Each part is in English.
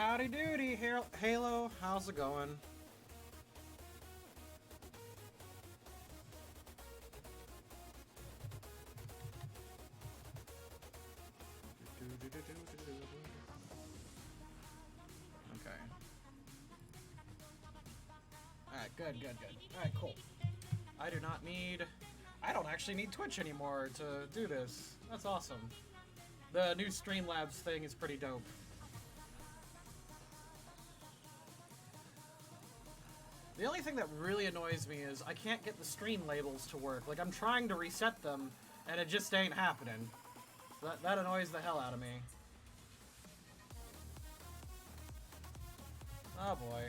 Howdy doody, Halo. How's it going? Okay. Alright, good. Alright, cool. I don't actually need Twitch anymore to do this. That's awesome. The new Streamlabs thing is pretty dope. The only thing that really annoys me is I can't get the stream labels to work. Like, I'm trying to reset them, and it just ain't happening. That annoys the hell out of me. Oh boy.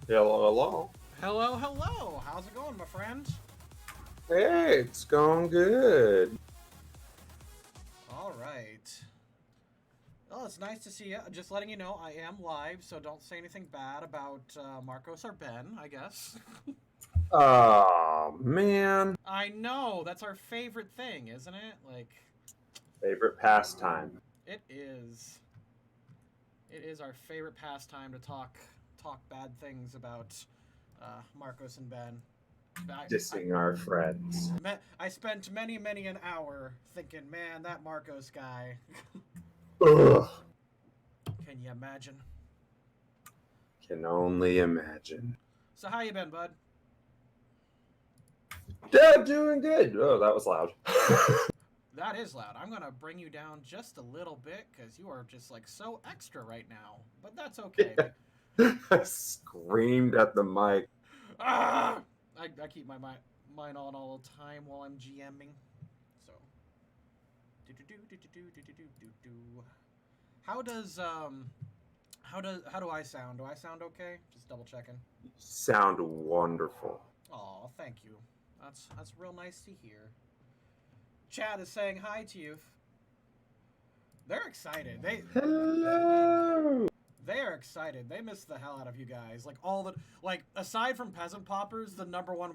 Hello. Hello. How's it going, my friend? Hey, it's going good. All right. Well, it's nice to see you. Just letting you know, I am live, so don't say anything bad about Marcos or Ben, I guess. Oh, man. I know, that's our favorite thing, isn't it? Like, Favorite pastime. it is. It is our favorite pastime to talk bad things about Marcos and Ben. Dissing our friends. I spent many an hour thinking, man, that Marcos guy. Ugh. Can you imagine? Can only imagine. So how you been, bud? Yeah, doing good. Oh, that was loud. That is loud. I'm gonna bring you down just a little bit because you are just like so extra right now. But that's okay. I screamed at the mic. Ah! I keep my mind on all the time while I'm GMing. So. How do I sound? Do I sound okay? Just double checking. Sound wonderful. Aw, thank you. That's real nice to hear. Chad is saying hi to you. They're excited. Hello. They are excited. They miss the hell out of you guys. Like aside from peasant poppers, the number one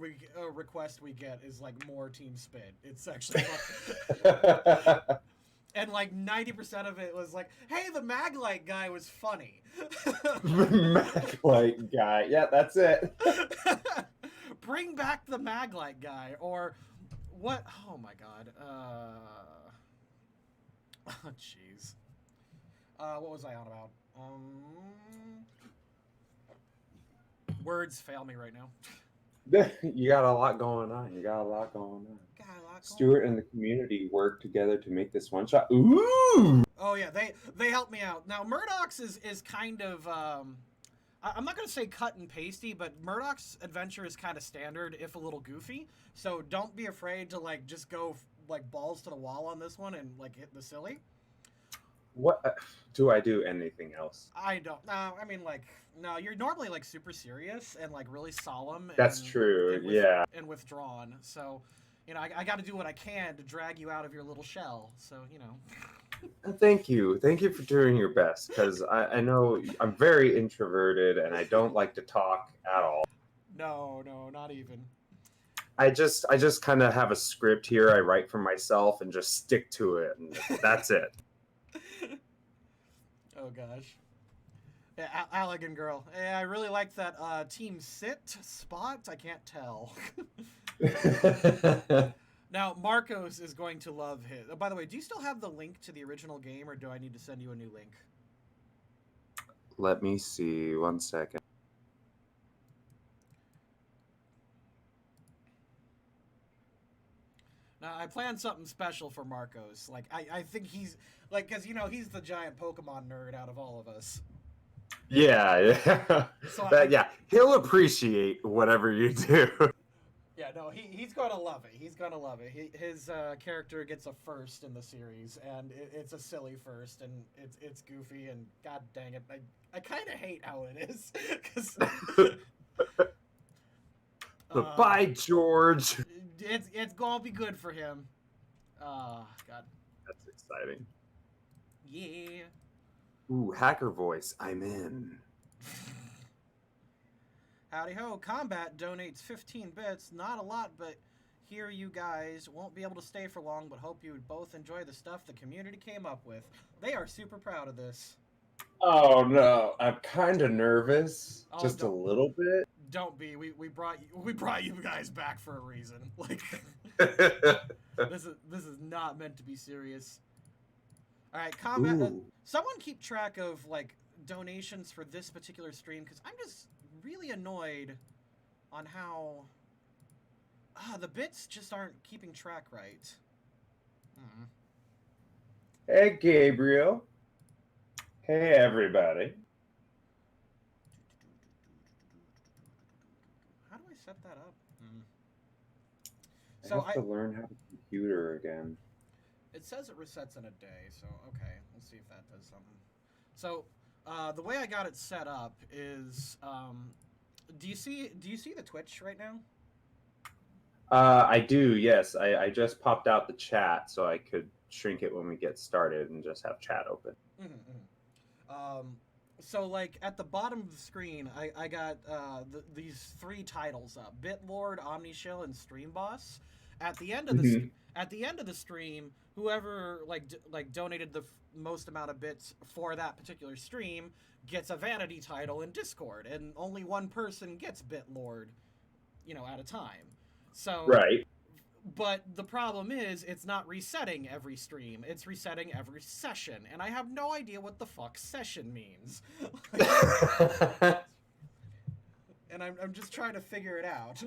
request we get is like more Team Spit. It's actually and like 90% of it was like, "Hey, the Maglite guy was funny." Maglite guy. Yeah, that's it. Bring back the Maglite guy, or what? Oh my god. Oh jeez. What was I on about? Words fail me right now. You got a lot going on. Stuart and the community work together to make this one shot. Ooh! Oh yeah, they helped me out. Now Murdoch's is kind of I'm not gonna say cut and pasty, but Murdoch's adventure is kind of standard, if a little goofy. So don't be afraid to like just go like balls to the wall on this one and like hit the silly. What do I do? Anything else? I don't. No, I mean like no. You're normally like super serious and like really solemn. That's true. Yeah. And withdrawn. So, you know, I got to do what I can to drag you out of your little shell. So, you know. Thank you for doing your best, because I know I'm very introverted and I don't like to talk at all. No, not even. I just kind of have a script here I write for myself and just stick to it, and that's it. Oh gosh. Yeah, Allegan girl. Yeah, I really like that team sit spot. I can't tell. Now, Marcos is going to love his. Oh, by the way, do you still have the link to the original game, or do I need to send you a new link? Let me see. 1 second. Now, I planned something special for Marcos. Like, I think he's like, because you know he's the giant Pokemon nerd out of all of us. Yeah. So yeah, he'll appreciate whatever you do. Yeah, no, he's gonna love it. He's gonna love it. His character gets a first in the series, and it's a silly first, and it's goofy, and god dang it, I kind of hate how it is. Cause, But by George, it's gonna be good for him. God, that's exciting. yeah. Ooh, hacker voice. I'm in. Howdy ho, Combat donates 15 bits. Not a lot, but here you guys won't be able to stay for long, but hope you would both enjoy the stuff the community came up with. They are super proud of this. Oh no, I'm kind of nervous, Oh, just a little bit. don't be. We brought you guys back for a reason. Like this is not meant to be serious. All right, Combat. Ooh, Someone keep track of like donations for this particular stream because I'm just really annoyed on how the bits just aren't keeping track right. Hmm. hey Gabriel. Hey everybody. How do I set that up? I So have to learn how to computer again. it says it resets in a day. So okay, we'll see if that does something. So the way I got it set up is do you see the Twitch right now? I do, yes. I just popped out the chat so I could shrink it when we get started and just have chat open. So like at the bottom of the screen, I got these three titles up: Bitlord, Omnishill, and Stream Boss. At the end of the at the end of the stream, whoever like donated the most amount of bits for that particular stream gets a vanity title in Discord, and only one person gets Bitlord, at a time. So Right. but the problem is, it's not resetting every stream. It's resetting every session, and I have no idea what the fuck session means. And I'm just trying to figure it out.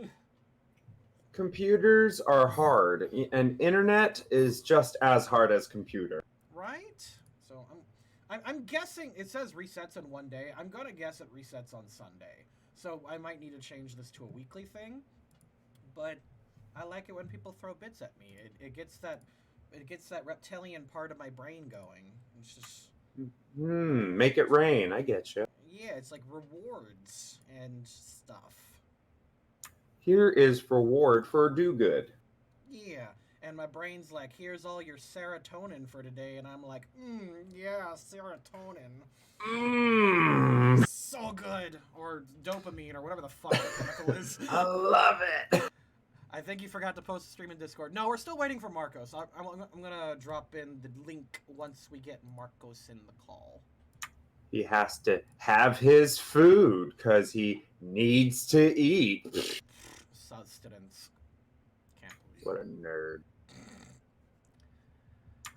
Computers are hard, and internet is just as hard as computer. Right? So I'm guessing it says resets in one day. I'm gonna guess it resets on Sunday. So I might need to change this to a weekly thing. But I like it when people throw bits at me. It gets that reptilian part of my brain going. It's just Make it rain. I get you. yeah, it's like rewards and stuff. Here is reward for do good. Yeah, and my brain's like, here's all your serotonin for today, and I'm like, yeah, serotonin. Mmm. So good, or dopamine, or whatever the fuck the chemical is. I love it. I think you forgot to post the stream in Discord. No, we're still waiting for Marcos. I'm gonna drop in the link once we get Marcos in the call. He has to have his food because he needs to eat. Sustenance. Can't believe What a nerd.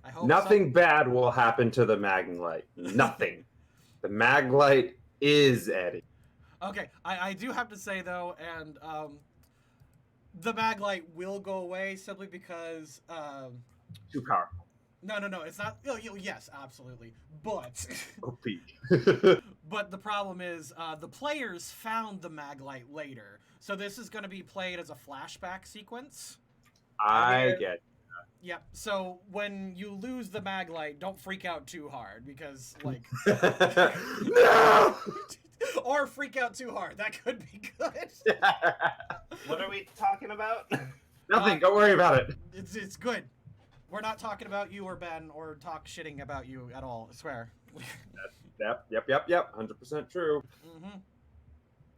I hope Nothing bad will happen to the Maglite. Nothing. The Maglite is Eddie. Okay, I do have to say though, and the Maglite will go away simply because Too powerful. No, it's not. Yes, absolutely, but OP. but the problem is the players found the Maglite later, so this is going to be played as a flashback sequence. I get. Yep. So when you lose the Maglite, don't freak out too hard because like No. or freak out too hard. That could be good. What are we talking about? Nothing. Don't worry about it. It's good. We're not talking about you or Ben or talk shitting about you at all. I swear. Yep. 100% true. Mm-hmm.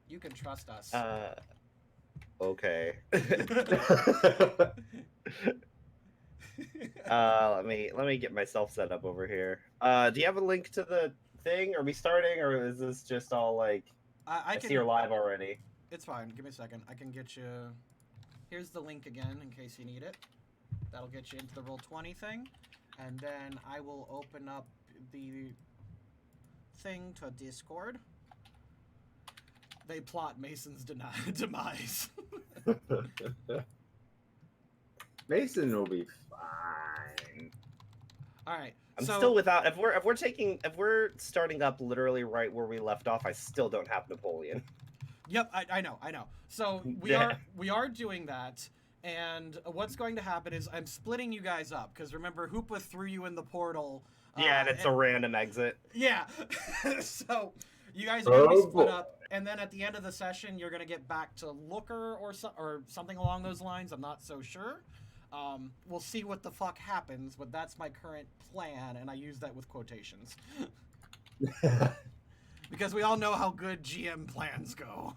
You can trust us. Okay. Let me get myself set up over here. Do you have a link to the thing? Are we starting, or is this just all like? I see you're live already. It's fine. Give me a second. I can get you. Here's the link again in case you need it. That'll get you into the Roll20 thing, and then I will open up the thing to Discord. They plot Mason's demise. Mason will be fine. All right. I'm still without. If we're starting up literally right where we left off, I still don't have Napoleon. Yep, I know. So we are doing that, and what's going to happen is I'm splitting you guys up because remember Hoopa threw you in the portal. Yeah, and it's a random exit. Yeah, so you guys are gonna be split up, and then at the end of the session you're gonna get back to Looker or something along those lines. I'm not so sure. We'll see what the fuck happens, but that's my current plan, and I use that with quotations. Because we all know how good GM plans go.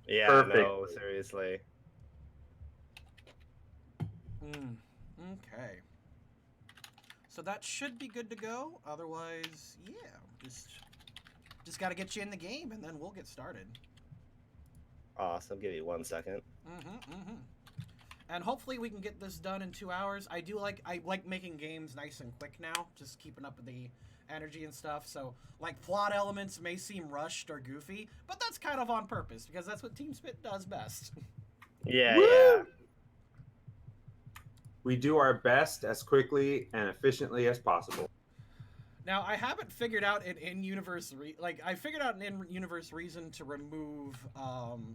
Yeah, Perfect. no, seriously. Okay. So that should be good to go. Otherwise, yeah, just got to get you in the game, and then we'll get started. Awesome. Give me 1 second. And hopefully we can get this done in 2 hours. I like making games nice and quick now, just keeping up with the energy and stuff. So like plot elements may seem rushed or goofy, but that's kind of on purpose because that's what Team Spit does best. Yeah, Woo! yeah. We do our best as quickly and efficiently as possible. Now, I haven't figured out an in-universe I figured out an in-universe reason to remove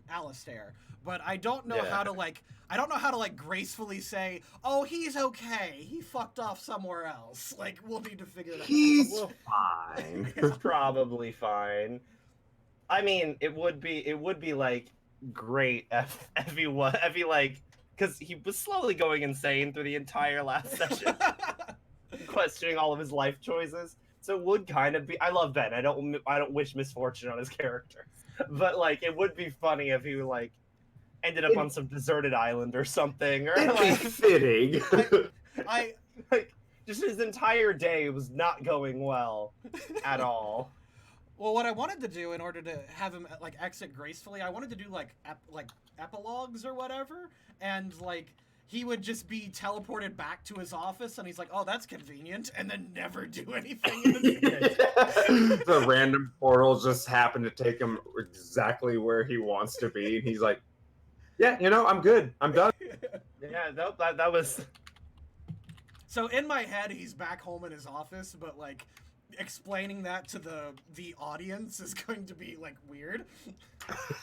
Alistair, but I don't know how to I don't know how to gracefully say, "Oh, he's okay. He fucked off somewhere else." Like, we'll need to figure that out. He's fine. It's probably fine. I mean, it would be like great if he like, because he was slowly going insane through the entire last session. Questioning all of his life choices, so it would kind of be. I love Ben. I don't wish misfortune on his character, but like it would be funny if he like ended up on some deserted island or something, or It'd like be fitting. I like just his entire day was not going well at all. Well, what I wanted to do in order to have him like exit gracefully, I wanted to do like epilogues or whatever, and like he would just be teleported back to his office, and he's like, "Oh, that's convenient," and then never do anything. The random portals just happen to take him exactly where he wants to be, and he's like, "Yeah, I'm good. I'm done." Yeah, that was. So in my head, he's back home in his office, but like explaining that to the audience is going to be like weird.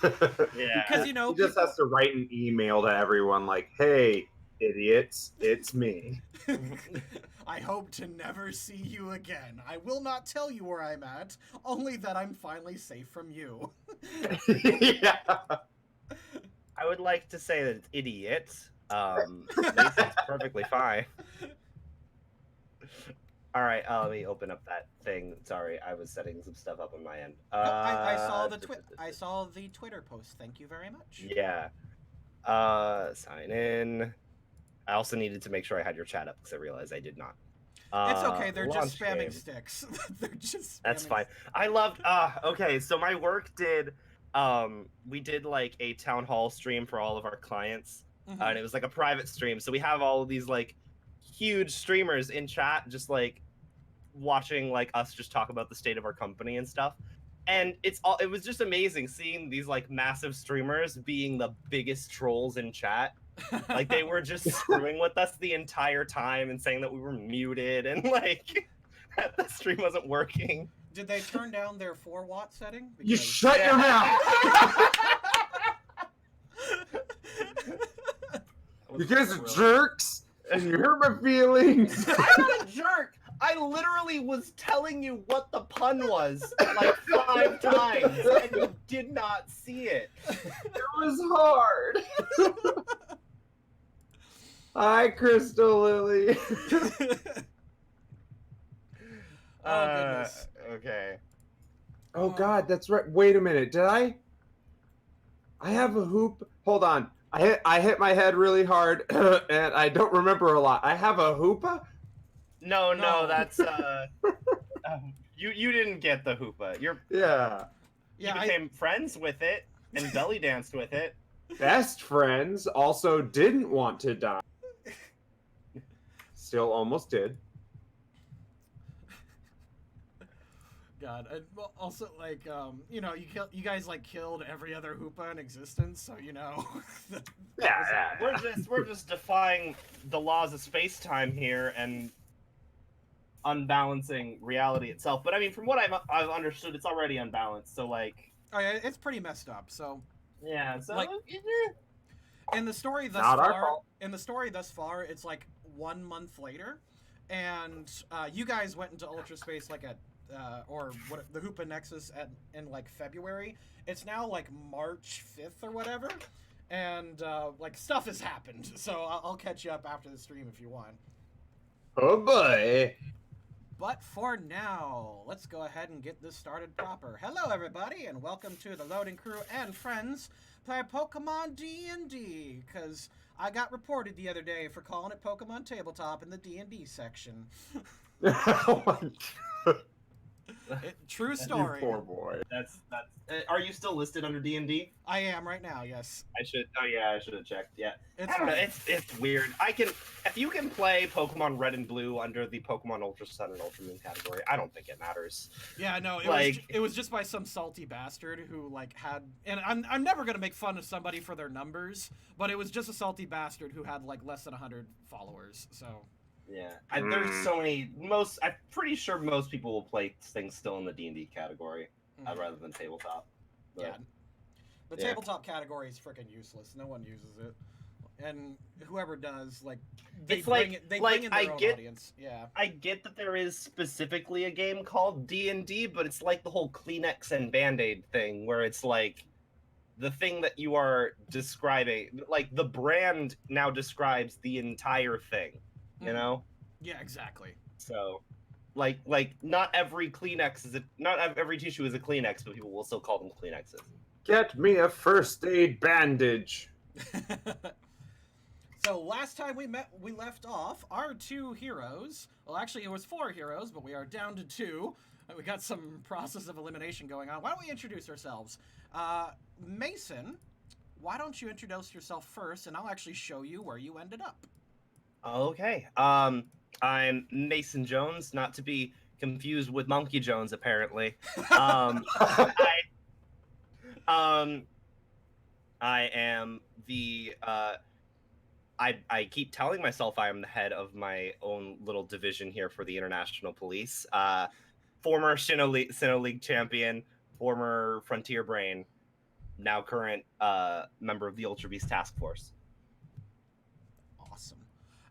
Yeah, because he just has to write an email to everyone like, "Hey, idiots, it's me. I hope to never see you again. I will not tell you where I'm at, only that I'm finally safe from you." Yeah. I would like to say that it's idiot. Mason's perfectly fine. All right, let me open up that thing. Sorry, I was setting some stuff up on my end. I saw the Twitter post. Thank you very much. Yeah. Sign in. I also needed to make sure I had your chat up because I realized I did not. It's okay. They're just spamming game. sticks. They're just. That's fine. I loved. Okay. So my work did. We did like a town hall stream for all of our clients, and it was like a private stream. So we have all of these like huge streamers in chat, just like watching like us just talk about the state of our company and stuff. And it was just amazing seeing these like massive streamers being the biggest trolls in chat. Like they were just screwing with us the entire time and saying that we were muted and like that the stream wasn't working. Did they turn down their 4-watt setting? Because... You shut your mouth! You guys are jerks, and you hurt my feelings. I'm not a jerk. I literally was telling you what the pun was like 5 times, and you did not see it. It was hard. Hi, Crystal Lily. Oh, goodness. Okay. Oh, God, that's right. Wait a minute. Did I have a hoop? Hold on. I hit my head really hard, and I don't remember a lot. I have a hoopa? No, that's you didn't get the hoopa. You became friends with it and belly danced with it. Best friends also didn't want to die. Still almost did. God, well, also like you guys like killed every other hoopa in existence, so Yeah. We're just defying the laws of space-time here and unbalancing reality itself. But I mean, from what I've understood, it's already unbalanced. So like, oh yeah, it's pretty messed up. So yeah, so like, in the story thus far, it's like 1 month later, and you guys went into ultra space like at or what the Hoopa Nexus in like February. It's now like March 5th or whatever, and like stuff has happened. So I'll catch you up after the stream if you want. Oh boy. But for now, let's go ahead and get this started proper. Hello, everybody, and welcome to the Loading Crew and Friends play Pokemon D&D, because I got reported the other day for calling it Pokemon Tabletop in the D&D section. Oh my God. True You story. poor boy. That's. Are you still listed under D&D? I am right now, yes. I should. Oh yeah, I should have checked. Yeah. It's I don't know. fine. It's weird. If you can play Pokemon Red and Blue under the Pokemon Ultra Sun and Ultra Moon category, I don't think it matters. Yeah, no, Like- it was just by some salty bastard who like had, and I'm never gonna make fun of somebody for their numbers, but it was just a salty bastard who had like less than 100 followers. So Yeah. There's so many. I'm pretty sure most people will play things still in the D&D category rather than tabletop. But, yeah, the yeah. tabletop category is freaking useless. No one uses it, and whoever does, like, they It's bring like- it, they like, bring in their I own get- audience. Yeah. I get that there is specifically a game called D&D, but it's like the whole Kleenex and Band-Aid thing, where it's like the thing that you are describing, like the brand now describes the entire thing, you Mhm. know? Yeah, exactly. So, like not every not every tissue is a Kleenex, but people will still call them Kleenexes. Get me a first aid bandage. So last time we left off, our two heroes, well actually it was 4 heroes, but we are down to 2. We got some process of elimination going on. Why don't we introduce ourselves? Mason, why don't you introduce yourself first, and I'll actually show you where you ended up. Okay. I'm Mason Jones, not to be confused with Monkey Jones, apparently. I am the I keep telling myself I am the head of my own little division here for the International Police. Former Sinnoh League champion, former Frontier Brain, now current member of the Ultra Beast Task Force. Awesome.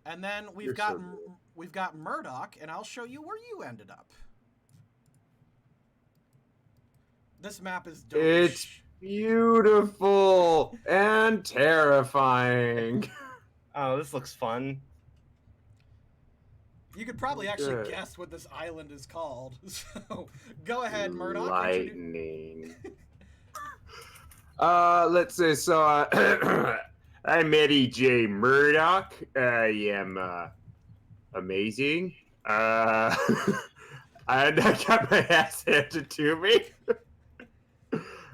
And then You're so good. we've got Murdoch, and I'll show you where you ended up. This map is dope. It's beautiful and terrifying. Oh, this looks fun. You could probably actually Good. guess what this island is called. So go ahead, Murdoch. Lightning. Let's say so. I'm Eddie J. Murdoch. I am amazing. And I got my ass handed to me.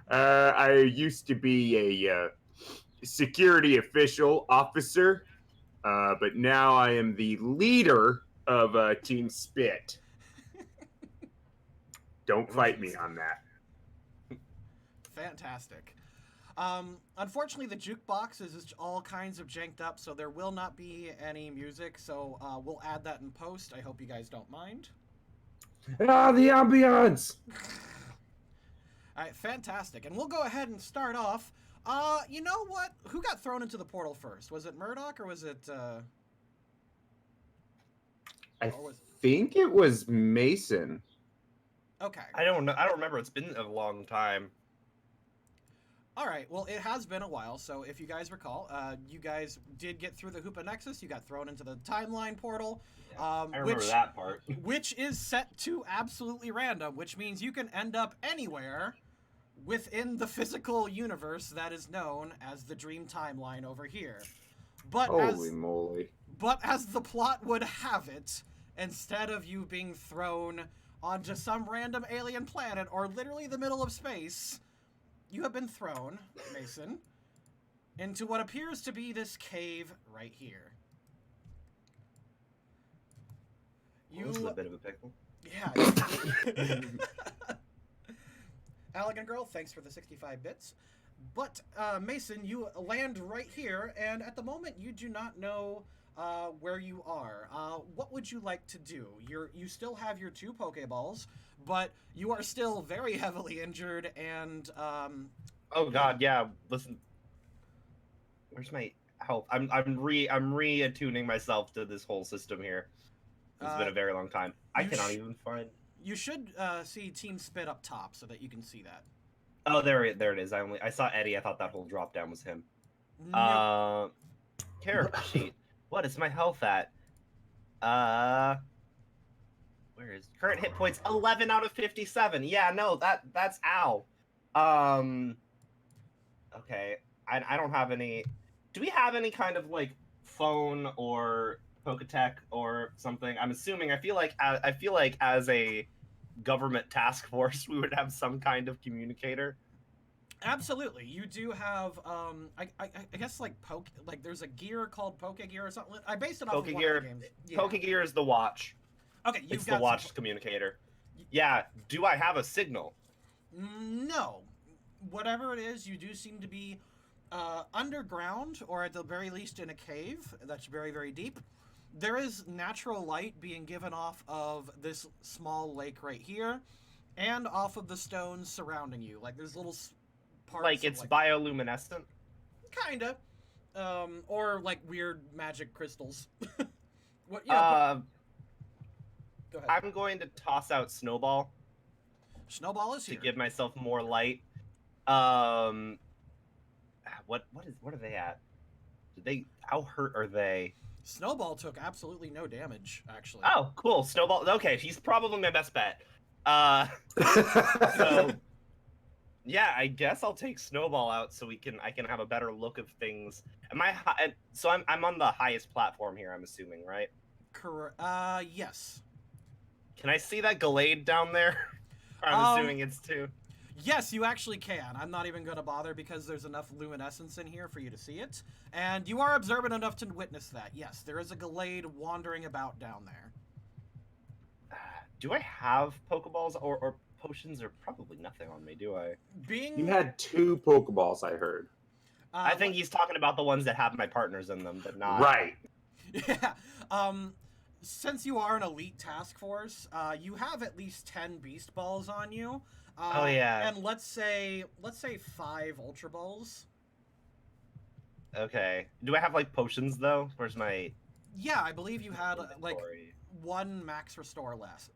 I used to be a security officer, but now I am the leader of Team Spit. Don't fight me on that. Fantastic. Unfortunately, the jukebox is all kinds of janked up, so there will not be any music. So we'll add that in post. I hope you guys don't mind. Ah, the ambiance. All right, fantastic. And we'll go ahead and start off. You know what? Who got thrown into the portal first? Was it Murdoch or was it? I think it was Mason. Okay. I don't know. I don't remember. It's been a long time. All right. Well, it has been a while. So if you guys recall, you guys did get through the Hoopa Nexus. You got thrown into the timeline portal. I remember that part. Which is set to absolutely random, which means you can end up anywhere within the physical universe that is known as the Dream Timeline over here. But Holy moly. But as the plot would have it, instead of you being thrown onto some random alien planet or literally the middle of space, you have been thrown, Mason, into what appears to be this cave right here. This is a bit of a pickle. Yeah. Elegant Girl, thanks for the 65 bits. But, Mason, you land right here, and at the moment you do not know where you are. What would you like to do? You still have your 2 Pokeballs, but you are still very heavily injured, and... Oh God, yeah. Listen, where's my health? I'm reattuning myself to this whole system here. It's been a very long time. I cannot even find. You should see Team Spit up top so that you can see that. Oh, there it is. I saw Eddie. I thought that whole drop down was him. Nope. Character sheet. What is my health at? Where is current hit points? 11 out of 57. Yeah, no, that's ow. Okay, I don't have any. Do we have any kind of like phone or Poketech or something? I'm assuming. I feel like as a government task force, we would have some kind of communicator. Absolutely, you do have. I guess like there's a gear called Poke Gear or something. I based it off of one of the games. Yeah. Pokegear is the watch. Okay, you've It's got the watch communicator. Yeah. Do I have a signal? No, whatever it is, you do seem to be underground, or at the very least in a cave that's very, very deep. There is natural light being given off of this small lake right here, and off of the stones surrounding you. Like there's little parts. Like it's bioluminescent. Kinda, or like weird magic crystals. What? Go ahead. I'm going to toss out Snowball Snowball is to here. give myself more light. What are they at? How hurt are they? Snowball took absolutely no damage, actually. Oh, cool. Snowball. Okay, he's probably my best bet. So yeah, I guess I'll take Snowball out so I can have a better look of things. So I'm on the highest platform here, I'm assuming, right? Correct. Yes. Can I see that Gallade down there? I'm assuming it's two. Yes, you actually can. I'm not even going to bother because there's enough luminescence in here for you to see it. And you are observant enough to witness that. Yes, there is a Gallade wandering about down there. Do I have Pokeballs or potions, or probably nothing on me, do I? You had 2 Pokeballs, I heard. I think he's talking about the ones that have my partners in them, but not... Right. Yeah. Since you are an elite task force, you have at least 10 Beast Balls on you. Oh yeah. And let's say 5 Ultra Balls. Okay. Do I have like potions though? Where's my? Yeah, I believe you had like inventory? 1 max restore left.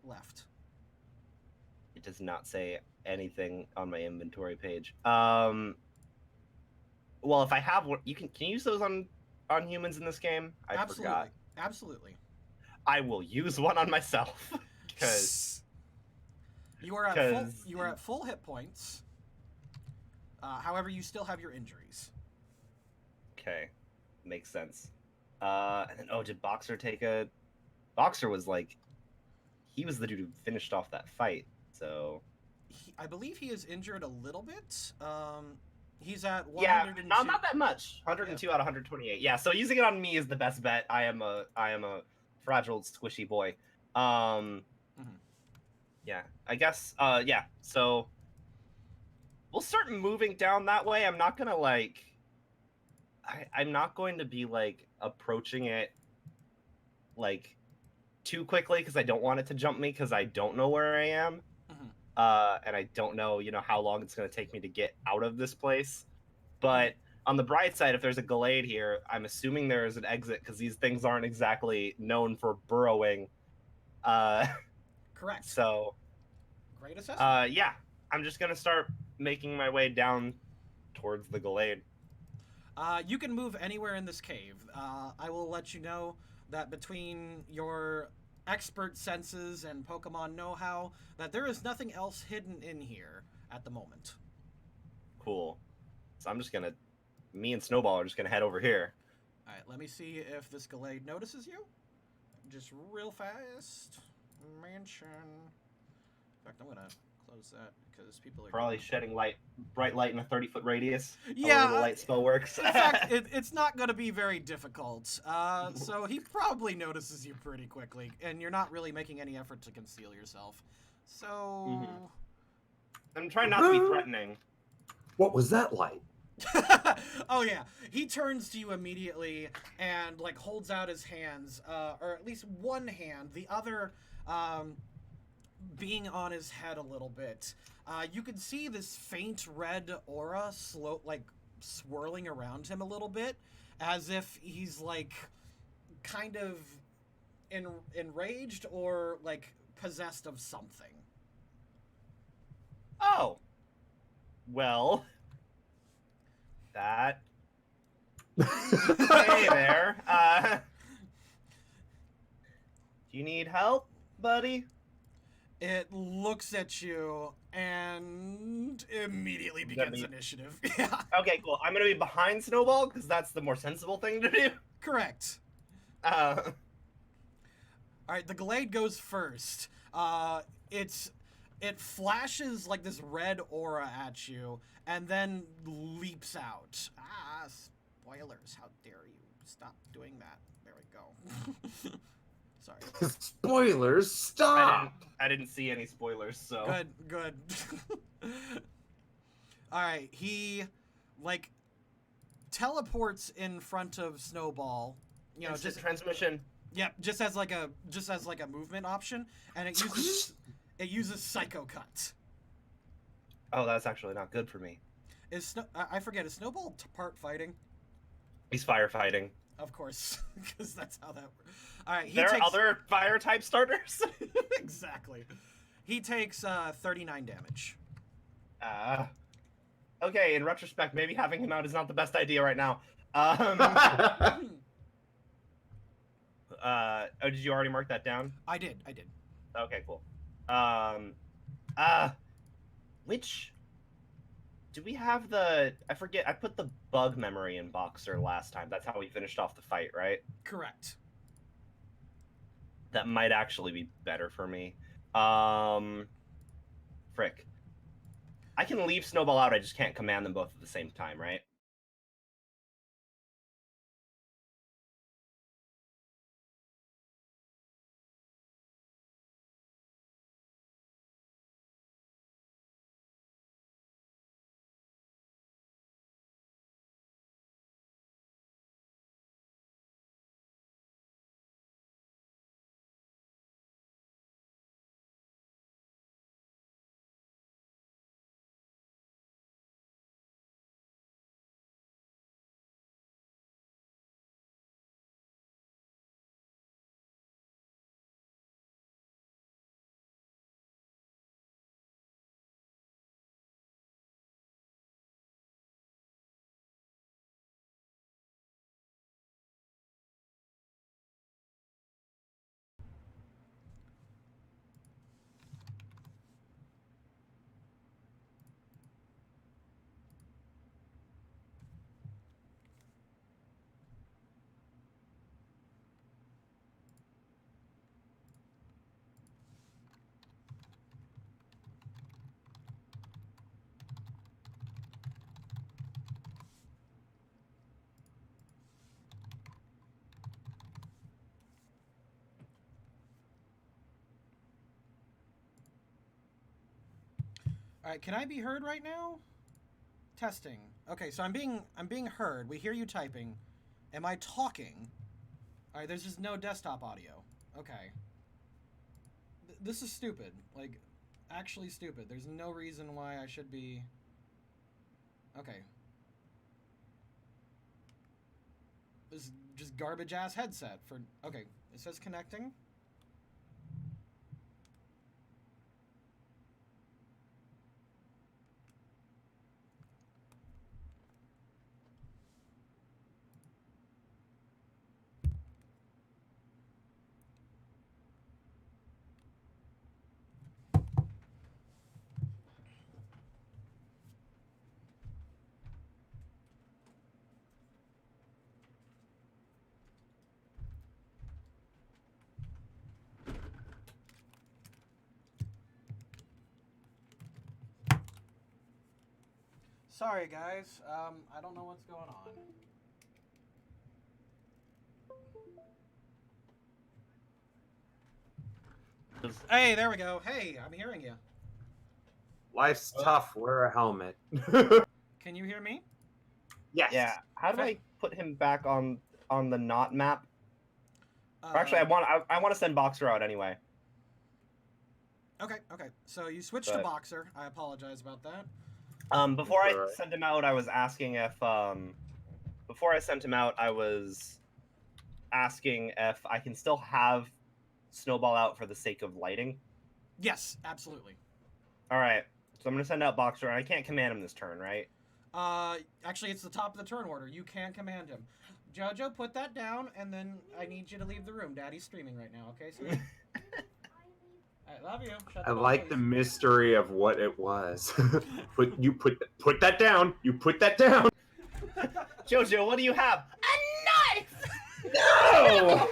It does not say anything on my inventory page. Well, if I have one, can you use those on humans in this game? I forgot. Absolutely. I will use one on myself because you are at full hit points. However, you still have your injuries. Okay, makes sense. And then did Boxer take a? Boxer was like, he was the dude who finished off that fight. So, I believe he is injured a little bit. He's at 102. Yeah, not that much. 102 out of 128. Yeah, so using it on me is the best bet. I am a fragile, squishy boy. Yeah, I guess. Yeah. So we'll start moving down that way. I'm not gonna like. I'm not going to be like approaching it like too quickly because I don't want it to jump me because I don't know where I am. And I don't know, how long it's going to take me to get out of this place. But on the bright side, if there's a Gallade here, I'm assuming there is an exit because these things aren't exactly known for burrowing. Correct. So, great assessment. yeah, I'm just going to start making my way down towards the Gallade. You can move anywhere in this cave. I will let you know that between your expert senses and Pokemon know-how, that there is nothing else hidden in here at the moment. Cool. So I'm just gonna, me and Snowball are just gonna head over here. Alright, let me see if this Gallade notices you. Just real fast. Mansion. In fact, I'm gonna close that because people are probably shedding bright light in a 30-foot radius. Yeah, the light spell works. In fact, it's not going to be very difficult. So he probably notices you pretty quickly, and you're not really making any effort to conceal yourself. So I'm trying not to be threatening. What was that like? Oh yeah, he turns to you immediately and like holds out his hands, or at least one hand, the other being on his head a little bit. You can see this faint red aura swirling around him a little bit, as if he's like kind of enraged or like possessed of something. Oh, well, that. Hey there. Do you need help, buddy? It looks at you and immediately begins initiative. Yeah. Okay, cool. I'm gonna be behind Snowball because that's the more sensible thing to do. Correct. Uh, All right, the Glade goes first. It flashes like this red aura at you, and then leaps out. Ah, spoilers! How dare you? Stop doing that. There we go. Sorry. Spoilers, stop! I didn't see any spoilers, so. Good. All right, he like teleports in front of Snowball. You know, Instant just transmission. yeah, just as like a movement option, and it uses Psycho Cut. Oh, that's actually not good for me. I forget, is Snowball part fighting? He's firefighting. Of course, because that's how that works. All right, There are other fire type starters. Exactly. He takes 39 damage. Okay, in retrospect, maybe having him out is not the best idea right now. Oh, did you already mark that down? I did. Okay, cool. Which do we have the? I forget. I put the bug memory in Boxer last time. That's how we finished off the fight, right? Correct. That might actually be better for me. Frick. I can leave Snowball out. I just can't command them both at the same time, right? All right, can I be heard right now? Testing. Okay, so I'm being heard. We hear you typing. Am I talking? All right, there's just no desktop audio. Okay. This is stupid. Like, actually stupid. There's no reason why I should be... Okay. This is just garbage-ass headset for... Okay, it says connecting. Sorry, guys. I don't know what's going on. Hey, there we go. Hey, I'm hearing you. Life's tough. Wear a helmet. Can you hear me? Yes. Yeah. How do I put him back on the not map? Or actually, I want to send Boxer out anyway. Okay. So you switched to Boxer. I apologize about that. Before I sent him out, I was asking if before I sent him out, I was asking if I can still have Snowball out for the sake of lighting. Yes, absolutely. All right. So I'm gonna send out Boxer, and I can't command him this turn, right? Actually, it's the top of the turn order. You can command him. Jojo, put that down, and then I need you to leave the room. Daddy's streaming right now, okay? So... I love you. Shut I the like the noise. mystery of what it was. put that down. You put that down. Jojo, what do you have? A knife. No.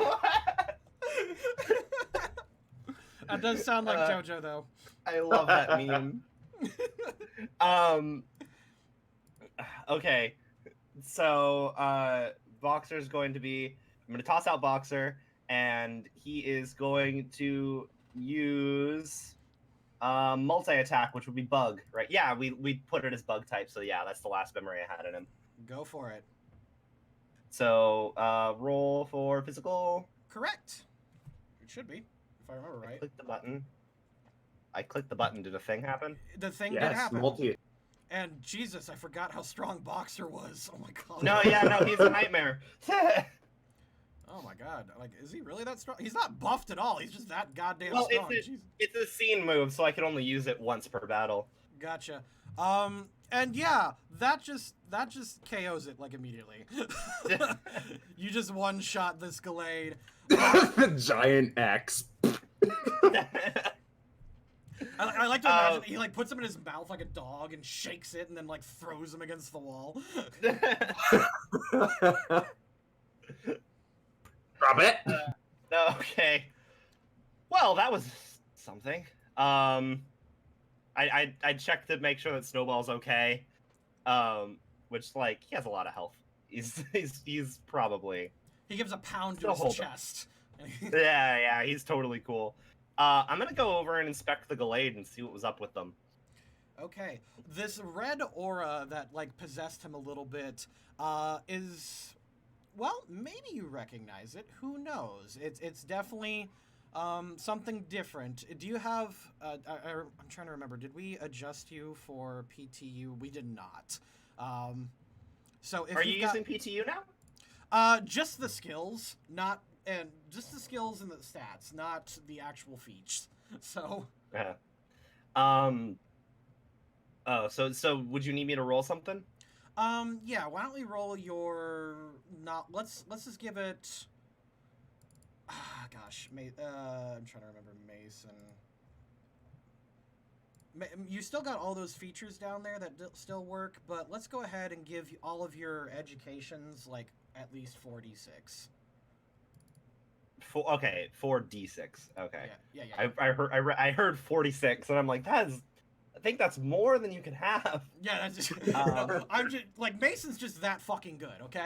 That does sound like JoJo, though. I love that meme. Okay. So, Boxer's going to be. I'm going to toss out Boxer, and he is going to use multi attack, which would be Bug, right? Yeah, we put it as Bug type. So yeah, that's the last memory I had in him. Go for it. So roll for physical. Correct. It should be, if I remember right. Click the button. I clicked the button. Did a thing happen? The thing did Yes, happen. multi. And Jesus, I forgot how strong Boxer was. Oh my god. No, yeah, no, he's a nightmare. Oh my god. Like, is he really that strong? He's not buffed at all. He's just that goddamn Well, strong. it's a scene move, so I can only use it once per battle. Gotcha. And yeah, that just KOs it like immediately. You just one shot this Gallade. The giant X. I like to imagine he like puts him in his mouth like a dog and shakes it and then like throws him against the wall. Drop it. Okay. Well, that was something. I checked to make sure that Snowball's okay. Which like he has a lot of health. He's probably. He gives a pound to Still his hold chest. Yeah, he's totally cool. I'm gonna go over and inspect the Gallade and see what was up with them. Okay, this red aura that like possessed him a little bit is, well, maybe you recognize it. Who knows? It's definitely something different. Do you have? I'm trying to remember. Did we adjust you for PTU? We did not. So if Are you got, using PTU now? just the skills, not and just the skills and the stats, not the actual feats. So. Yeah. Oh, so would you need me to roll something? Yeah. Why don't we roll your not? Let's just give it. Gosh, I'm trying to remember Mason. You still got all those features down there that still work, but let's go ahead and give you all of your educations like at least 4d6. 4d6. Okay. Yeah. I heard 46, and I'm like, I think that's more than you can have. Yeah, that's just. I'm just like Mason's just that fucking good. Okay.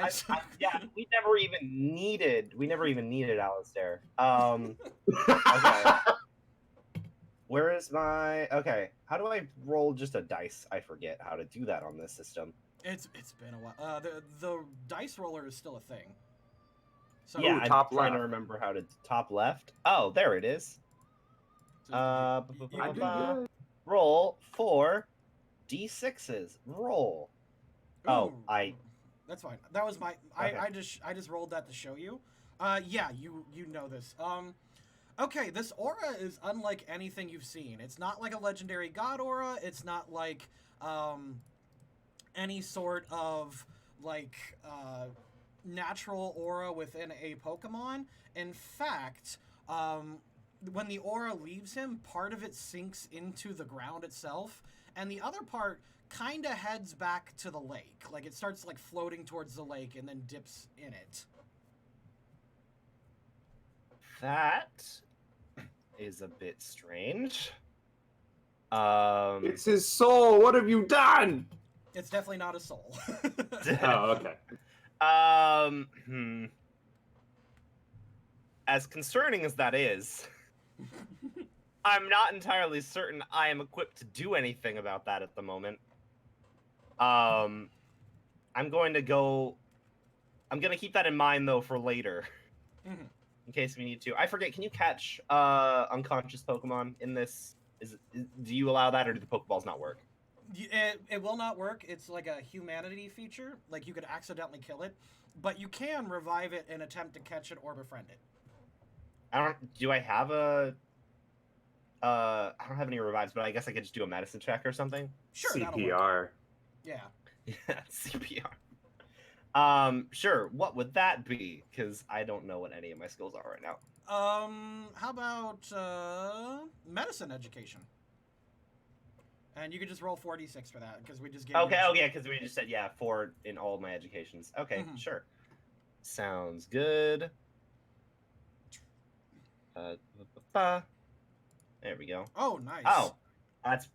Yeah, we never even needed Alistair. Okay. Where is my? Okay. How do I roll just a dice? I forget how to do that on this system. It's been a while. The dice roller is still a thing. So Yeah, I'm top trying left. to remember how to top left. Oh, there it is. I Roll 4d6s. Roll. Oh, Ooh, That's fine. That was my. Okay. I just rolled that to show you. Yeah, you know this. Okay, this aura is unlike anything you've seen. It's not like a legendary god aura. It's not like any sort of like natural aura within a Pokemon. In fact, when the aura leaves him, part of it sinks into the ground itself, and the other part kind of heads back to the lake. Like it starts like floating towards the lake and then dips in it. That is a bit strange. It's his soul. What have you done? It's definitely not a soul. Oh, okay. As concerning as that is, I'm not entirely certain I am equipped to do anything about that at the moment. I'm going to keep that in mind though for later, in case we need to. I forget. Can you catch unconscious Pokemon in this? Do you allow that, or do the Pokeballs not work? It will not work. It's like a humanity feature. Like you could accidentally kill it, but you can revive it and attempt to catch it or befriend it. Do I have a? I don't have any revives, but I guess I could just do a medicine check or something. Sure. that'll work. CPR. Yeah. Yeah, CPR. Sure. What would that be? Because I don't know what any of my skills are right now. How about medicine education? And you could just roll 4d6 for that because we just gave. Okay. Oh yeah, because we just said 4 in all my educations. Okay, sure. Sounds good. There we go. Oh, nice. Oh,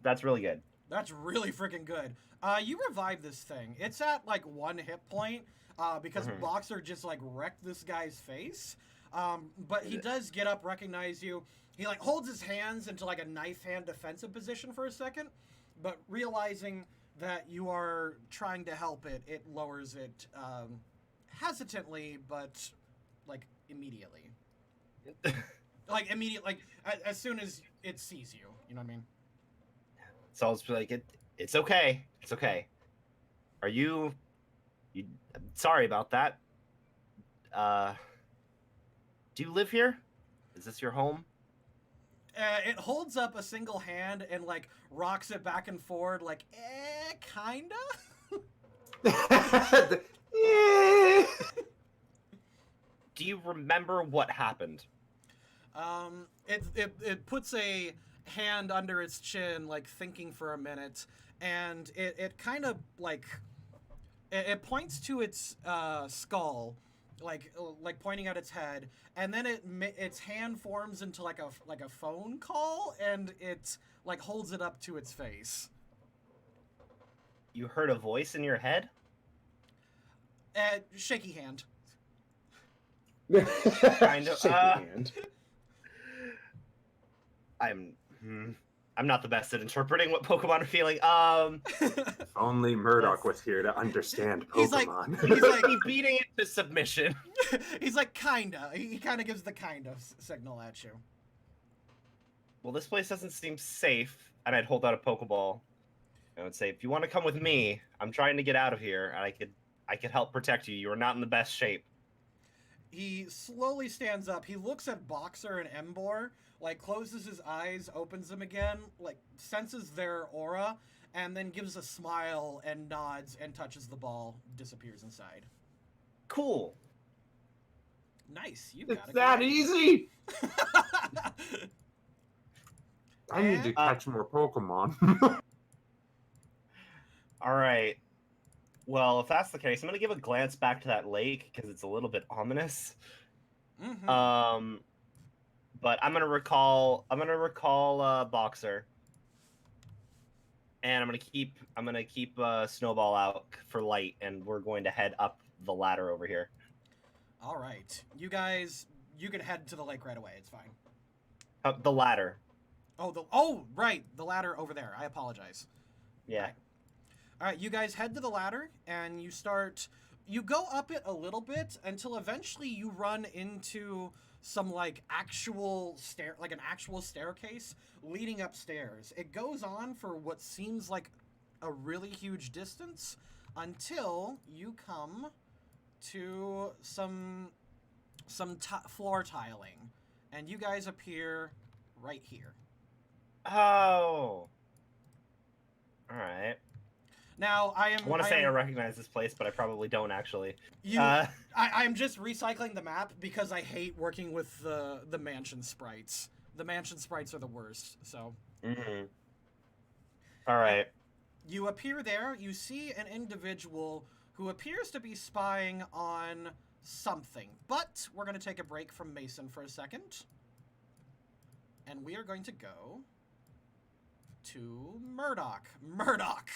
that's really good. That's really freaking good. You revive this thing. It's at like 1 hit point because Boxer just like wrecked this guy's face. But he does get up, recognize you. He like holds his hands into like a knife hand defensive position for a second, but realizing that you are trying to help it, it lowers it hesitantly, but like immediately. Like immediately, like as soon as it sees you. You know what I mean? So I'll just be like, it's okay. It's okay. Are you sorry about that. Do you live here? Is this your home? It holds up a single hand and like rocks it back and forward, like, kinda. Do you remember what happened? It puts a hand under its chin, like thinking for a minute, and it kind of like it points to its skull, like pointing at its head, and then its hand forms into like a phone call, and it like holds it up to its face. You heard a voice in your head? Shaky hand. Kind of. Shaky hand. I'm not the best at interpreting what Pokemon are feeling. If only Murdoch was here to understand Pokemon. He's like beating it to submission. He's like kinda. He kind of gives the kind of signal at you. Well, this place doesn't seem safe, and I'd hold out a Pokeball. I would say, if you want to come with me, I'm trying to get out of here, and I could help protect you. You are not in the best shape. He slowly stands up. He looks at Boxer and Embor, like closes his eyes, opens them again, like senses their aura, and then gives a smile and nods and touches the ball, disappears inside. Cool. Nice. You It's got it. that easy. I need to catch more Pokemon. All right. Well, if that's the case, I'm gonna give a glance back to that lake because it's a little bit ominous. Mm-hmm. But I'm gonna recall Boxer, and I'm gonna keep Snowball out for light, and we're going to head up the ladder over here. All right, you guys, you can head to the lake right away. It's fine. The ladder. Oh, right, the ladder over there. I apologize. Yeah. Right. All right, you guys head to the ladder, and you go up it a little bit until eventually you run into some like an actual staircase leading upstairs. It goes on for what seems like a really huge distance until you come to some floor tiling, and you guys appear right here. Oh. All right. Now, I want to say I recognize this place, but I probably don't actually. I'm just recycling the map because I hate working with the mansion sprites. The mansion sprites are the worst, so. Mm-hmm. All right. You appear there. You see an individual who appears to be spying on something. But we're going to take a break from Mason for a second. And we are going to go to Murdoch. Murdoch!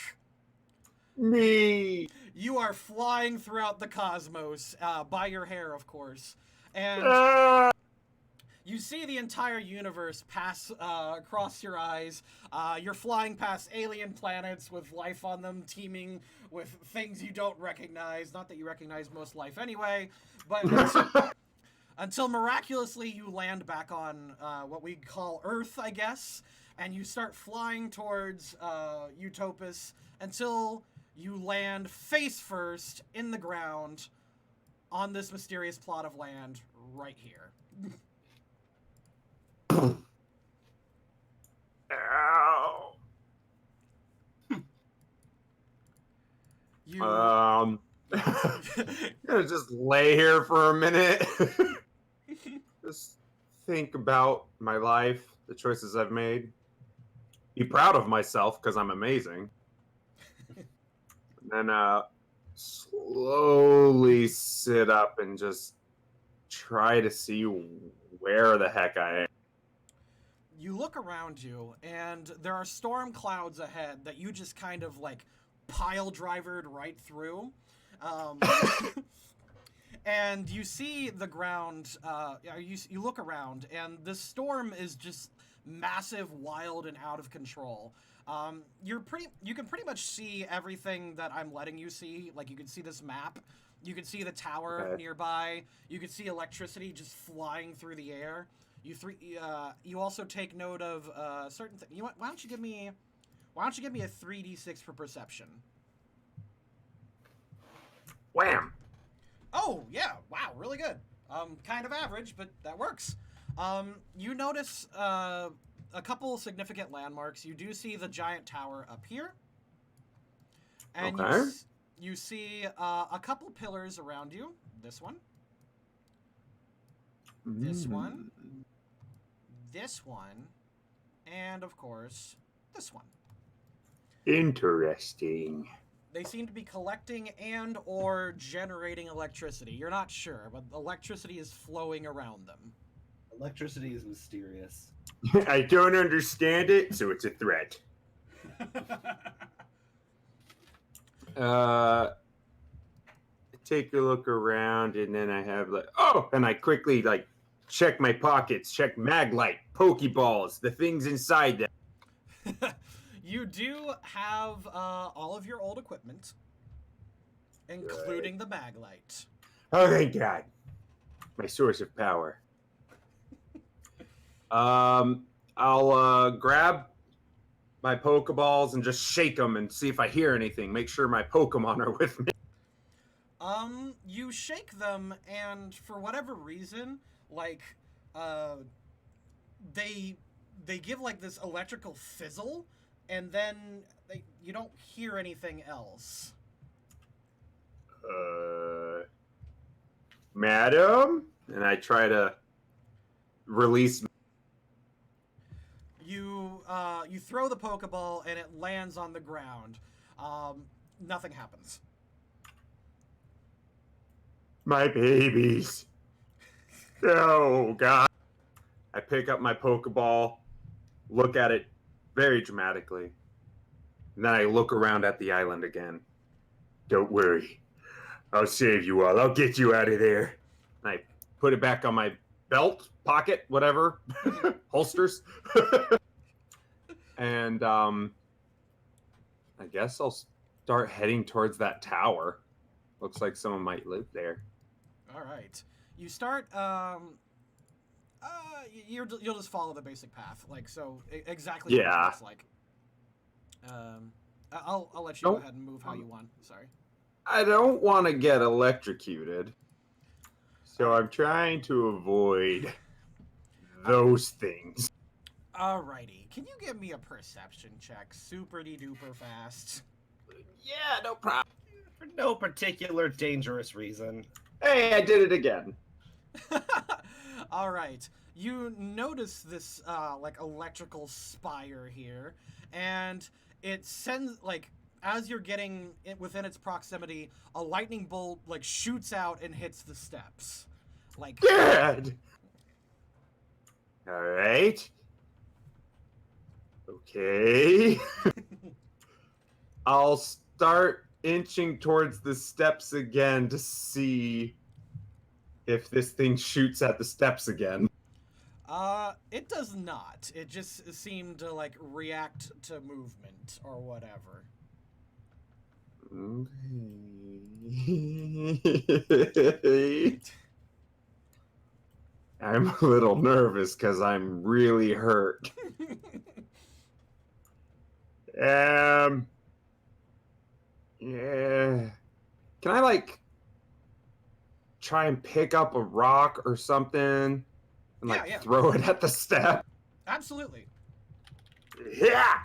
Me. You are flying throughout the cosmos, by your hair, of course. And you see the entire universe pass across your eyes. You're flying past alien planets with life on them, teeming with things you don't recognize. Not that you recognize most life anyway, but until miraculously you land back on what we call Earth, I guess, and you start flying towards Utopus until you land face first in the ground on this mysterious plot of land right here. Ow. You Gonna just lay here for a minute. Just think about my life, the choices I've made, be proud of myself because I'm amazing, and then slowly sit up and just try to see where the heck I am. You look around you, and there are storm clouds ahead that you just kind of like pile drivered right through. Um, and you see the ground. You look around, and the storm is just massive, wild, and out of control. You can pretty much see everything that I'm letting you see. Like you can see this map. You can see the tower Okay. nearby. You can see electricity just flying through the air. You also take note of certain things. Why don't you give me a 3d6 for perception? Wham! Oh yeah, wow, really good. Kind of average, but that works. You notice a couple significant landmarks. You do see the giant tower up here, and Okay. you see a couple pillars around you. This one, this one, this one, and of course, this one. Interesting. They seem to be collecting and or generating electricity. You're not sure, but electricity is flowing around them. Electricity is mysterious. I don't understand it, so it's a threat. Take a look around, and then I have and I quickly check my pockets, check Maglite, Pokeballs, the things inside them. You do have all of your old equipment, including the Maglite. Oh, thank God. My source of power. I'll grab my Pokeballs and just shake them and see if I hear anything. Make sure my Pokemon are with me. You shake them, and for whatever reason, they give like this electrical fizzle, and then you don't hear anything else. Madam? And I try to release. You throw the Pokeball, and it lands on the ground. Nothing happens. My babies. Oh, God. I pick up my Pokeball, look at it very dramatically, and then I look around at the island again. Don't worry. I'll save you all. I'll get you out of there. And I put it back on my belt, pocket, whatever, holsters. And I guess I'll start heading towards that tower. Looks like someone might live there. All right. You start. You'll just follow the basic path, exactly what it Yeah. looks like. I'll let you go ahead and move how you want. Sorry. I don't want to get electrocuted, so I'm trying to avoid those things. Alrighty. Can you give me a perception check, super-de-duper fast? Yeah, no problem. For no particular dangerous reason. Hey, I did it again. All right. You notice this electrical spire here, and it sends as you're getting within its proximity, a lightning bolt shoots out and hits the steps. Good. All right. Okay. I'll start inching towards the steps again to see if this thing shoots at the steps again. It does not. It just seemed to react to movement or whatever. Okay. I'm a little nervous because I'm really hurt. Yeah. Can I try and pick up a rock or something and Yeah. throw it at the step? Absolutely. Yeah.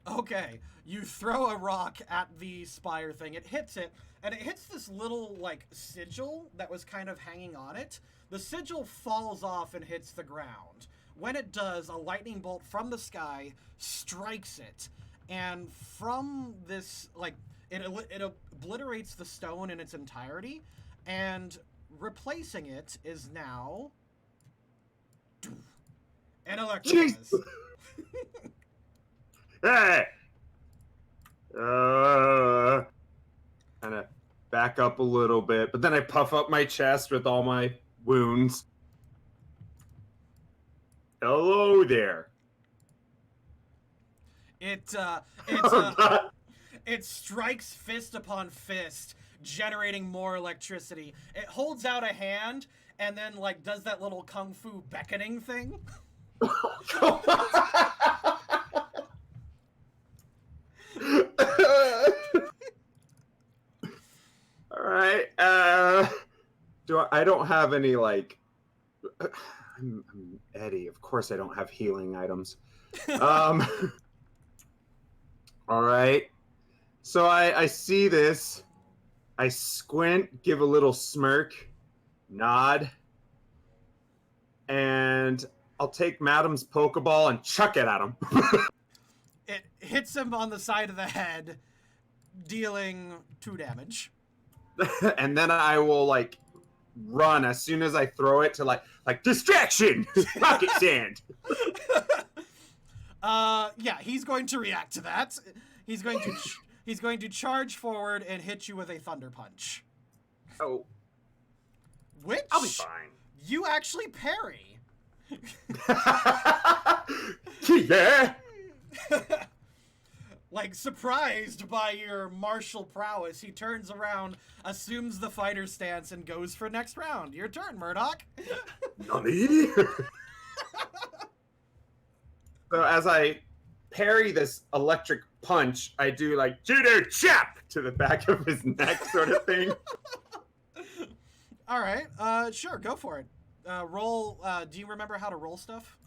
Okay. You throw a rock at the spire thing. It hits it, and it hits this little, like, sigil that was kind of hanging on it. The sigil falls off and hits the ground. When it does, a lightning bolt from the sky strikes it. And from this, like, it obliterates the stone in its entirety. And replacing it is now an Electros. Hey! Kind of back up a little bit, but then I puff up my chest with all my wounds. Hello there. It God. it strikes fist upon fist, generating more electricity. It holds out a hand and then like does that little kung fu beckoning thing. All right. I don't have any like. I'm Eddie. Of course, I don't have healing items. All right. So I see this. I squint, give a little smirk, nod, and I'll take Madam's Pokeball and chuck it at him. It hits him on the side of the head, dealing 2 damage. And then I will like run as soon as I throw it to like distraction, rocket sand. Yeah, he's going to react to that. He's going to charge forward and hit you with a Thunder Punch. Oh, Which I'll be fine. you actually parry. Yeah. Like, surprised by your martial prowess, he turns around, assumes the fighter stance, and goes for next round. Your turn, Murdoch. Nani? So as I parry this electric punch, I do like judo chop to the back of his neck sort of thing. All right, sure, go for it. Roll, do you remember how to roll stuff?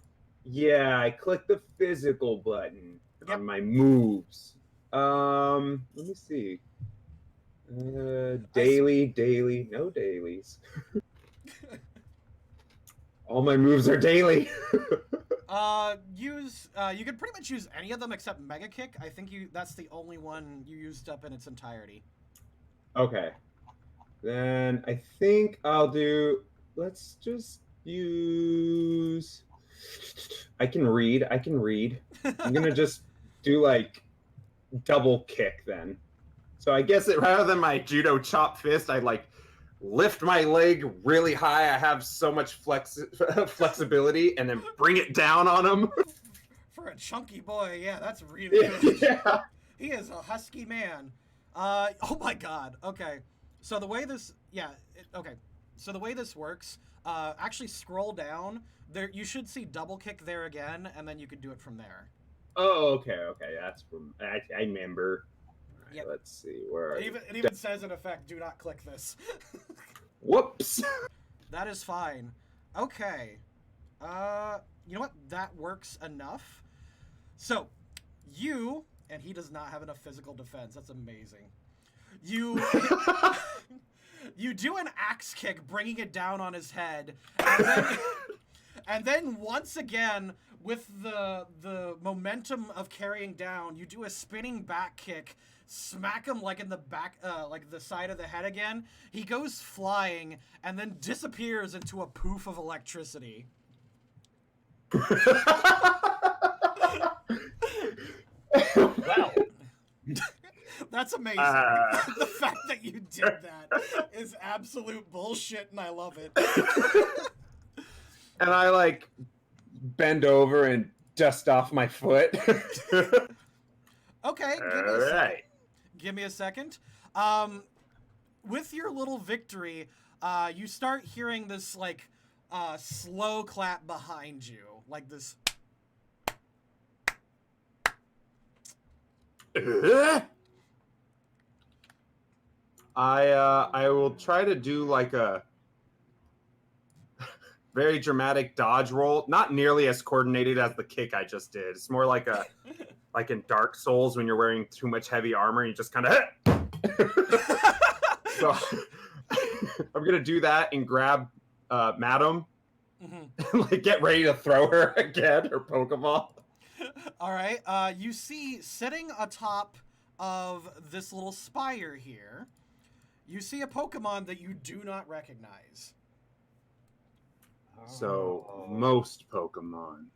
Yeah, I click the physical button on my moves. Let me see. Daily, no dailies. All my moves are daily. You can pretty much use any of them except Mega Kick. I think that's the only one you used up in its entirety. Okay. Then I think I'll do, let's just use, I can read. I'm gonna just do like double kick then. So I guess rather than my judo chop fist, I like lift my leg really high. I have so much flexibility, and then bring it down on him. For a chunky boy, yeah, that's really good. Yeah. He is a husky man. Oh my god. Okay. So the way this, So the way this works, actually scroll down. There, you should see double kick there again, and then you could do it from there. Oh, okay. That's from I remember. All right, Yep. Let's see where. It even says in effect, "Do not click this." Whoops. That is fine. Okay. You know what? That works enough. So, and he does not have enough physical defense. That's amazing. You do an axe kick, bringing it down on his head, and then once again, with the momentum of carrying down, you do a spinning back kick, smack him like in the back, like the side of the head again. He goes flying and then disappears into a poof of electricity. Wow. That's amazing. The fact that you did that is absolute bullshit, and I love it. And I like bend over and dust off my foot. Okay, give me a second. With your little victory, you start hearing this like slow clap behind you, like this. I will try to do like a very dramatic dodge roll, not nearly as coordinated as the kick I just did. It's more like a like in Dark Souls when you're wearing too much heavy armor and you just kind of. So I'm gonna do that and grab Madam, and like get ready to throw her again, her Pokeball. All right. You see, sitting atop of this little spire here, you see a Pokemon that you do not recognize. So most Pokemon.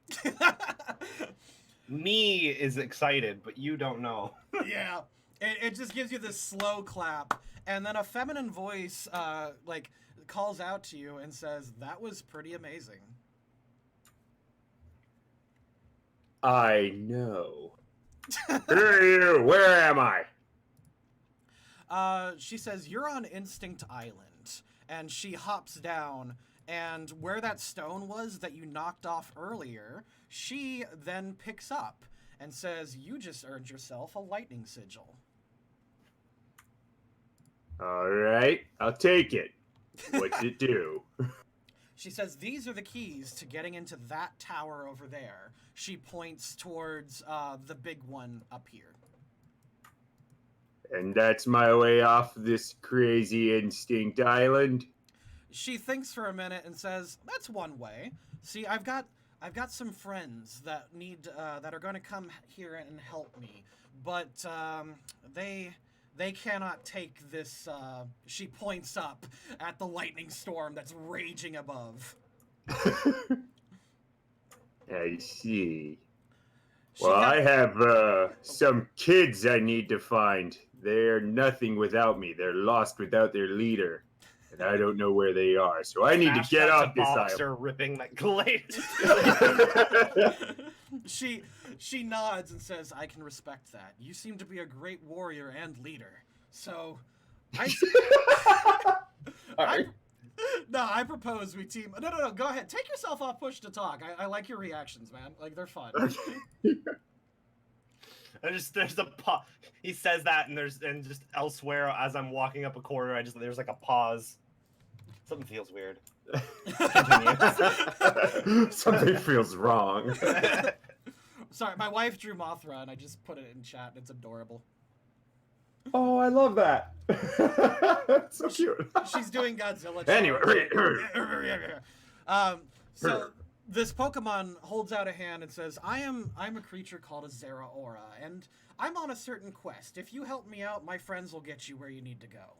Me is excited, but you don't know. Yeah. It just gives you this slow clap, and then a feminine voice like calls out to you and says, "That was pretty amazing." I know. Who are you? Where am I? She says, "You're on Instinct Island," and she hops down, and where that stone was that you knocked off earlier, she then picks up and says, "You just earned yourself a lightning sigil." All right, I'll take it. What's it do? She says, "These are the keys to getting into that tower over there." She points towards the big one up here. And that's my way off this crazy Instinct Island. She thinks for a minute and says, "That's one way. See, I've got some friends that need that are going to come here and help me, but they cannot take this." She points up at the lightning storm that's raging above. I see. She Well, got- I have some kids I need to find. They're nothing without me. They're lost without their leader. And I don't know where they are. So I need to get off this boxer ripping that glade. island. she nods and says, "I can respect that. You seem to be a great warrior and leader. So I propose we team. No. Go ahead. Take yourself off push to talk. I like your reactions, man. Like, they're fun. There's a he says that, and just elsewhere as I'm walking up a corridor, there's like a pause. Something feels weird. Something feels wrong. Sorry, my wife drew Mothra, and I just put it in chat. It's adorable. Oh, I love that. So cute. She's doing Godzilla. Anyway. So this Pokemon holds out a hand and says, I'm a creature called a Zeraora, and I'm on a certain quest. If you help me out, my friends will get you where you need to go."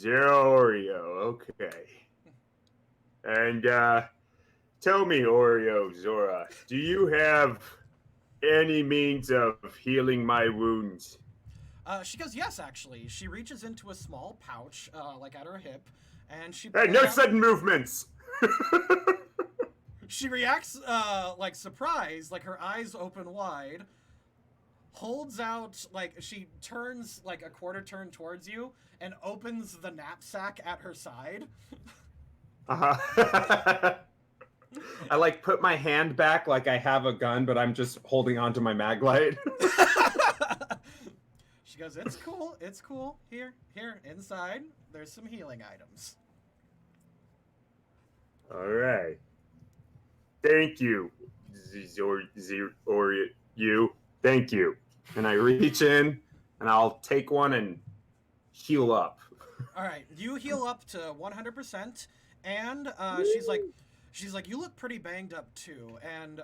Oreo, okay. And tell me, Oreo Zora, do you have any means of healing my wounds? She goes, "Yes, actually." She reaches into a small pouch, like at her hip, and she. Hey, no sudden movements! She reacts, like surprised, like her eyes open wide, holds out, like she turns like a quarter turn towards you, and opens the knapsack at her side. I like put my hand back like I have a gun, but I'm just holding onto my mag light. She goes, it's cool. Here, inside, there's some healing items. All right. Thank you, you. Thank you. And I reach in, and I'll take one and heal up. All right, you heal up to 100%, and she's like, "You look pretty banged up too." And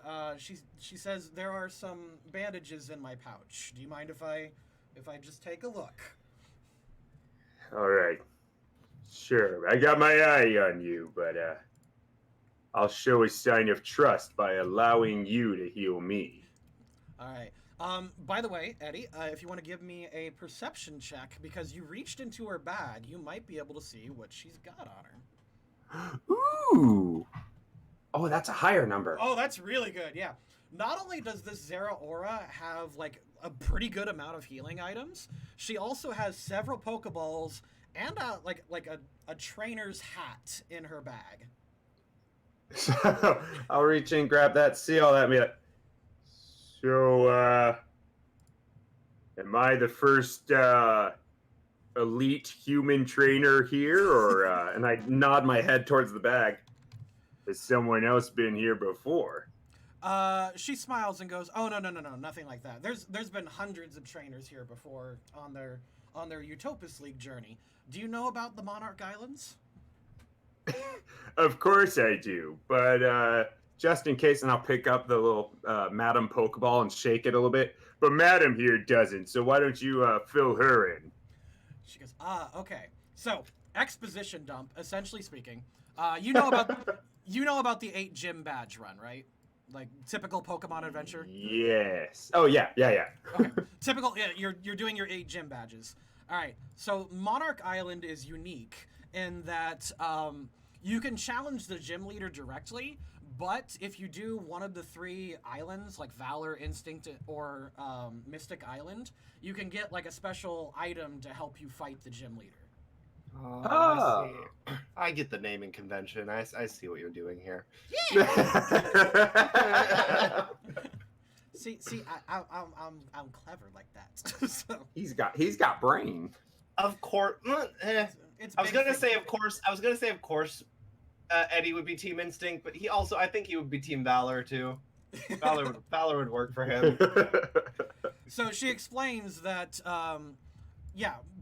she says, "There are some bandages in my pouch. Do you mind if I just take a look?" All right. Sure. I got my eye on you, but I'll show a sign of trust by allowing you to heal me. All right. By the way, Eddie, if you want to give me a perception check, because you reached into her bag, you might be able to see what she's got on her. Ooh. Oh, that's a higher number. Oh, that's really good. Yeah. Not only does this Zeraora have like a pretty good amount of healing items, she also has several Pokeballs and like a trainer's hat in her bag. So I'll reach in, grab that seal, that me like, so am I the first elite human trainer here, or and I nod my head towards the bag. Has someone else been here before? She smiles and goes, "Oh, no, nothing like that. There's been hundreds of trainers here before on their Utopus League journey. Do you know about the Monarch Islands?" Of course I do, but just in case, and I'll pick up the little Madam Pokeball and shake it a little bit. But Madam here doesn't, so why don't you fill her in? She goes, okay. So, exposition dump, essentially speaking. You know about the 8 gym badge run, right? Like typical Pokemon adventure. Yes. Oh yeah. Okay. Typical. Yeah, you're doing your 8 gym badges. All right. So Monarch Island is unique in that you can challenge the gym leader directly, but if you do one of the 3 islands, like Valor, Instinct, or Mystic Island, you can get like a special item to help you fight the gym leader. I see. I get the naming convention. I see what you're doing here. See, I'm clever like that. So he's got brain. Of course. it's I was big gonna thing. say, of course. Eddie would be Team Instinct, but I think he would be Team Valor too. Valor would work for him. So she explains that,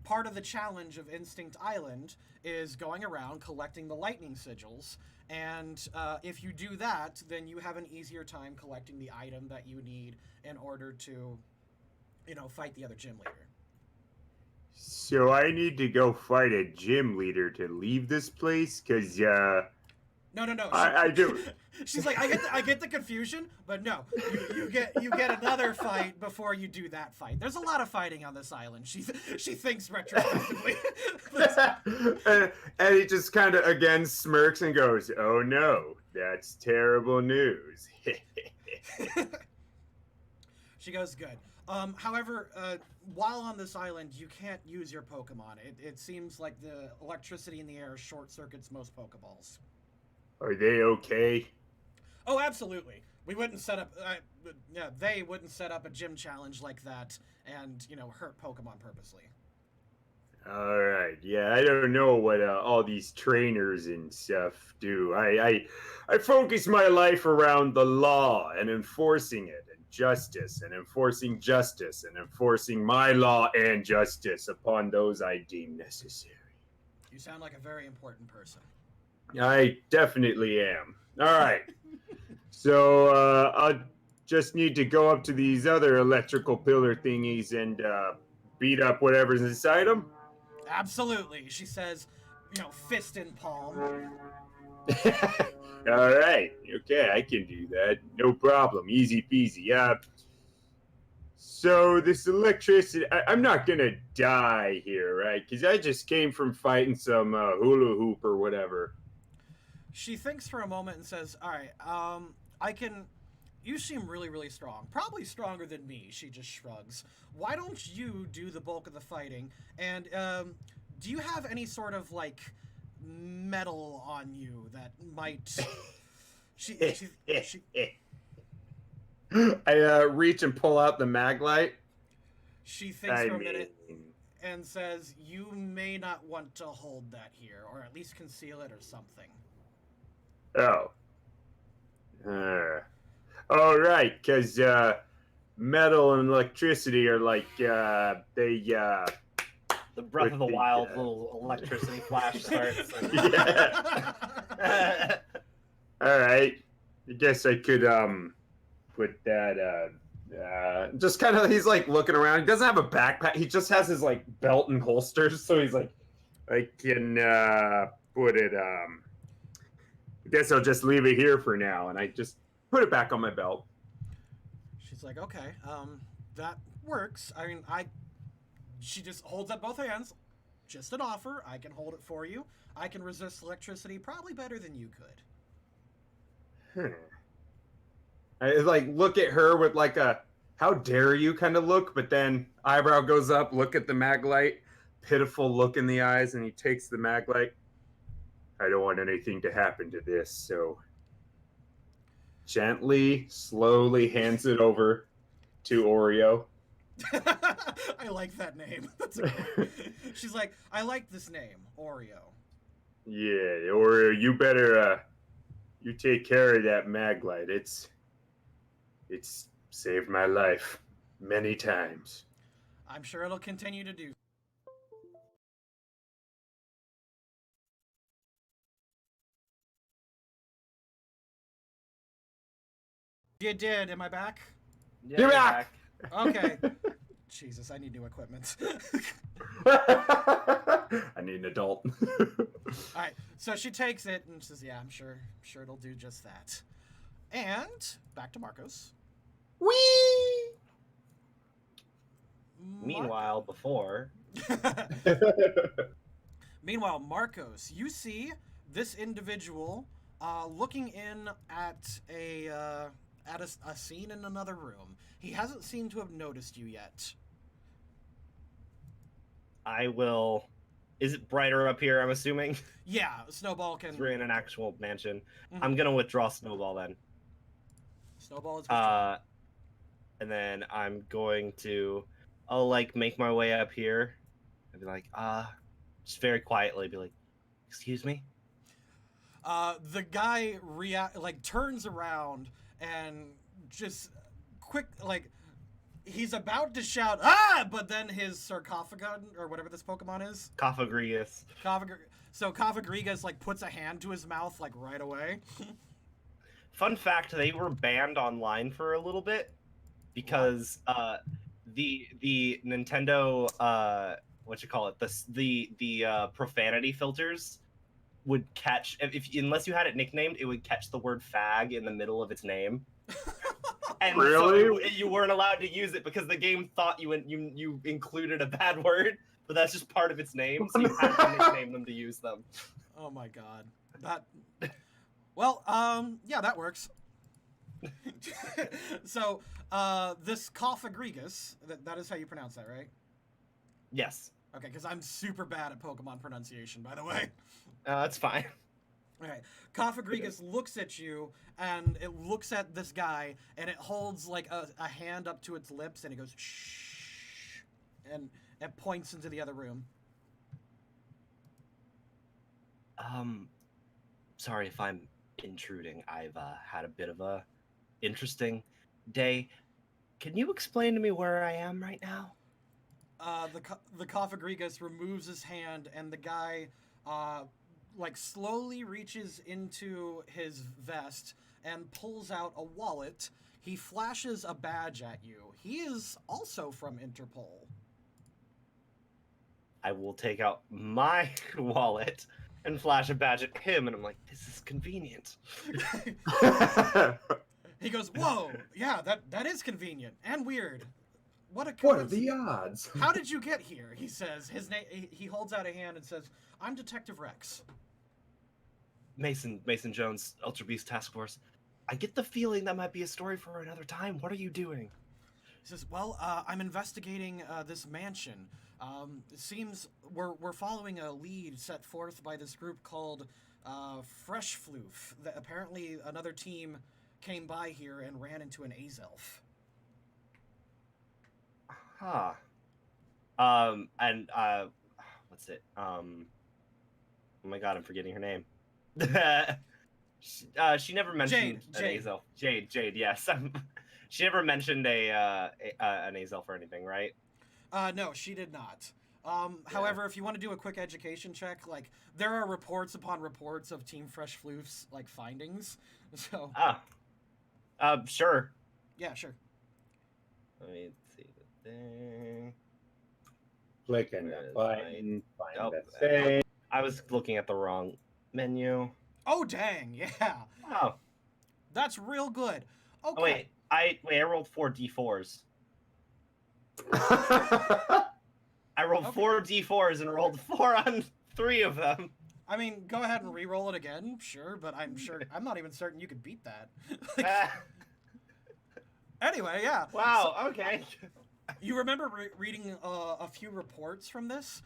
part of the challenge of Instinct Island is going around collecting the lightning sigils, and if you do that, then you have an easier time collecting the item that you need in order to, fight the other gym leader. So I need to go fight a gym leader to leave this place, cause No. I do. She's like, I get the confusion, but no, you get another fight before you do that fight. There's a lot of fighting on this island. She thinks retrospectively. and he just kind of again smirks and goes, "Oh no, that's terrible news." She goes, "Good. However, while on this island, you can't use your Pokemon. It seems like the electricity in the air short circuits most Pokeballs." Are they okay? Oh, absolutely. We wouldn't set up. They wouldn't set up a gym challenge like that and hurt Pokemon purposely. All right. Yeah, I don't know what all these trainers and stuff do. I focus my life around the law and enforcing it, and justice, and enforcing justice, and enforcing my law and justice upon those I deem necessary. You sound like a very important person. I definitely am. All right. So I just need to go up to these other electrical pillar thingies and beat up whatever's inside them. Absolutely, she says, fist in palm. All right. Okay, I can do that. No problem. Easy peasy. So this electricity, I'm not gonna die here, right? Because I just came from fighting some hula hoop or whatever. She thinks for a moment and says, "All right, you seem really, really strong. Probably stronger than me," she just shrugs. "Why don't you do the bulk of the fighting? And do you have any sort of, like, metal on you that might..." I reach and pull out the mag light. She thinks for a minute and says, "You may not want to hold that here, or at least conceal it or something." Oh. All right, because metal and electricity are like, The Breath of the Wild little electricity flash starts. Yeah. All right. I guess I could put that just kind of, he's like looking around. He doesn't have a backpack. He just has his like belt and holsters. So he's like, I can put it I guess I'll just leave it here for now, and I just put it back on my belt. She's like, "Okay, that works. I mean, she just holds up both hands. Just an offer. I can hold it for you. I can resist electricity probably better than you could." I like look at her with like a "how dare you" kind of look, but then eyebrow goes up, look at the mag light, pitiful look in the eyes, and he takes the mag light. "I don't want anything to happen to this," so gently, slowly hands it over to Oreo. I like that name. That's okay. She's like, "I like this name, Oreo." Yeah, Oreo, you better you take care of that mag light. It's It's saved my life many times. I'm sure it'll continue to do. You did. Am I back? Yeah, You're you're back! Okay. Jesus, I need new equipment. I need an adult. All right. So she takes it and says, "Yeah, I'm sure it'll do just that." And back to Marcos. Whee! Meanwhile, before. Meanwhile, Marcos, you see this individual looking in at a scene in another room. He hasn't seemed to have noticed you yet. I will. Is it brighter up here? I'm assuming. Yeah, Snowball can. 'Cause we're in an actual mansion. Mhm. I'm gonna withdraw Snowball then. Snowball is withdrawn. And then I'm going to. I'll like make my way up here. And be like, just very quietly be like, "Excuse me." The guy turns around and just quick he's about to shout but then his sarcophagon or whatever this Pokemon is, Cophagrius. so Cofagrigus puts a hand to his mouth right away. Fun fact: they were banned online for a little bit because the Nintendo what you call it the profanity filters would catch unless you had it nicknamed, it would catch the word fag in the middle of its name. And Really? so you weren't allowed to use it because the game thought you included a bad word, but that's just part of its name, so you had to nickname them to use them. Oh my god. Well, yeah, that works. So, this Cofagrigus, that is how you pronounce that, right? Yes. Okay, because I'm super bad at Pokemon pronunciation, by the way. That's fine. Okay, Cofagrigus looks at you, and it looks at this guy, and it holds a hand up to its lips, and it goes shh, and it points into the other room. Sorry if I'm intruding. I've had a bit of a interesting day. Can you explain to me where I am right now? The Cofagrigus removes his hand, and the guy slowly reaches into his vest and pulls out a wallet. He flashes a badge at you. He is also from Interpol. I will take out my wallet and flash a badge at him, and I'm like, this is convenient. He goes, "Whoa, yeah, that is convenient and weird. What a What are the odds? How did you get here?" He says. His name. He holds out a hand and says, "I'm Detective Rex." Mason Jones, Ultra Beast Task Force. I get the feeling that might be a story for another time. What are you doing? He says, "Well, I'm investigating this mansion. It seems we're following a lead set forth by this group called Fresh Floof. That apparently another team came by here and ran into an Azelf." Huh. What's it? Oh my god, I'm forgetting her name. She never mentioned an Azelf. Jade, yes. She never mentioned an Azelf or anything, right? No, she did not. However, if you want to do a quick education check, there are reports upon reports of Team Fresh Floof's findings. So. Sure. Yeah, sure. Let me see the thing. Click on the button. Find the thing. thing. I was looking at the wrong menu. Oh dang! Yeah. Oh. That's real good. Okay. Oh, wait. I rolled 4 d4s. I rolled 4 d4s and rolled 4 on 3 of them. I mean, go ahead and re-roll it again, sure, but I'm not even certain you could beat that. Anyway, yeah. Wow, okay. You remember reading a few reports from this,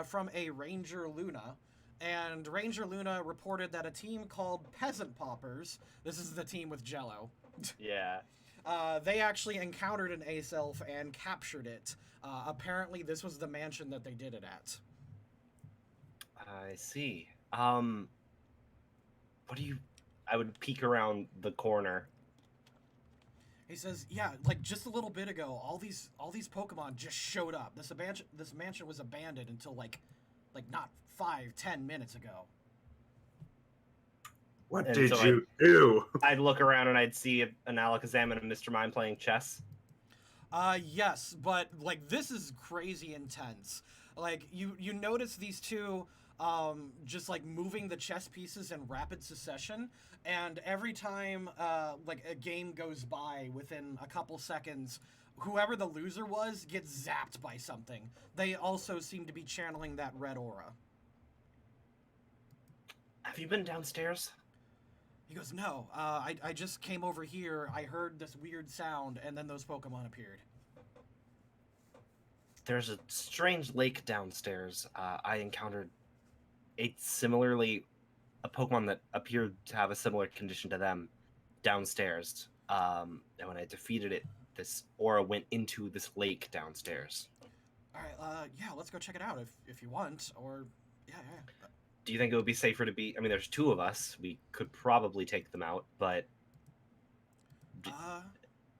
from a Ranger Luna, and Ranger Luna reported that a team called Peasant Poppers, this is the team with Jello. Yeah. They actually encountered an Azelf and captured it. Apparently, this was the mansion that they did it at. I see. What do you... I would peek around the corner. He says, "Yeah, like just a little bit ago, all these Pokemon just showed up. This mansion was abandoned until like not 5-10 minutes ago." What And did so you do? I'd look around and I'd see an Alakazam and a Mr. Mime playing chess. Yes, but like this is crazy intense. Like you notice these two just like moving the chess pieces in rapid succession, and every time like a game goes by within a couple seconds, whoever the loser was gets zapped by something. They also seem to be channeling that red aura. Have you been downstairs? He goes, "No, I just came over here. I heard this weird sound, and then those Pokemon appeared." There's a strange lake downstairs. I encountered a Pokemon that appeared to have a similar condition to them downstairs. And when I defeated it, this aura went into this lake downstairs. All right, yeah, let's go check it out if you want, or yeah. Do you think it would be safer to be? I mean, there's two of us. We could probably take them out, but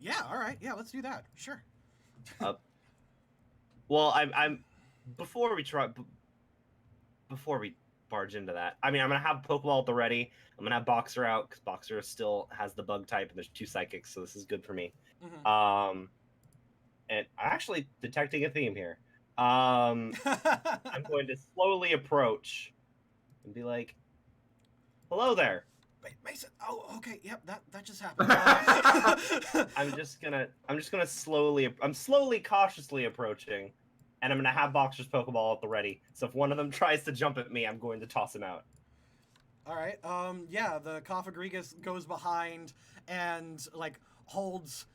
Yeah, all right, yeah, let's do that. Sure. well, I'm before we barge into that. I mean, I'm gonna have Pokeball at the ready. I'm gonna have Boxer out because Boxer still has the bug type, and there's 2 psychics, so this is good for me. Mm-hmm. And I'm actually detecting a theme here. I'm going to slowly approach and be like, "Hello there." Mason. Oh, okay. Yep, that just happened. I'm just gonna slowly, cautiously approaching, and I'm gonna have Boxer's Pokeball at the ready. So if one of them tries to jump at me, I'm going to toss him out. All right. Yeah, the Coffagrigus goes behind and like holds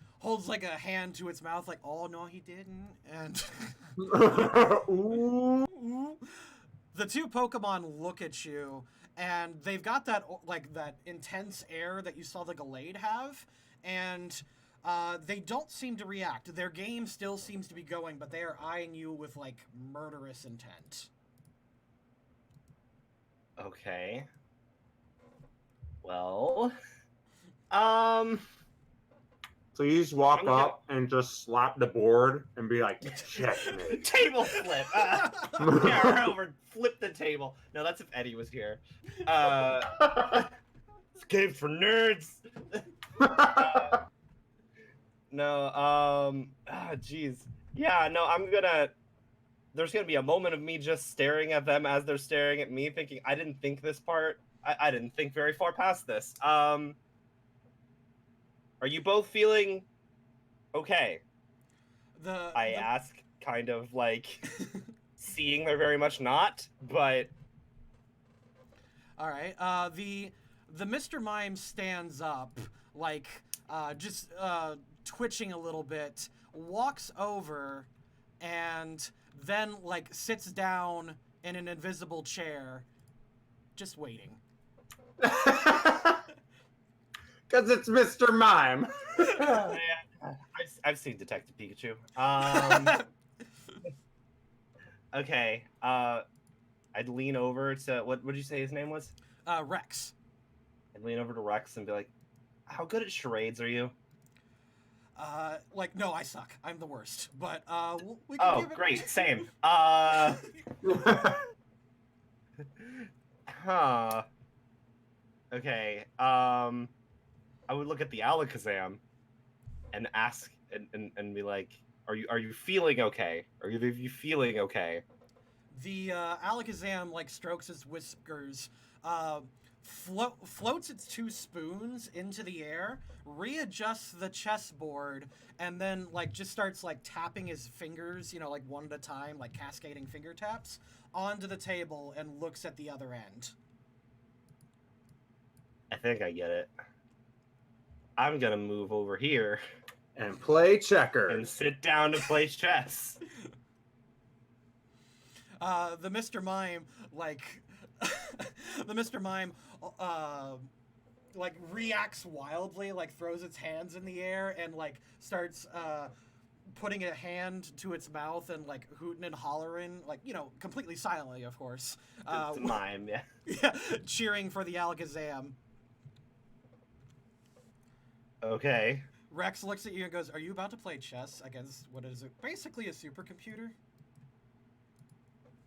like a hand to its mouth, like, "Oh no, he didn't." And Ooh. the 2 Pokemon look at you, and they've got that like that intense air that you saw the Gallade have, and they don't seem to react. Their game still seems to be going, but they are eyeing you with like murderous intent. Okay. Well, So you just walk I'm gonna- up and just slap the board and be like, checkmate. table flip. Yeah, run over, flip the table. No, that's if Eddie was here. This game's for nerds. No, jeez. Yeah, no, there's gonna be a moment of me just staring at them as they're staring at me, thinking, I didn't think this part. I didn't think very far past this. Are you both feeling okay? I ask, kind of like seeing they're very much not, but All right. The Mr. Mime stands up, like just twitching a little bit, walks over, and then like sits down in an invisible chair, just waiting. Because it's Mr. Mime. I've seen Detective Pikachu. Okay. I'd lean over to what did you say his name was? Rex. I'd lean over to Rex and be like, "How good at charades are you?" Like, no, I suck. I'm the worst. But we can Oh, give it... great, same. Huh. Okay. I would look at the Alakazam and ask and be like, "Are you feeling okay? Are you feeling okay?" The Alakazam like strokes its whiskers, floats its 2 spoons into the air, readjusts the chessboard, and then like just starts like tapping his fingers, you know, like one at a time, like cascading finger taps onto the table, and looks at the other end. I think I get it. I'm gonna move over here And play and checkers. sit down to play chess. The Mr. Mime, like, the Mr. Mime, like, reacts wildly, like, throws its hands in the air and, like, starts, putting a hand to its mouth and, like, hooting and hollering, like, you know, completely silently, of course. It's a mime, yeah. Yeah, cheering for the Alakazam. Okay. Rex looks at you and goes, "Are you about to play chess against what is basically a supercomputer?"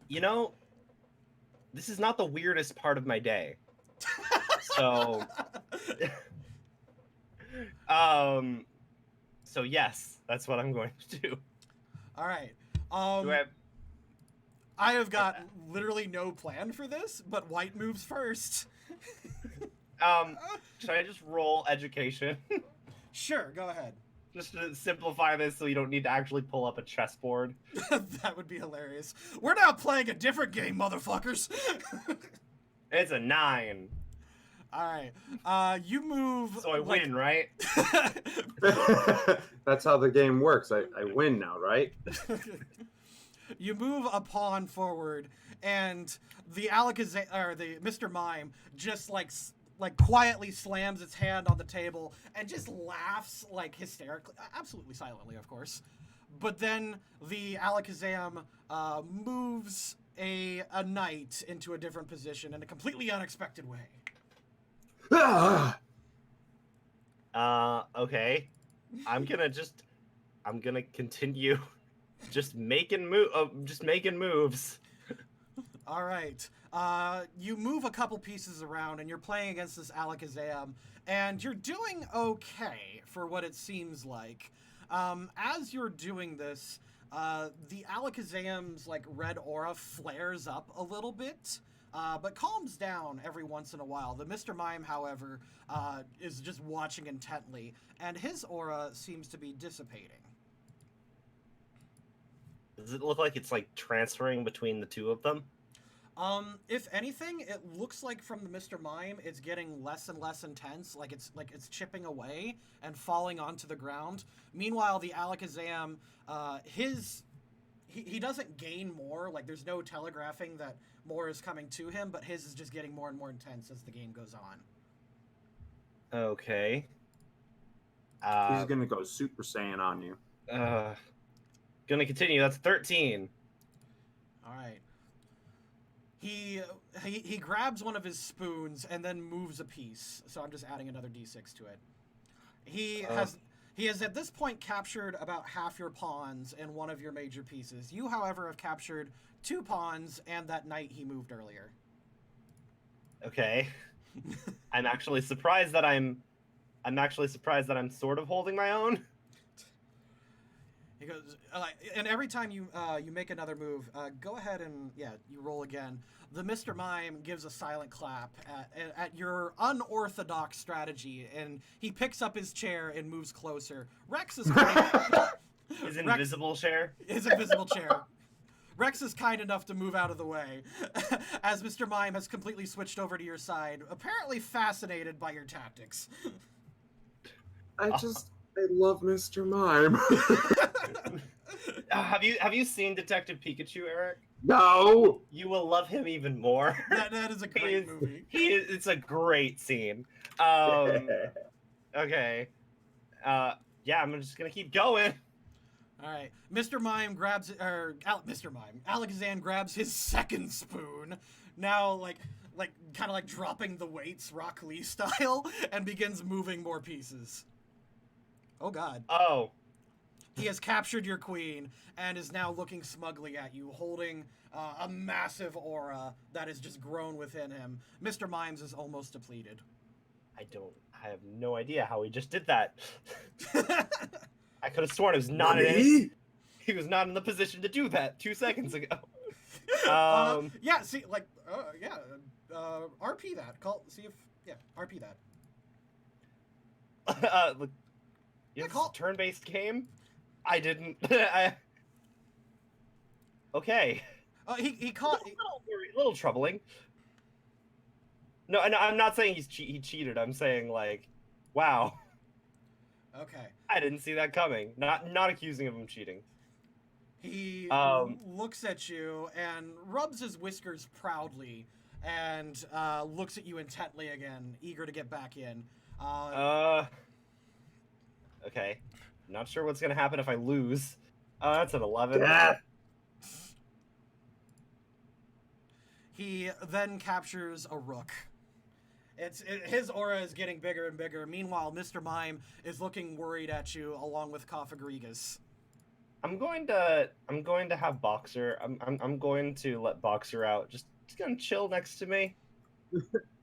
You know, this is not the weirdest part of my day. So, so yes, that's what I'm going to do. All right. Do I I have got literally no plan for this, but White moves first. should I just roll education? Sure, go ahead. Just to simplify this so you don't need to actually pull up a chessboard. That would be hilarious. We're now playing a different game, motherfuckers. It's a 9. All right. You move. So I win, right? That's how the game works. I win now, right? You move a pawn forward, and the the Mr. Mime just like quietly slams its hand on the table and just laughs like hysterically, absolutely silently, of course. But then the Alakazam moves a knight into a different position in a completely unexpected way. Okay. I'm gonna continue just making moves. All right. You move a couple pieces around, and you're playing against this Alakazam, and you're doing okay for what it seems like. As you're doing this, the Alakazam's like red aura flares up a little bit, but calms down every once in a while. The Mr. Mime, however, is just watching intently, and his aura seems to be dissipating. Does it look like it's like transferring between the two of them? If anything, it looks like from the Mr. Mime, it's getting less and less intense, like it's chipping away and falling onto the ground. Meanwhile, the Alakazam, he doesn't gain more, like there's no telegraphing that more is coming to him, but his is just getting more and more intense as the game goes on. Okay. He's gonna go Super Saiyan on you. Gonna continue. That's 13. All right. He grabs one of his spoons and then moves a piece. So I'm just adding another d6 to it. He has at this point captured about half your pawns and one of your major pieces. You, however, have captured 2 pawns and that knight he moved earlier. Okay. I'm actually surprised that I'm sort of holding my own. He goes, and every time you make another move, go ahead and you roll again. The Mr. Mime gives a silent clap at your unorthodox strategy, and he picks up his chair and moves closer. Rex is His invisible chair. His invisible chair. Rex is kind enough to move out of the way, as Mr. Mime has completely switched over to your side, apparently fascinated by your tactics. I love Mr. Mime. Have you seen Detective Pikachu, Eric? No. You will love him even more. That is a great movie. It's a great scene. Okay. Yeah, I'm just gonna keep going. All right, Mr. Mime grabs, Mr. Mime, Alakazam grabs his second spoon, now kind of like dropping the weights Rock Lee style, and begins moving more pieces. Oh God. Oh. He has captured your queen and is now looking smugly at you, holding a massive aura that has just grown within him. Mr. Mimes is almost depleted. I have no idea how he just did that. I could have sworn he was not in the position to do that 2 seconds ago. Yeah, see, RP that. RP that. Look, it's a turn-based game. I didn't. Okay. He caught. A little troubling. No, I'm not saying he cheated. I'm saying wow. Okay. I didn't see that coming. Not accusing him of cheating. He looks at you and rubs his whiskers proudly and looks at you intently again, eager to get back in. Okay. I'm not sure what's gonna happen if I lose. That's an 11. Yeah. He then captures a rook. His aura is getting bigger and bigger. Meanwhile, Mr. Mime is looking worried at you, along with Kofagrigas. I'm going to have Boxer. I'm going to let Boxer out. Just gonna chill next to me.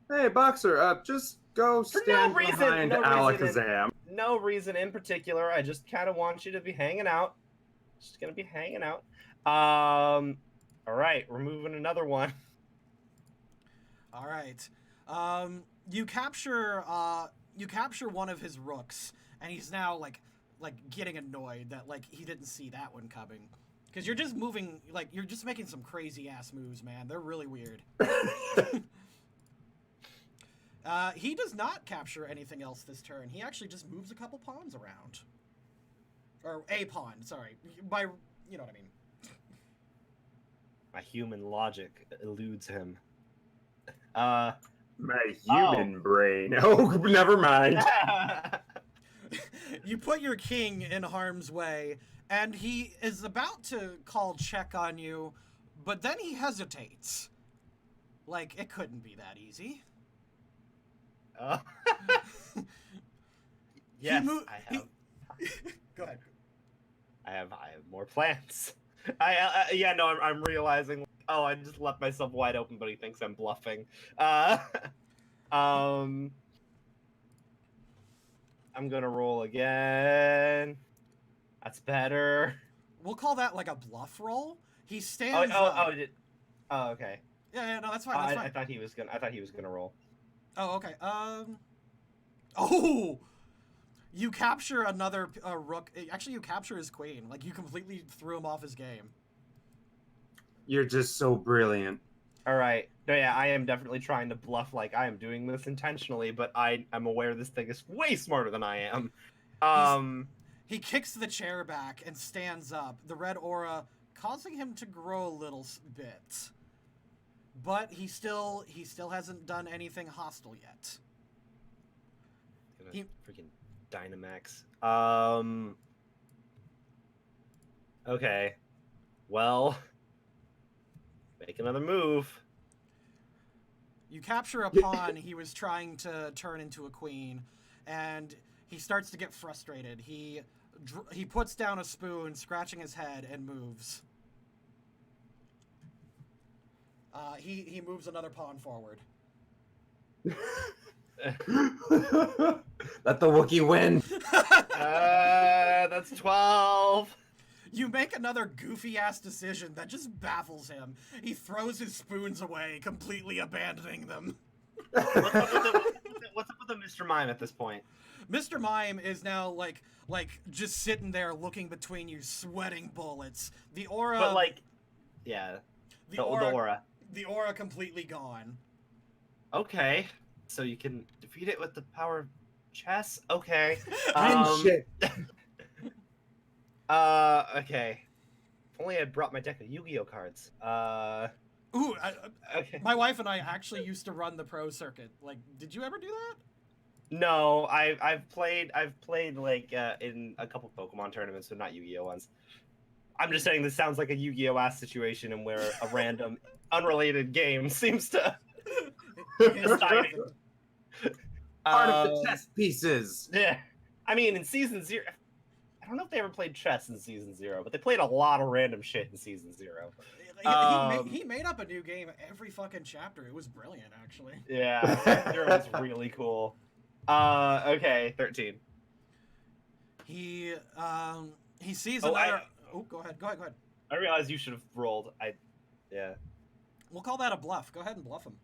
Hey, Boxer, just go For stand no reason, behind no reason, Alakazam. no reason in particular. I just kind of want you to be hanging out. Just gonna be hanging out. All right, we're moving another one. All right. You capture one of his rooks, and he's now like getting annoyed that like he didn't see that one coming. Because you're just moving, like you're just making some crazy ass moves, man. They're really weird. He does not capture anything else this turn. He actually just moves a couple pawns around. Or a pawn, sorry. You know what I mean. My human logic eludes him. My human brain. Oh, never mind. You put your king in harm's way, and he is about to call check on you, but then he hesitates. Like, it couldn't be that easy. Yes, I have. Go ahead. I have more plans. No, I'm realizing. Oh, I just left myself wide open, but he thinks I'm bluffing. I'm gonna roll again. That's better. We'll call that like a bluff roll. He stands up. Oh, okay. Yeah, no, that's fine. That's fine. I thought he was gonna roll. Oh, okay. Oh, you capture another rook. Actually, you capture his queen. Like you completely threw him off his game. You're just so brilliant. All right. No, yeah, I am definitely trying to bluff like I am doing this intentionally, but I am aware this thing is way smarter than I am. He kicks the chair back and stands up, the red aura causing him to grow a little bit. But he still hasn't done anything hostile yet. Freaking Dynamax. Okay. Well, make another move. You capture a pawn he was trying to turn into a queen, and he starts to get frustrated. He puts down a spoon, scratching his head, and moves. He moves another pawn forward. Let the Wookiee win. That's 12. You make another goofy-ass decision that just baffles him. He throws his spoons away, completely abandoning them. What's up with the Mr. Mime at this point? Mr. Mime is now, like just sitting there looking between you, sweating bullets. The aura... But, like, yeah. The aura. The aura completely gone. Okay. So you can defeat it with the power of chess? Okay. Shit. Okay. If only I brought my deck of Yu-Gi-Oh cards. Okay. My wife and I actually used to run the pro circuit. Like, did you ever do that? No, I've played like in a couple Pokemon tournaments, but not Yu-Gi-Oh ones. I'm just saying this sounds like a Yu-Gi-Oh ass situation, and where a random, unrelated game seems to decide. Part of the chess pieces. Yeah, I mean, in Season 0, I don't know if they ever played chess in Season 0, but they played a lot of random shit in Season 0. He made up a new game every fucking chapter. It was brilliant, actually. Yeah, Season 0 was really cool. Okay, 13. He sees another... go ahead. I realize you should have rolled. Yeah. We'll call that a bluff. Go ahead and bluff him.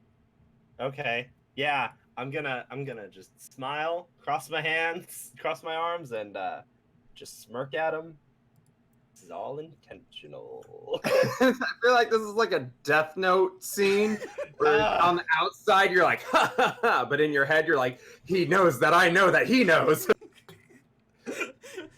Okay. Yeah, I'm gonna just smile, cross my hands, cross my arms, and just smirk at him. This is all intentional. I feel like this is like a Death Note scene where on the outside you're like, ha ha ha, but in your head you're like, he knows that I know that he knows.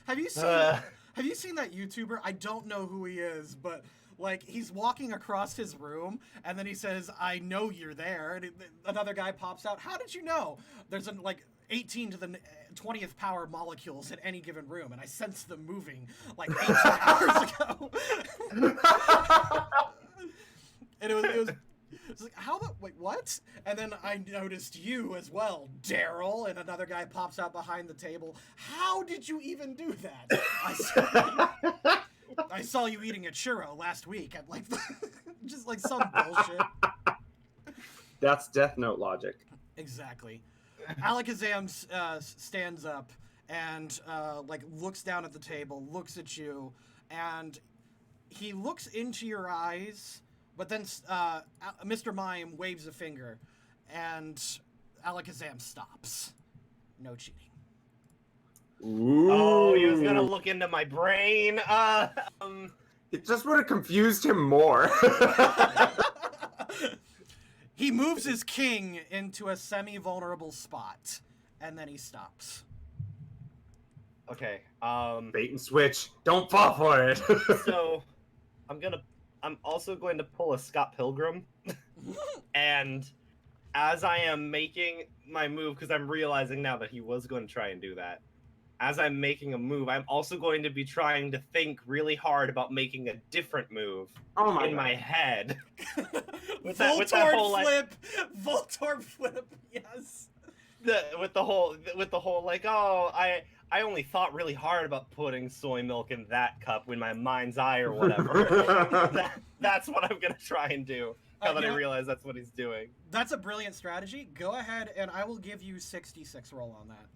Have you seen that YouTuber? I don't know who he is, but like he's walking across his room and then he says, "I know you're there," and another guy pops out. How did you know? There's like 18 to the 20th power molecules in any given room, and I sensed them moving like 18 hours ago. And it It's like, how the wait, what? And then I noticed you as well, Daryl, and another guy pops out behind the table. How did you even do that? I saw you eating a churro last week at like just like some bullshit. That's Death Note logic. Exactly. Alakazam stands up and like looks down at the table, looks at you, and he looks into your eyes, but then Mr. Mime waves a finger, and Alakazam stops. No cheating. Ooh. Oh, he was gonna look into my brain. It just would have confused him more. He moves his king into a semi-vulnerable spot, and then he stops. Okay. Bait and switch. Don't fall for it. So, I'm also going to pull a Scott Pilgrim, and as I am making my move, because I'm realizing now that he was going to try and do that. As I'm making a move, I'm also going to be trying to think really hard about making a different move in my head. with that whole, flip, Voltorb flip, yes. With the whole like, oh, I only thought really hard about putting soy milk in that cup in my mind's eye or whatever. That's what I'm gonna try and do. Now that I realize that's what he's doing. That's a brilliant strategy. Go ahead, and I will give you 66 roll on that.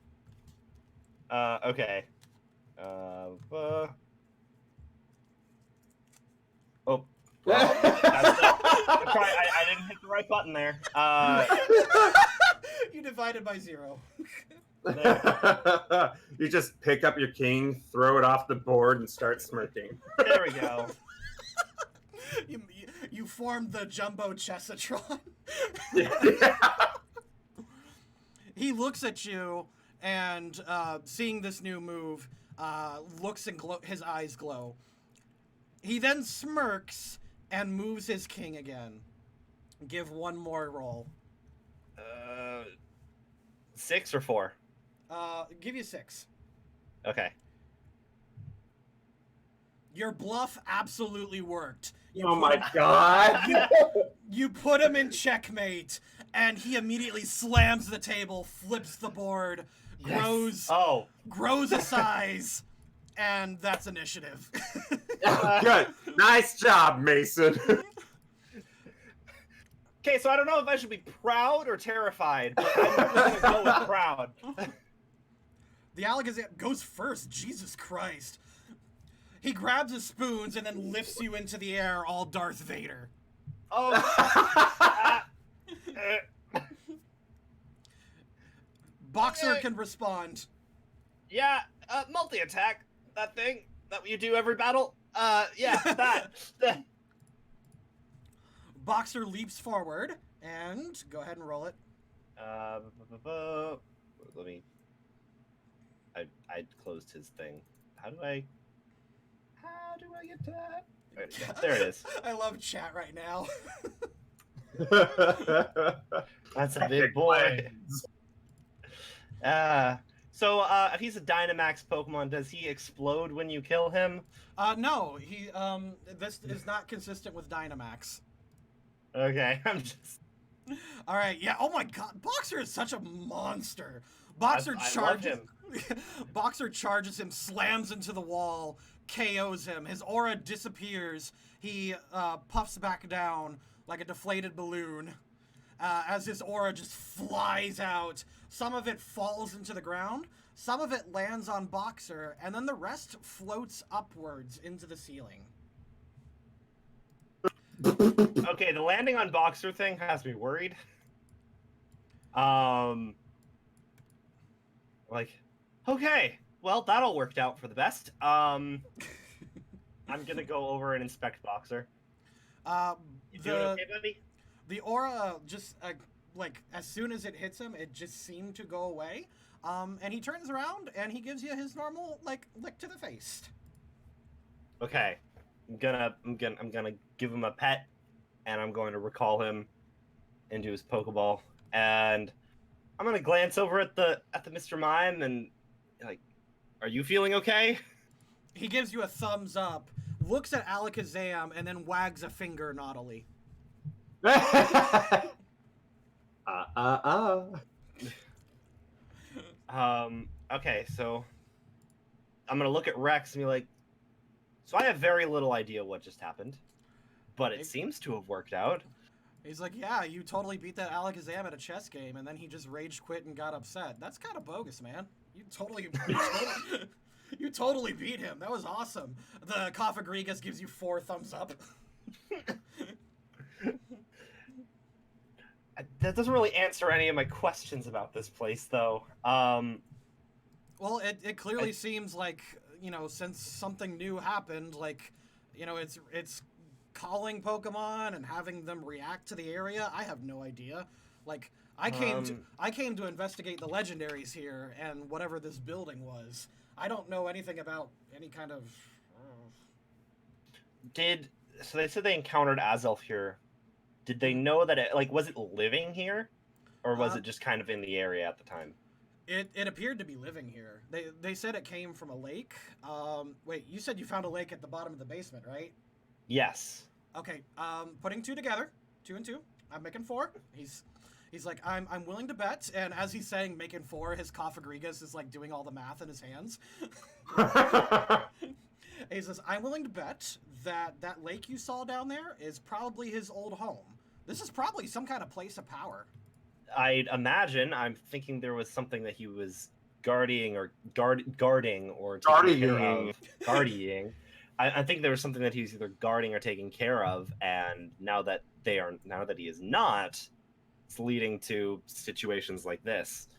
Okay. Oh. Well, I didn't hit the right button there. You divided by 0. You just pick up your king, throw it off the board, and start smirking. There we go. You formed the jumbo Chessatron. Yeah. He looks at you and, seeing this new move, looks and his eyes glow. He then smirks and moves his king again. Give one more roll. 6 or 4? Give you 6. Okay. Your bluff absolutely worked. Oh my god! You put him in checkmate, and he immediately slams the table, flips the board, Yes. grows a size, and that's initiative. Good. Nice job, Mason. Okay, so I don't know if I should be proud or terrified, but I'm gonna go with proud. The Alakazam goes first. Jesus Christ. He grabs his spoons and then lifts you into the air, all Darth Vader. Oh. Boxer can respond. Yeah, multi-attack. That thing that you do every battle. Yeah, that. Boxer leaps forward, and go ahead and roll it. Let me. I closed his thing. How do I get to that? Yeah, there it is. I love chat right now. That's a big boy. So if he's a Dynamax Pokemon, does he explode when you kill him? No, this is not consistent with Dynamax. Okay, I'm just. All right, yeah. Oh my God, Boxer is such a monster. Boxer I charges love him. Boxer charges him, slams into the wall, KOs him. His aura disappears. He puffs back down like a deflated balloon. As his aura just flies out. Some of it falls into the ground, some of it lands on Boxer, and then the rest floats upwards into the ceiling. Okay, the landing on Boxer thing has me worried. Like, okay, well, that all worked out for the best. I'm gonna go over and inspect Boxer. You doing okay, buddy? The aura just, like, as soon as it hits him, it just seemed to go away. And he turns around, and he gives you his normal, like, lick to the face. Okay. I'm gonna give him a pet, and I'm going to recall him into his Pokeball. And I'm gonna glance over at the Mr. Mime and, like, are you feeling okay? He gives you a thumbs up, looks at Alakazam, and then wags a finger naughtily. Okay, so I'm gonna look at Rex and be like, so I have very little idea what just happened, but it seems to have worked out. He's like, yeah, you totally beat that Alakazam at a chess game, and then he just rage quit and got upset. That's kind of bogus, man. You totally beat him. That was awesome. The Kofagrigas gives you 4 thumbs up. That doesn't really answer any of my questions about this place, though. Well, it clearly seems like, you know, since something new happened, like, you know, it's calling Pokemon and having them react to the area. I have no idea. Like, I came to investigate the legendaries here and whatever this building was. I don't know anything about any kind of. So they said they encountered Azelf here. Did they know that was it living here, or was it just kind of in the area at the time? It appeared to be living here. They said it came from a lake. Wait, you said you found a lake at the bottom of the basement, right? Yes. Okay. Putting 2 together, 2 and 2. I'm making 4. He's like, I'm willing to bet, and as he's saying making 4, his Kofagrigas is like doing all the math in his hands. He says, I'm willing to bet that lake you saw down there is probably his old home. This is probably some kind of place of power. I'd imagine. I'm thinking there was something that he was guarding or guarding or taking care of. Guarding. I think there was something that he was either guarding or taking care of, and now that he is not, it's leading to situations like this.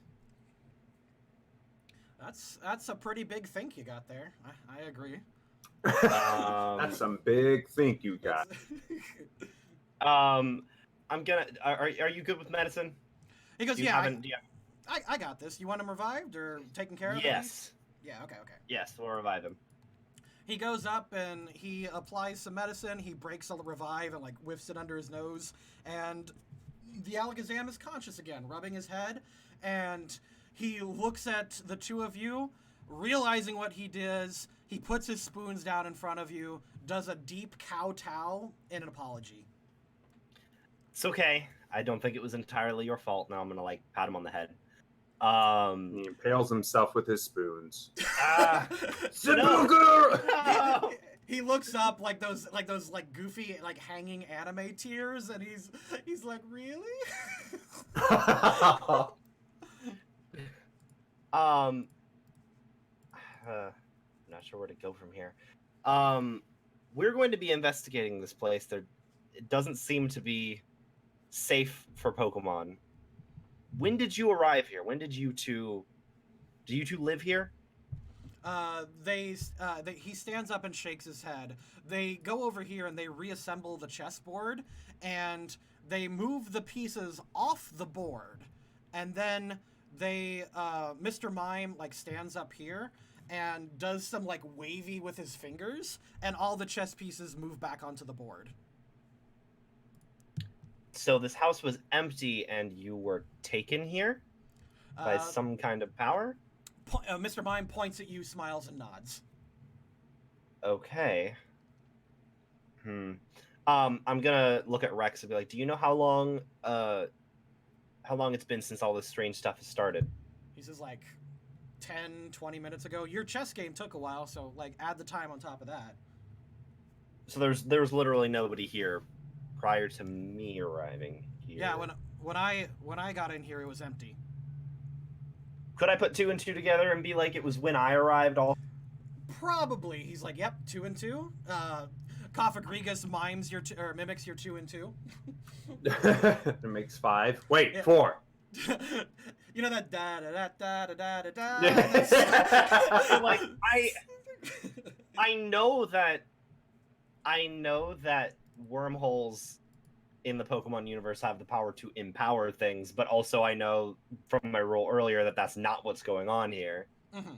That's a pretty big think you got there. I agree. That's some big think you got. I'm gonna. Are you good with medicine? He goes, yeah. I got this. You want him revived or taken care of? Yes. Yeah. Okay. Yes, we'll revive him. He goes up and he applies some medicine. He breaks a revive and like whiffs it under his nose, and the Alakazam is conscious again, rubbing his head, and he looks at the 2 of you, realizing what he does. He puts his spoons down in front of you, does a deep kowtow in an apology. It's okay. I don't think it was entirely your fault. Now I'm gonna like pat him on the head. He impales himself with his spoons. No. He looks up like those goofy hanging anime tears, and he's like, really? Not sure where to go from here. We're going to be investigating this place. It doesn't seem to be safe for Pokemon. When did you arrive here? When did you two live here? He stands up and shakes his head. They go over here and they reassemble the chessboard, and they move the pieces off the board, and then Mr. Mime stands up here and does some wavy with his fingers, and all the chess pieces move back onto the board. So this house was empty and you were taken here by some kind of power? Mr. Mime points at you, smiles, and nods. Okay. I'm gonna look at Rex and be like, do you know how long it's been since all this strange stuff has started? He says 10, 20 minutes ago. Your chess game took a while, so add the time on top of that. So there was literally nobody here prior to me arriving here. Yeah, when I got in here, it was empty. Could I put 2 and 2 together and be like, it was when I arrived? Probably. He's like, yep, 2 and 2. Kofagrigas mimics your 2 and 2. It makes 5. Wait, yeah. 4. You know that da da da da da da da. Like I know that wormholes in the Pokemon universe have the power to empower things, but also I know from my role earlier that that's not what's going on here. Mm-hmm.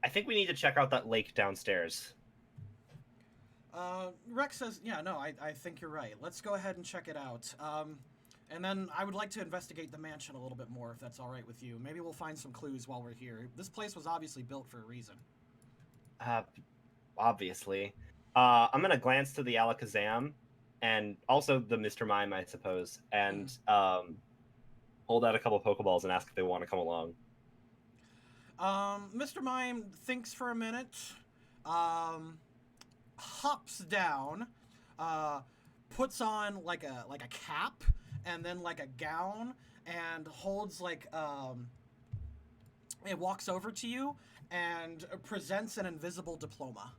I think we need to check out that lake downstairs. Rex says, yeah, no, I think you're right. Let's go ahead and check it out. And then I would like to investigate the mansion a little bit more, if that's all right with you. Maybe we'll find some clues while we're here. This place was obviously built for a reason. Obviously. I'm gonna glance to the Alakazam, and also the Mr. Mime, I suppose, and hold out a couple Pokeballs and ask if they want to come along. Mr. Mime thinks for a minute, hops down, puts on like a cap and then like a gown and holds like it walks over to you and presents an invisible diploma.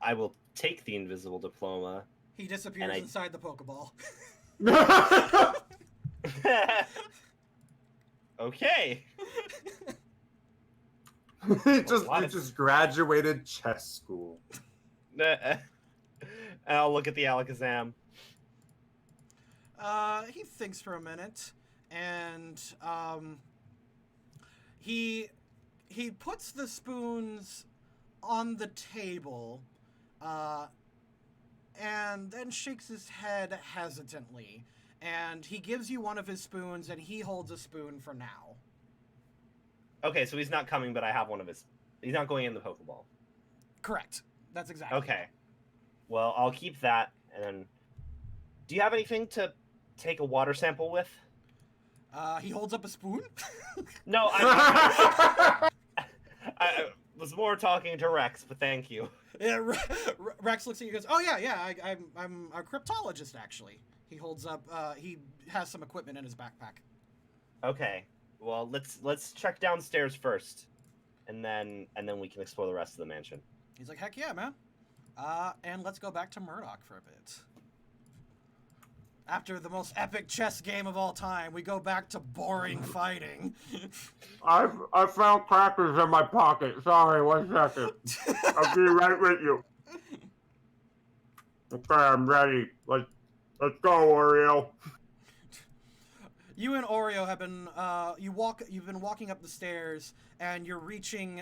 I will take the invisible diploma. He disappears inside the Pokeball. Okay. He just graduated chess school. And I'll look at the Alakazam. He thinks for a minute, and he puts the spoons on the table, and then shakes his head hesitantly. And he gives you one of his spoons, and he holds a spoon for now. Okay, so he's not coming, but I have one of his. He's not going in the Pokeball. Correct. That's exactly. Okay. Well, I'll keep that. And then, do you have anything to take a water sample with? He holds up a spoon. No, I was more talking to Rex, but thank you. Yeah, Rex looks at you and goes, "Oh yeah, I'm a cryptologist actually." He holds up. He has some equipment in his backpack. Okay. Well, let's check downstairs first, and then we can explore the rest of the mansion. He's like, "Heck yeah, man!" And let's go back to Murdoch for a bit. After the most epic chess game of all time, we go back to boring fighting. I found crackers in my pocket. Sorry, 1 second. I'll be right with you. Okay, I'm ready. Let's go, Oreo. You and Oreo have been you've been walking up the stairs, and you're reaching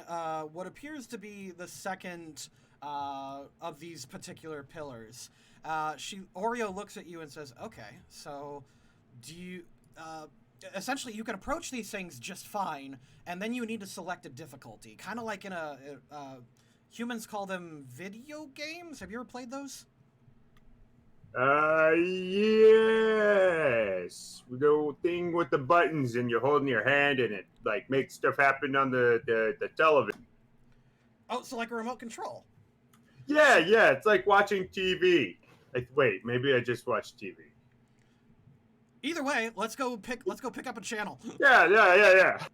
what appears to be the second of these particular pillars. Oreo looks at you and says, "Okay, so do you essentially you can approach these things just fine, and then you need to select a difficulty, kind of like in a humans call them video games. Have you ever played those?" Yes. The thing with the buttons and you're holding your hand and it like makes stuff happen on the television. Oh, so like a remote control. Yeah, it's like watching TV. Wait, maybe I just watched TV. Either way, let's go pick up a channel. Yeah.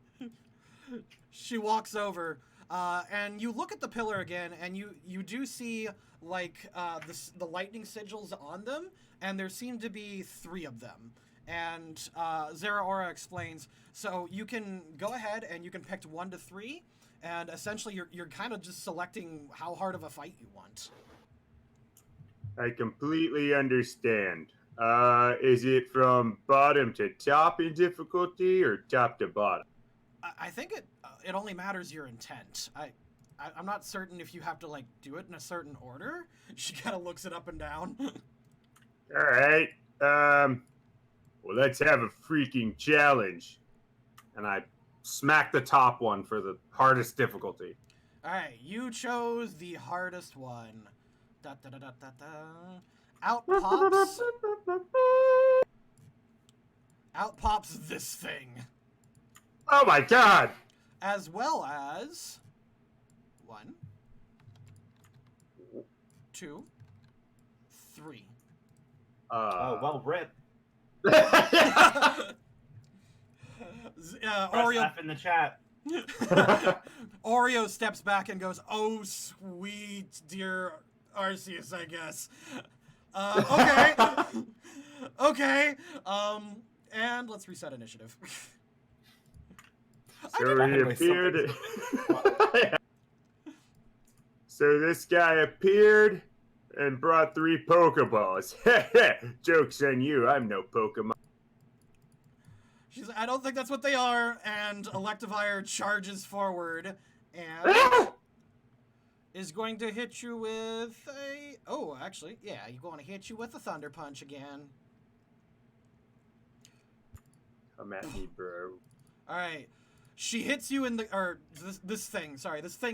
She walks over, and you look at the pillar again, and you do see like the lightning sigils on them, and there seem to be 3 of them. And Zeraora explains, so you can go ahead and you can pick 1 to 3, and essentially you're kind of just selecting how hard of a fight you want. I completely understand. Is it from bottom to top in difficulty or top to bottom? I think it only matters your intent. I'm not certain if you have to like do it in a certain order. She kind of looks it up and down. All right. Well, let's have a freaking challenge. And I smack the top one for the hardest difficulty. All right, you chose the hardest one. Da, da, da, da, da, da. Out pops this thing. Oh my god! As well as 1, 2, 3. Oh, well, rip. Oreo F in the chat. Oreo steps back and goes, "Oh, sweet dear Arceus, I guess." Okay. Okay. And let's reset initiative. So he appeared. So this guy appeared and brought 3 Pokeballs. Joke's on you, I'm no Pokemon. She's like, "I don't think that's what they are," and Electivire charges forward and is going to hit you with a... Oh, actually, yeah, he's going to hit you with a Thunder Punch again. Come at me, bro. All right. She hits you in the, or this thing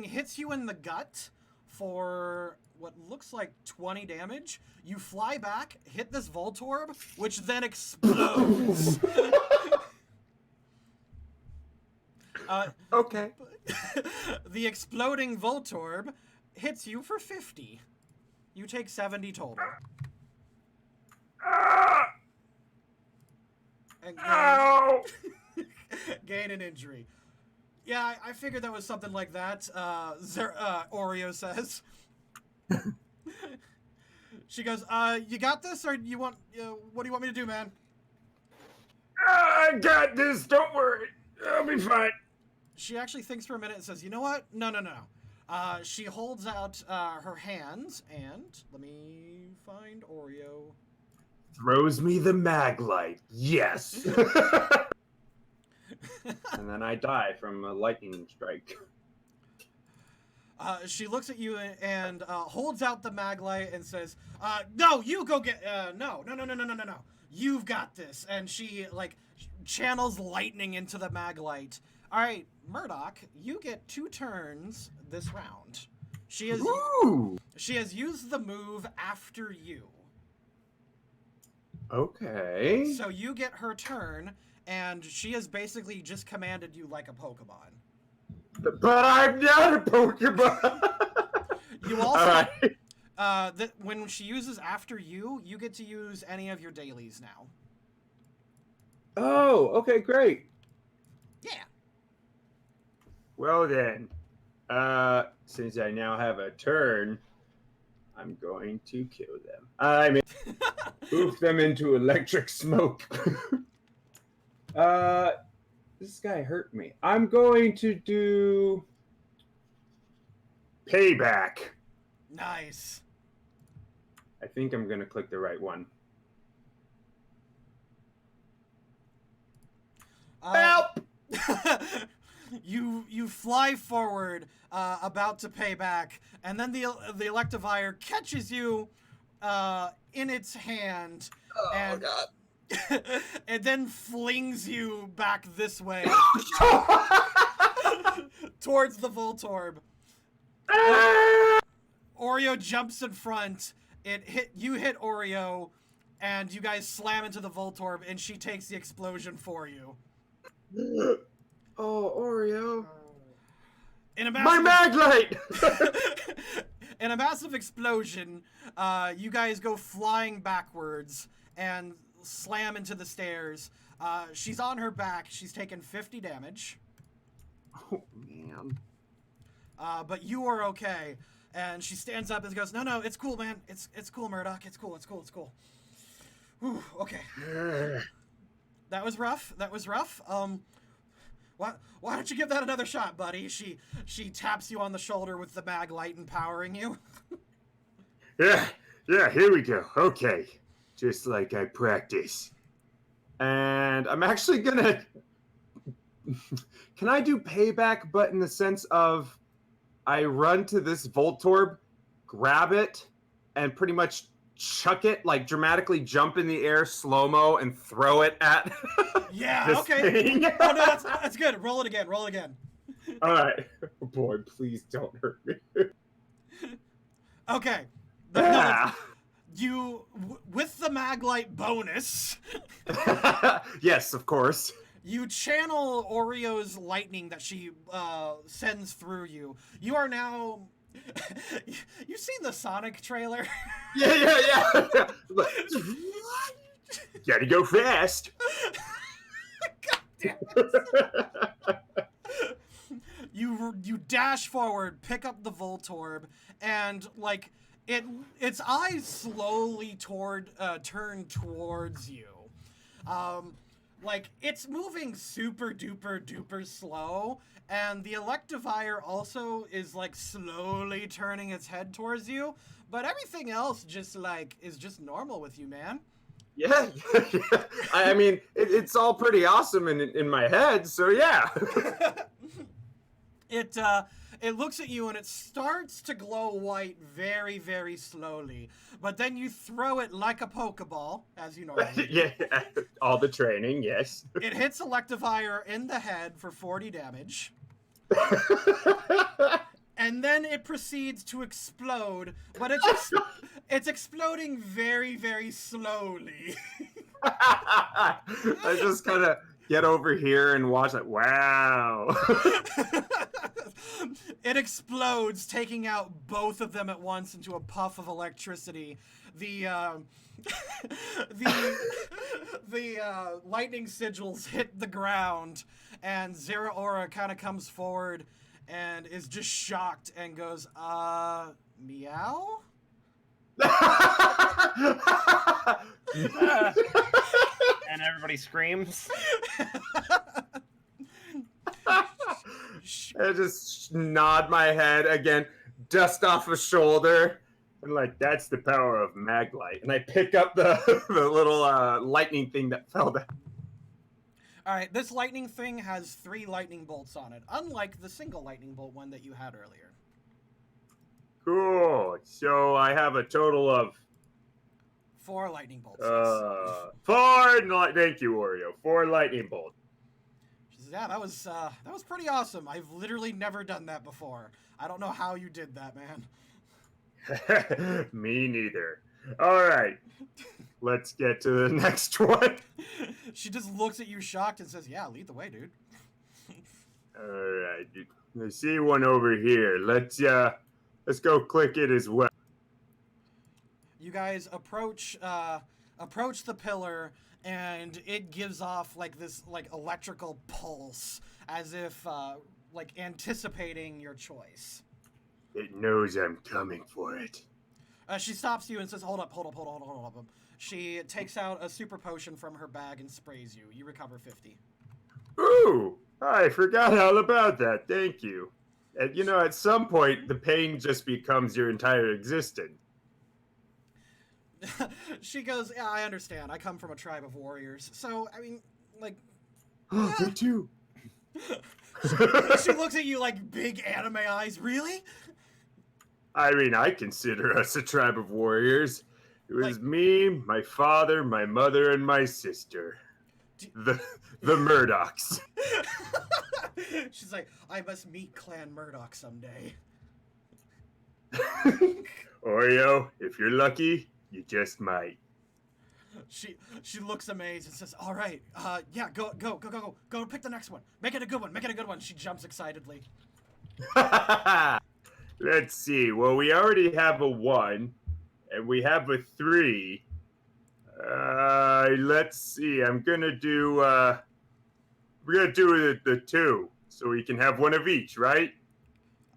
hits you in the gut for what looks like 20 damage. You fly back, hit this Voltorb, which then explodes. Okay. The exploding Voltorb hits you for 50. You take 70 total. And Ow! gain an injury. Yeah, I figured that was something like that. Oreo says. She goes, you got this, or you want? What do you want me to do, man? I got this. Don't worry. I'll be fine. She actually thinks for a minute and says, you know what? No. She holds out her hands, and let me find Oreo. Throws me the mag light. Yes. And then I die from a lightning strike. She looks at you and holds out the mag light and says, no, you go get, no. You've got this. And she, like, channels lightning into the mag light. All right, Murdoch, you get 2 turns this round. She has used the move after you. Okay. So you get her turn, and she has basically just commanded you like a Pokemon. But I'm not a Pokemon. You also, right. when she uses after you, you get to use any of your dailies now. Oh, okay, great. Yeah. Well then, since I now have a turn, I'm going to kill them. I mean, poof them into electric smoke. This guy hurt me. I'm going to do payback. Nice. I think I'm going to click the right one. Help! You fly forward, about to pay back, and then the Electivire catches you in its hand, and God. and then flings you back this way towards the Voltorb. Oreo jumps in front. You hit Oreo, and you guys slam into the Voltorb, and she takes the explosion for you. Oh, Oreo. In a My mag light! in a massive explosion, you guys go flying backwards and slam into the stairs. She's on her back. She's taken 50 damage. Oh, man. But you are okay. And she stands up and goes, no, it's cool, man. It's cool, Murdoch. It's cool. Whew, okay. That was rough. Why don't you give that another shot, buddy? She taps you on the shoulder with the mag light, empowering you. Yeah, here we go. Okay. Just like I practice. And I'm actually gonna... Can I do payback, but in the sense of I run to this Voltorb, grab it, and pretty much chuck it, like dramatically jump in the air, slow-mo, and throw it at Yeah, this okay. thing? Oh, no, that's good. Roll it again. All right. Oh, boy, please don't hurt me. Okay. With the Maglite bonus, Yes, of course. you channel Oreo's lightning that she sends through you. You are now... You've seen the Sonic trailer? Yeah. Gotta go fast. God damn it. You dash forward, pick up the Voltorb, and like its eyes slowly turn towards you. Like it's moving super duper slow, and the Electivire also is like slowly turning its head towards you, but everything else just like is just normal with you, man. Yeah. I mean, it's all pretty awesome in my head, so yeah. It looks at you and it starts to glow white very, very slowly. But then you throw it like a Pokeball, as you normally do. Yeah, all the training, yes. It hits Electivire in the head for 40 damage. And then it proceeds to explode, but it's exploding very, very slowly. I just kind of get over here and watch it. Wow. It explodes, taking out both of them at once into a puff of electricity. The lightning sigils hit the ground, and Zeraora kind of comes forward and is just shocked and goes, meow? And everybody screams. I just nod my head again, dust off a shoulder, and like, that's the power of Maglite. And I pick up the little lightning thing that fell down. Alright, this lightning thing has 3 lightning bolts on it, unlike the single lightning bolt one that you had earlier. Cool. So I have a total of 4 lightning bolts. 4. Thank you, Oreo. 4 lightning bolts. She says, yeah, that was pretty awesome. I've literally never done that before. I don't know how you did that, man. Me neither. All right. Let's get to the next one. She just looks at you shocked and says, yeah, lead the way, dude. All right. I see one over here. Let's go click it as well. You guys approach the pillar, and it gives off like this like electrical pulse, as if like anticipating your choice. It knows I'm coming for it. She stops you and says, hold up. She takes out a super potion from her bag and sprays you. You recover 50. Ooh, I forgot all about that. Thank you. And at some point, the pain just becomes your entire existence. She goes, yeah, I understand. I come from a tribe of warriors. So, I mean, like... Me too. She looks at you like big anime eyes. Really? I mean, I consider us a tribe of warriors. It was Like- me, my father, my mother, and my sister. The Murdochs. She's like, I must meet Clan Murdoch someday. Oreo, if you're lucky, you just might. She looks amazed and says, all right, yeah, go pick the next one. Make it a good one. She jumps excitedly. Let's see. Well, we already have a 1, and we have a 3. Let's see. We're gonna do the 2, so we can have one of each, right?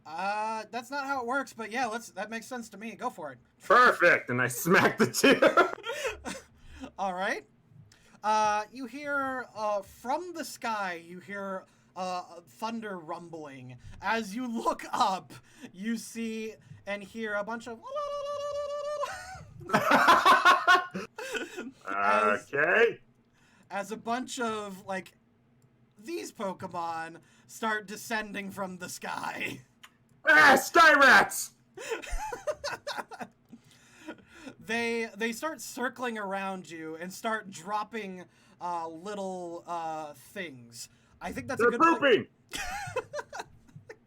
That's not how it works, but yeah, that makes sense to me. Go for it. Perfect. And I smack the 2. All right. You hear from the sky. You hear thunder rumbling. As you look up, you see and hear a bunch of. Okay. As a bunch of like these Pokemon start descending from the sky. Sky rats! They start circling around you and start dropping little things. I think that's They're a good pooping!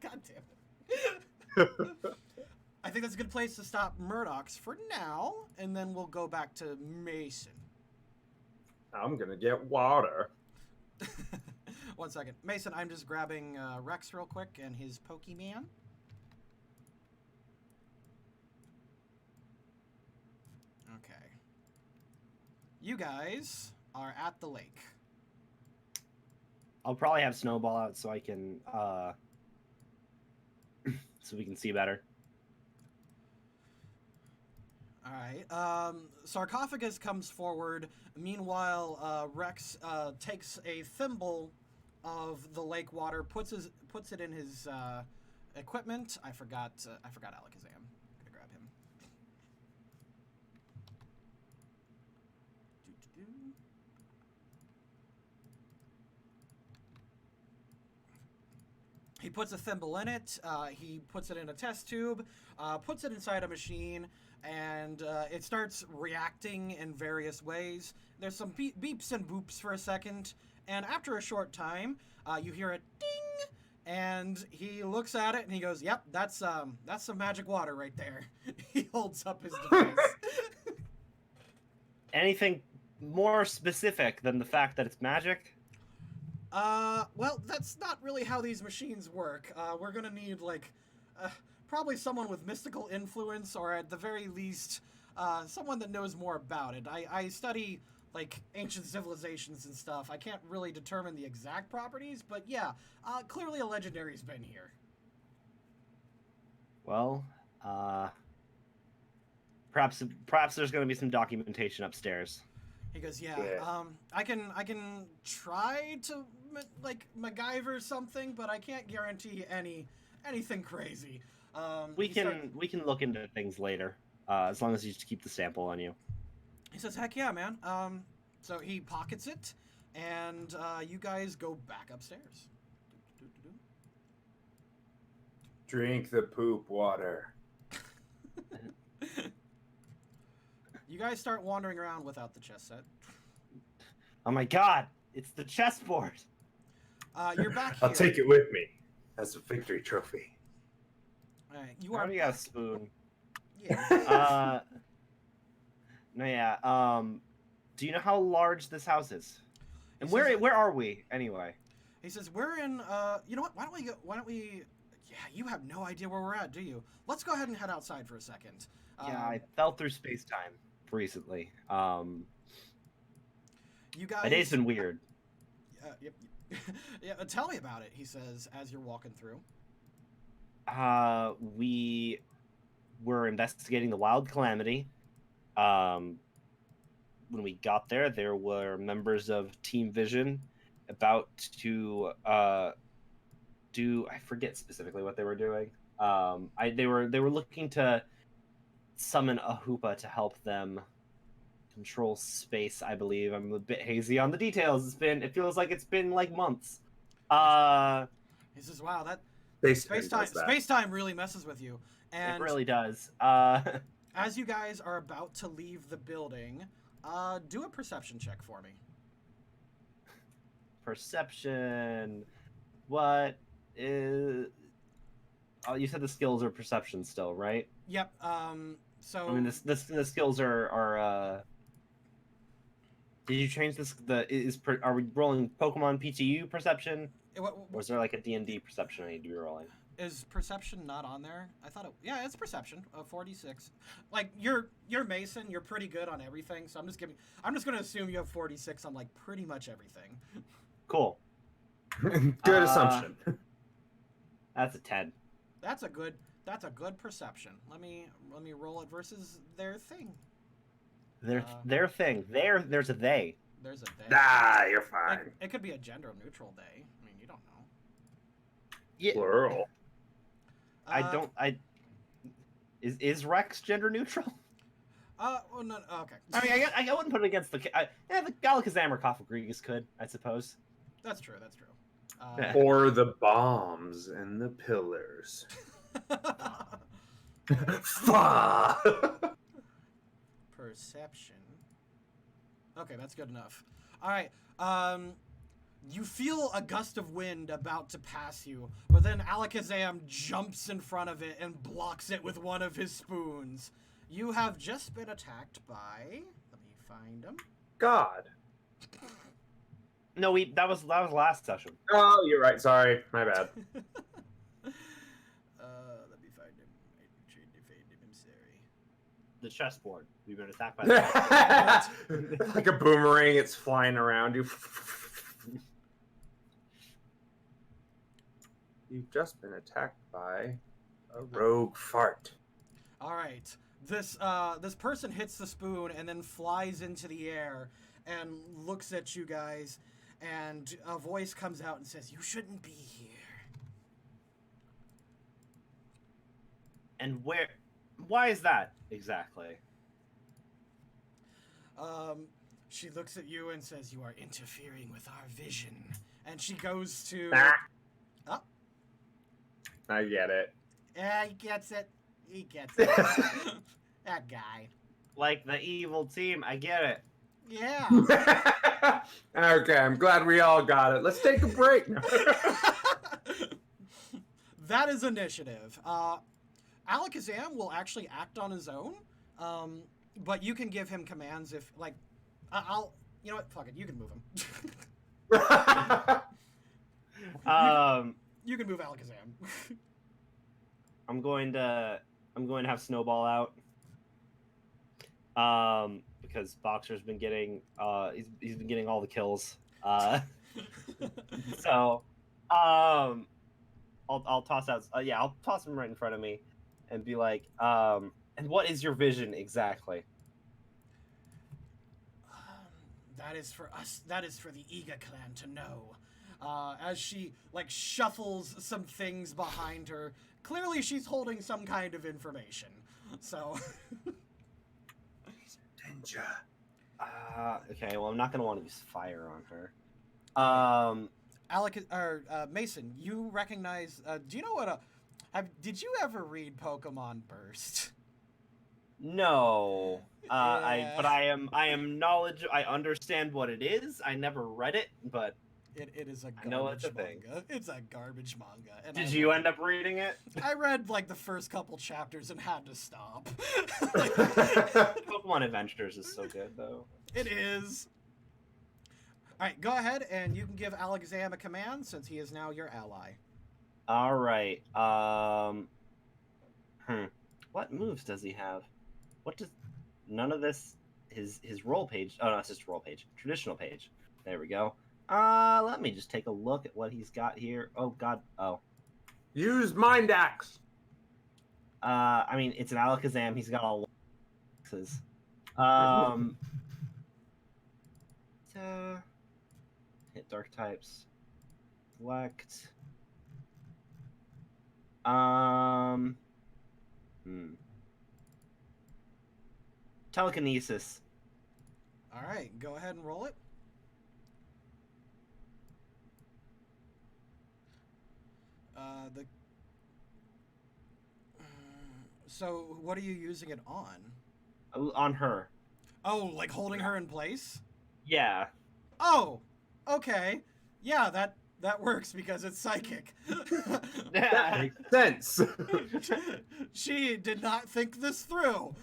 God damn it. I think that's a good place to stop Murdoch's for now, and then we'll go back to Mason. I'm gonna get water. 1 second. Mason, I'm just grabbing Rex real quick and his Pokemon. Okay. You guys are at the lake. I'll probably have Snowball out so I can so we can see better. All right. Sarcophagus comes forward. Meanwhile, Rex takes a thimble of the lake water, puts it in his equipment. I forgot Alakazam. Gonna grab him. He puts a thimble in it. He puts it in a test tube, puts it inside a machine, and it starts reacting in various ways. There's some beeps and boops for a second, and after a short time, you hear a ding, and he looks at it and he goes, "Yep, that's some magic water right there." He holds up his device. Anything more specific than the fact that it's magic? Well, that's not really how these machines work. We're gonna need, like, probably someone with mystical influence, or at the very least, someone that knows more about it. I study, like, ancient civilizations and stuff. I can't really determine the exact properties, but yeah, clearly a legendary's been here. Well, perhaps there's going to be some documentation upstairs. He goes, Yeah. I can try to, like, MacGyver something, but I can't guarantee anything crazy. We can look into things later, as long as you just keep the sample on you. He says, heck yeah, man. So he pockets it, and you guys go back upstairs. Drink the poop water. You guys start wandering around without the chess set. Oh my god, it's the chessboard. You're back here. I'll take it with me as a victory trophy. All right, you I are. already got a spoon. Yeah. No, yeah. Do you know how large this house is? And He where says- are we anyway? He says, we're in. You know what? Why don't we? Yeah, you have no idea where we're at, do you? Let's go ahead and head outside for a second. Yeah, I fell through space time recently. You guys. My day's been weird. Yep. Yeah, tell me about it. He says as you're walking through. We were investigating the wild calamity. When we got there, there were members of Team Vision about to do. I forget specifically what they were doing. They were looking to summon a Hoopa to help them control space. I believe I'm a bit hazy on the details. It feels like it's been like months. He says, "Wow, that Space-time space time really messes with you." And it really does. as you guys are about to leave the building, do a perception check for me. Perception. What is? Oh, you said the skills are perception still, right? Yep. So I mean, the skills are. Did you change this? Are we rolling Pokemon PTU perception, or is there like a D&D perception I need to be rolling? Is perception not on there? I thought it. Yeah, it's perception. 46. Like you're Mason. You're pretty good on everything. So I'm just gonna assume you have 46 on like pretty much everything. Cool. Good assumption. That's a 10. That's a good perception. Let me roll it versus their thing. Their thing. There's a they. There's a they. Ah, you're fine. It could be a gender neutral they. I mean, you don't know. Yeah. Plural. Is Rex gender neutral? Well, no. Okay. I mean, I wouldn't put it against the Galakazam or Kofagrigus could, I suppose. That's true. Yeah. Or the bombs and the pillars. Fuck. Perception. Okay, that's good enough. All right. You feel a gust of wind about to pass you, but then Alakazam jumps in front of it and blocks it with one of his spoons. You have just been attacked by. Let me find him. God. No, that was last session. Oh, you're right. Sorry, my bad. Let me find him. I'm sorry. The chessboard. We've been attacked by that. Like a boomerang, it's flying around you. You've just been attacked by a rogue fart. All right. This person hits the spoon and then flies into the air and looks at you guys, and a voice comes out and says, "You shouldn't be here." And why is that exactly? She looks at you and says, "You are interfering with our vision." And she goes to... Ah. Oh. I get it. Yeah, he gets it. He gets it. That guy. Like the evil team, I get it. Yeah. Okay, I'm glad we all got it. Let's take a break. That is initiative. Alakazam will actually act on his own, but you can give him commands if, like, I'll. You know what? Fuck it. You can move him. You can move Alakazam. I'm going to have Snowball out. Because Boxer's been getting he's been getting all the kills. So I'll toss out I'll toss him right in front of me and be like, and what is your vision exactly? That is for us. That is for the Iga clan to know. As she like shuffles some things behind her, clearly she's holding some kind of information. So. Danger. Okay, well I'm not gonna want to use fire on her. Mason, you recognize? Do you know what did you ever read Pokemon Burst? No. Yeah. I am knowledge. I understand what it is. I never read it, but It is a I know it's garbage a thing. manga. It's a garbage manga. And did you end up reading it? I read like the first couple chapters and had to stop. Pokemon Adventures is so good though. It is. All right, go ahead and you can give Alakazam a command since he is now your ally. All right. What moves does he have? What does none of this? His role page. Oh no, it's just role page. Traditional page. There we go. Let me just take a look at what he's got here. Oh God. Oh. Use Mind Axe. I mean, it's an Alakazam. He's got all axes. Hit dark types. Select. Telekinesis. All right, go ahead and roll it. So what are you using it on? On her. Oh, like holding her in place? Yeah. Oh, okay. Yeah, that works because it's psychic. That makes sense. She did not think this through.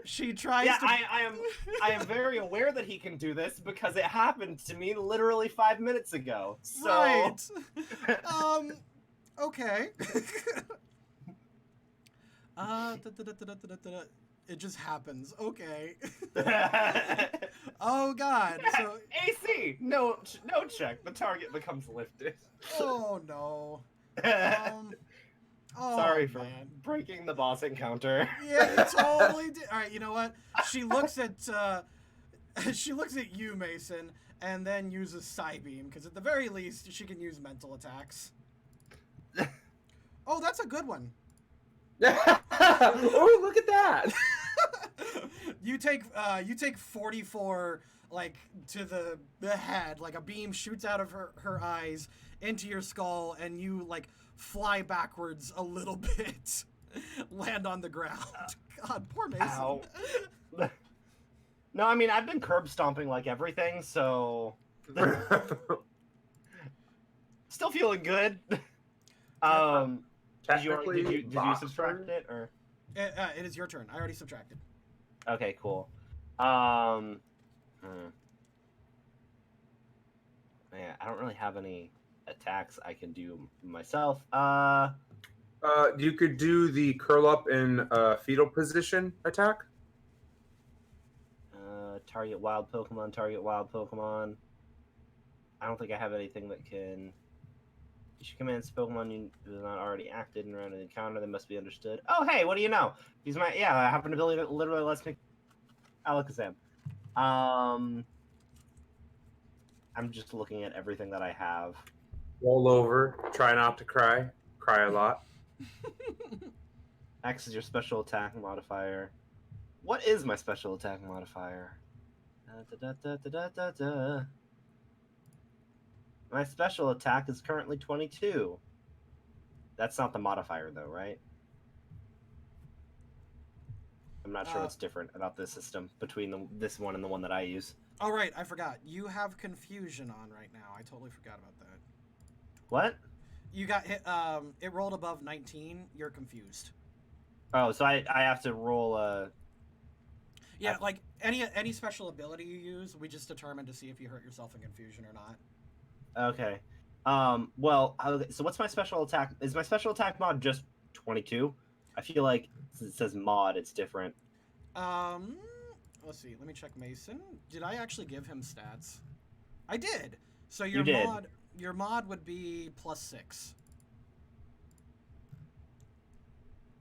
She tries Yeah, to. I am very aware that he can do this because it happened to me literally 5 minutes ago. So Right. Okay. It just happens. Okay. Oh God. So. AC, no check. The target becomes lifted. Oh no. Oh, Sorry for man. breaking the boss encounter. Yeah, you totally did. All right, you know what? She looks at you, Mason, and then uses Psybeam because at the very least she can use mental attacks. Oh, that's a good one. Oh, look at that. You take 44 like to the head, like a beam shoots out of her eyes into your skull, and you like fly backwards a little bit, land on the ground. God, poor Mason. Ow. No, I mean I've been curb stomping like everything, so still feeling good. Did you subtract it or? It is your turn. I already subtracted. Okay, cool. Yeah, I don't really have any attacks I can do myself. You could do the curl up in fetal position attack. Target wild Pokemon. Target wild Pokemon. I don't think I have anything that can. Issue commands Pokemon you is not already acted in around an encounter that must be understood. Oh, hey, what do you know? He's my I have an ability that literally lets me Alakazam. I'm just looking at everything that I have. Roll over. Try not to cry. Cry a lot. X is your special attack modifier. What is my special attack modifier? My special attack is currently 22. That's not the modifier, though, right? I'm not sure what's different about this system between this one and the one that I use. Oh, right, I forgot. You have confusion on right now. I totally forgot about that. What? You got hit, it rolled above 19. You're confused. Oh, so I have to roll Yeah, like any special ability you use, we just determine to see if you hurt yourself in confusion or not. Okay. Well, okay, so what's my special attack? Is my special attack mod just 22? I feel like since it says mod, it's different. Let's see. Let me check Mason. Did I actually give him stats? I did. So You did. your mod would be +6.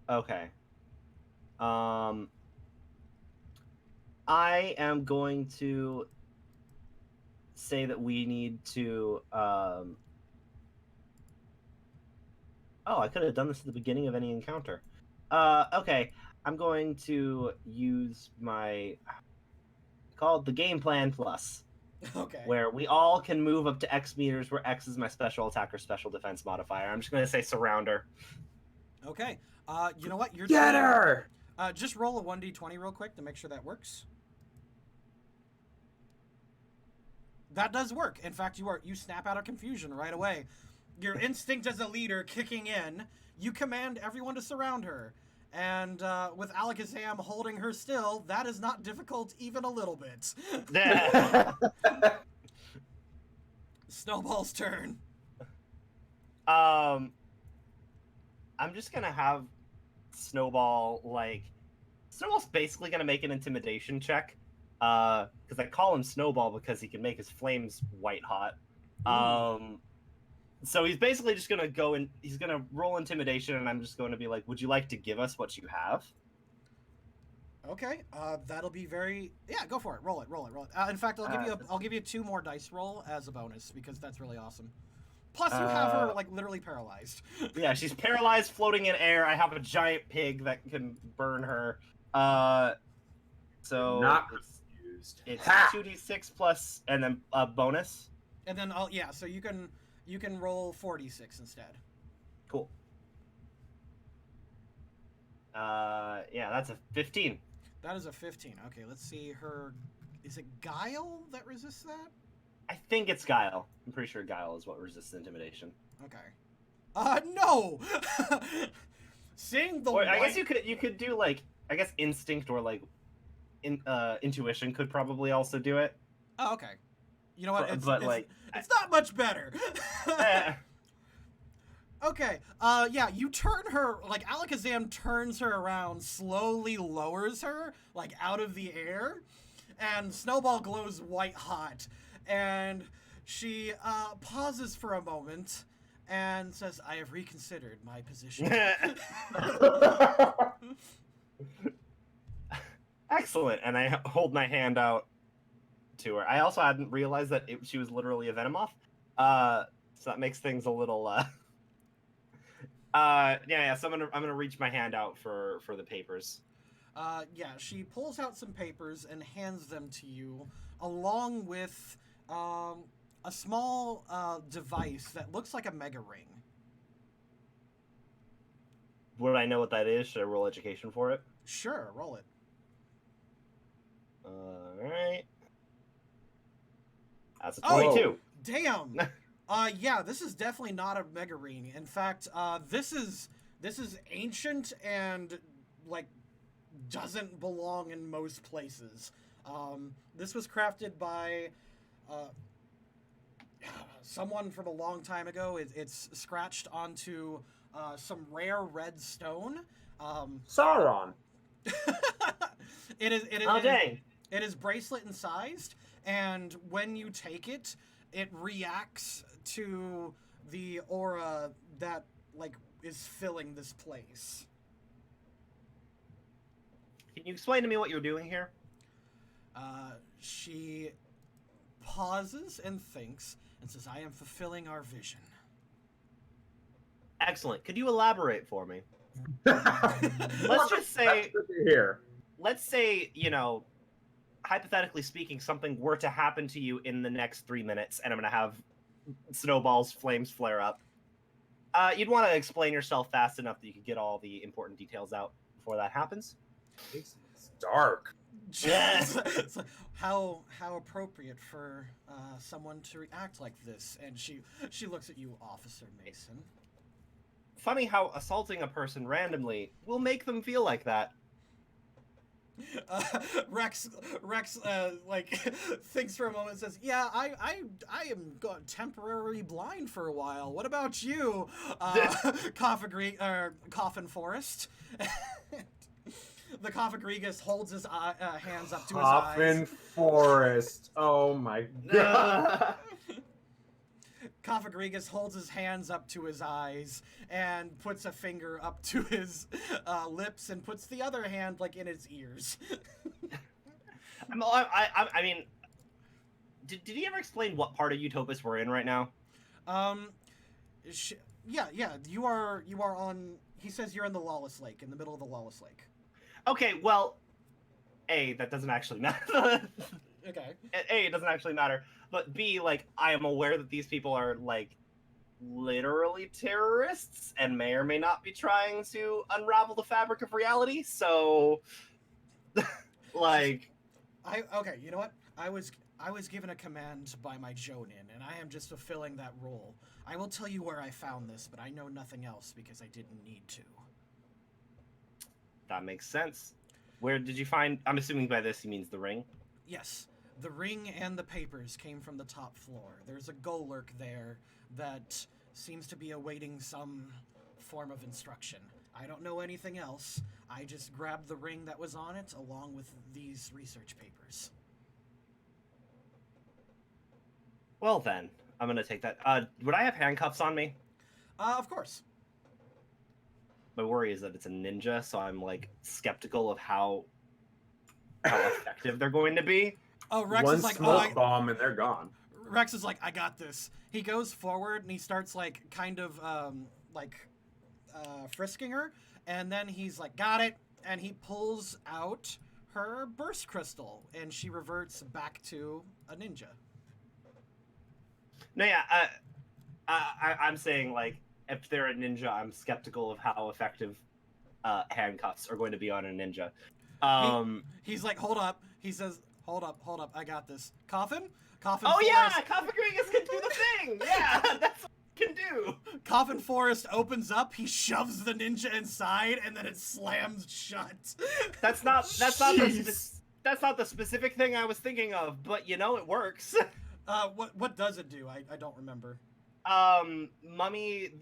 Okay. I am going to say that we need to Oh, I could have done this at the beginning of any encounter. Okay. I'm going to use my called the Game Plan Plus, Okay. where we all can move up to X meters, where X is my special attack or special defense modifier. I'm just going to say Surrounder. Okay. You know what? You're Get her! Just roll a 1d20 real quick to make sure that works. That does work. In fact, you snap out of confusion right away. Your instinct as a leader kicking in, you command everyone to surround her. And with Alakazam holding her still, that is not difficult even a little bit. Snowball's turn. I'm just gonna have Snowball's basically gonna make an intimidation check. Because I call him Snowball because he can make his flames white hot. So he's basically just gonna go and he's gonna roll intimidation, and I'm just going to be like, "Would you like to give us what you have?" Okay, that'll be very... Yeah, go for it. Roll it. In fact, I'll give you 2 more dice roll as a bonus, because that's really awesome. Plus, you have her, like, literally paralyzed. Yeah, she's paralyzed, floating in air. I have a giant pig that can burn her. So Not confused. it's Ha! 2d6 plus, and then a bonus. And then, so you can roll 4d6 instead. Cool. Yeah, that's a 15. That is a 15. Okay, let's see her... Is it Guile that resists that? I think it's Guile. I'm pretty sure Guile is what resists intimidation. Okay. No! Seeing the Or I guess you could do, like, I guess instinct or, like, intuition could probably also do it. Oh, okay. You know what? It's not much better. Okay. Yeah, you turn her, like, Alakazam turns her around, slowly lowers her, like, out of the air, and Snowball glows white hot. And she pauses for a moment and says, "I have reconsidered my position." Excellent. And I hold my hand out to her. I also hadn't realized that she was literally a Venomoth. So that makes things a little yeah, so I'm gonna reach my hand out for the papers. Yeah, she pulls out some papers and hands them to you, along with a small device that looks like a mega ring. Would I know what that is? Should I roll education for it? Sure, roll it. Alright. That's a 22. Damn! Yeah, this is definitely not a mega ring. In fact, this is ancient and, like, doesn't belong in most places. This was crafted by someone from a long time ago. It's scratched onto some rare red stone. Sauron. It is. Dang. It is bracelet incised, and when you take it, it reacts to the aura that, like, is filling this place. Can you explain to me what you're doing here? She pauses and thinks and says, "I am fulfilling our vision." Excellent. Could you elaborate for me? Let's just say, here. let's say, you know, hypothetically speaking, something were to happen to you in the next 3 minutes, and I'm gonna have snowballs, flames flare up. You'd want to explain yourself fast enough that you could get all the important details out before that happens. It's dark. It's like, how appropriate for someone to react like this. And she looks at you, Officer Mason. Funny how assaulting a person randomly will make them feel like that. Rex like thinks for a moment and says, "Yeah, I am temporarily blind for a while. What about you, Coffin Forest?" The Coffagregus holds his hands up to his eyes. Coffin Forest. Oh my god. Coffagregus holds his hands up to his eyes and puts a finger up to his lips and puts the other hand like in his ears. I mean, did he ever explain what part of Utopus we're in right now? Yeah. You are on. He says you're in the Lawless Lake, in the middle of the Lawless Lake. Okay, well, A, that doesn't actually matter. Okay. A, it doesn't actually matter. But B, like, I am aware that these people are, like, literally terrorists and may or may not be trying to unravel the fabric of reality, so, like... Okay, you know what? I was given a command by my Jonin, and I am just fulfilling that role. I will tell you where I found this, but I know nothing else because I didn't need to. That makes sense. Where did you find... I'm assuming by this he means the ring? Yes. The ring and the papers came from the top floor. There's a Golurk there that seems to be awaiting some form of instruction. I don't know anything else. I just grabbed the ring that was on it along with these research papers. Well then, I'm gonna take that. Would I have handcuffs on me? Of course. My worry is that it's a ninja, so I'm, like, skeptical of how effective they're going to be. Oh, Rex One is like, smoke bomb and they're gone. Rex is like, I got this. He goes forward and he starts like kind of frisking her, and then he's like, got it, and he pulls out her burst crystal, and she reverts back to a ninja. No, yeah, I'm saying, like, if they're a ninja, I'm skeptical of how effective handcuffs are going to be on a ninja. He's like, hold up. He says, hold up, I got this. Coffin? Oh Forest. yeah, Coffin Gregus can do the thing! Yeah, that's what he can do! Coffin Forest opens up, he shoves the ninja inside, and then it slams shut. That's not the specific thing I was thinking of, but you know, it works. What does it do? I don't remember. Mummy,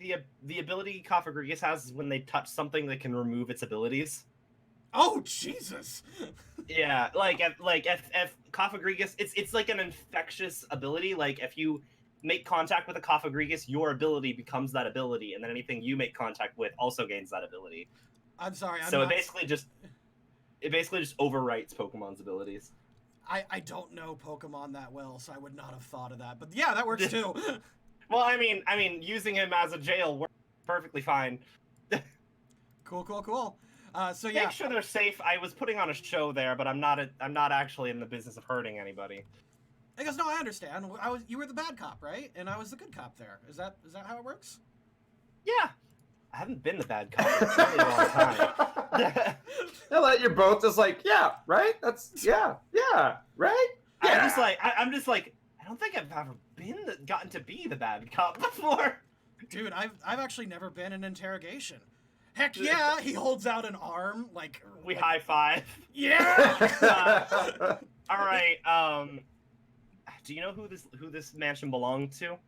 the ability Coffagregus has is when they touch something that can remove its abilities. Oh Jesus! Yeah, if Coffagregus, it's like an infectious ability. Like if you make contact with a Coffagregus, your ability becomes that ability, and then anything you make contact with also gains that ability. I'm sorry. It basically just overwrites Pokemon's abilities. I don't know Pokemon that well, so I would not have thought of that. But yeah, that works too. Well, I mean, using him as a jail works perfectly fine. Cool. So yeah. Make sure they're safe. I was putting on a show there, but I'm not actually in the business of hurting anybody. I guess no, I understand. You were the bad cop, right? And I was the good cop there. Is that how it works? Yeah. I haven't been the bad cop for a really long time. That you're both just like, yeah, right? That's yeah, right? Yeah. I'm just like, I don't think I've ever gotten to be the bad cop before. Dude, I've actually never been in interrogation. Heck yeah! He holds out an arm, like we high five. Yeah. All right. Do you know who this mansion belonged to?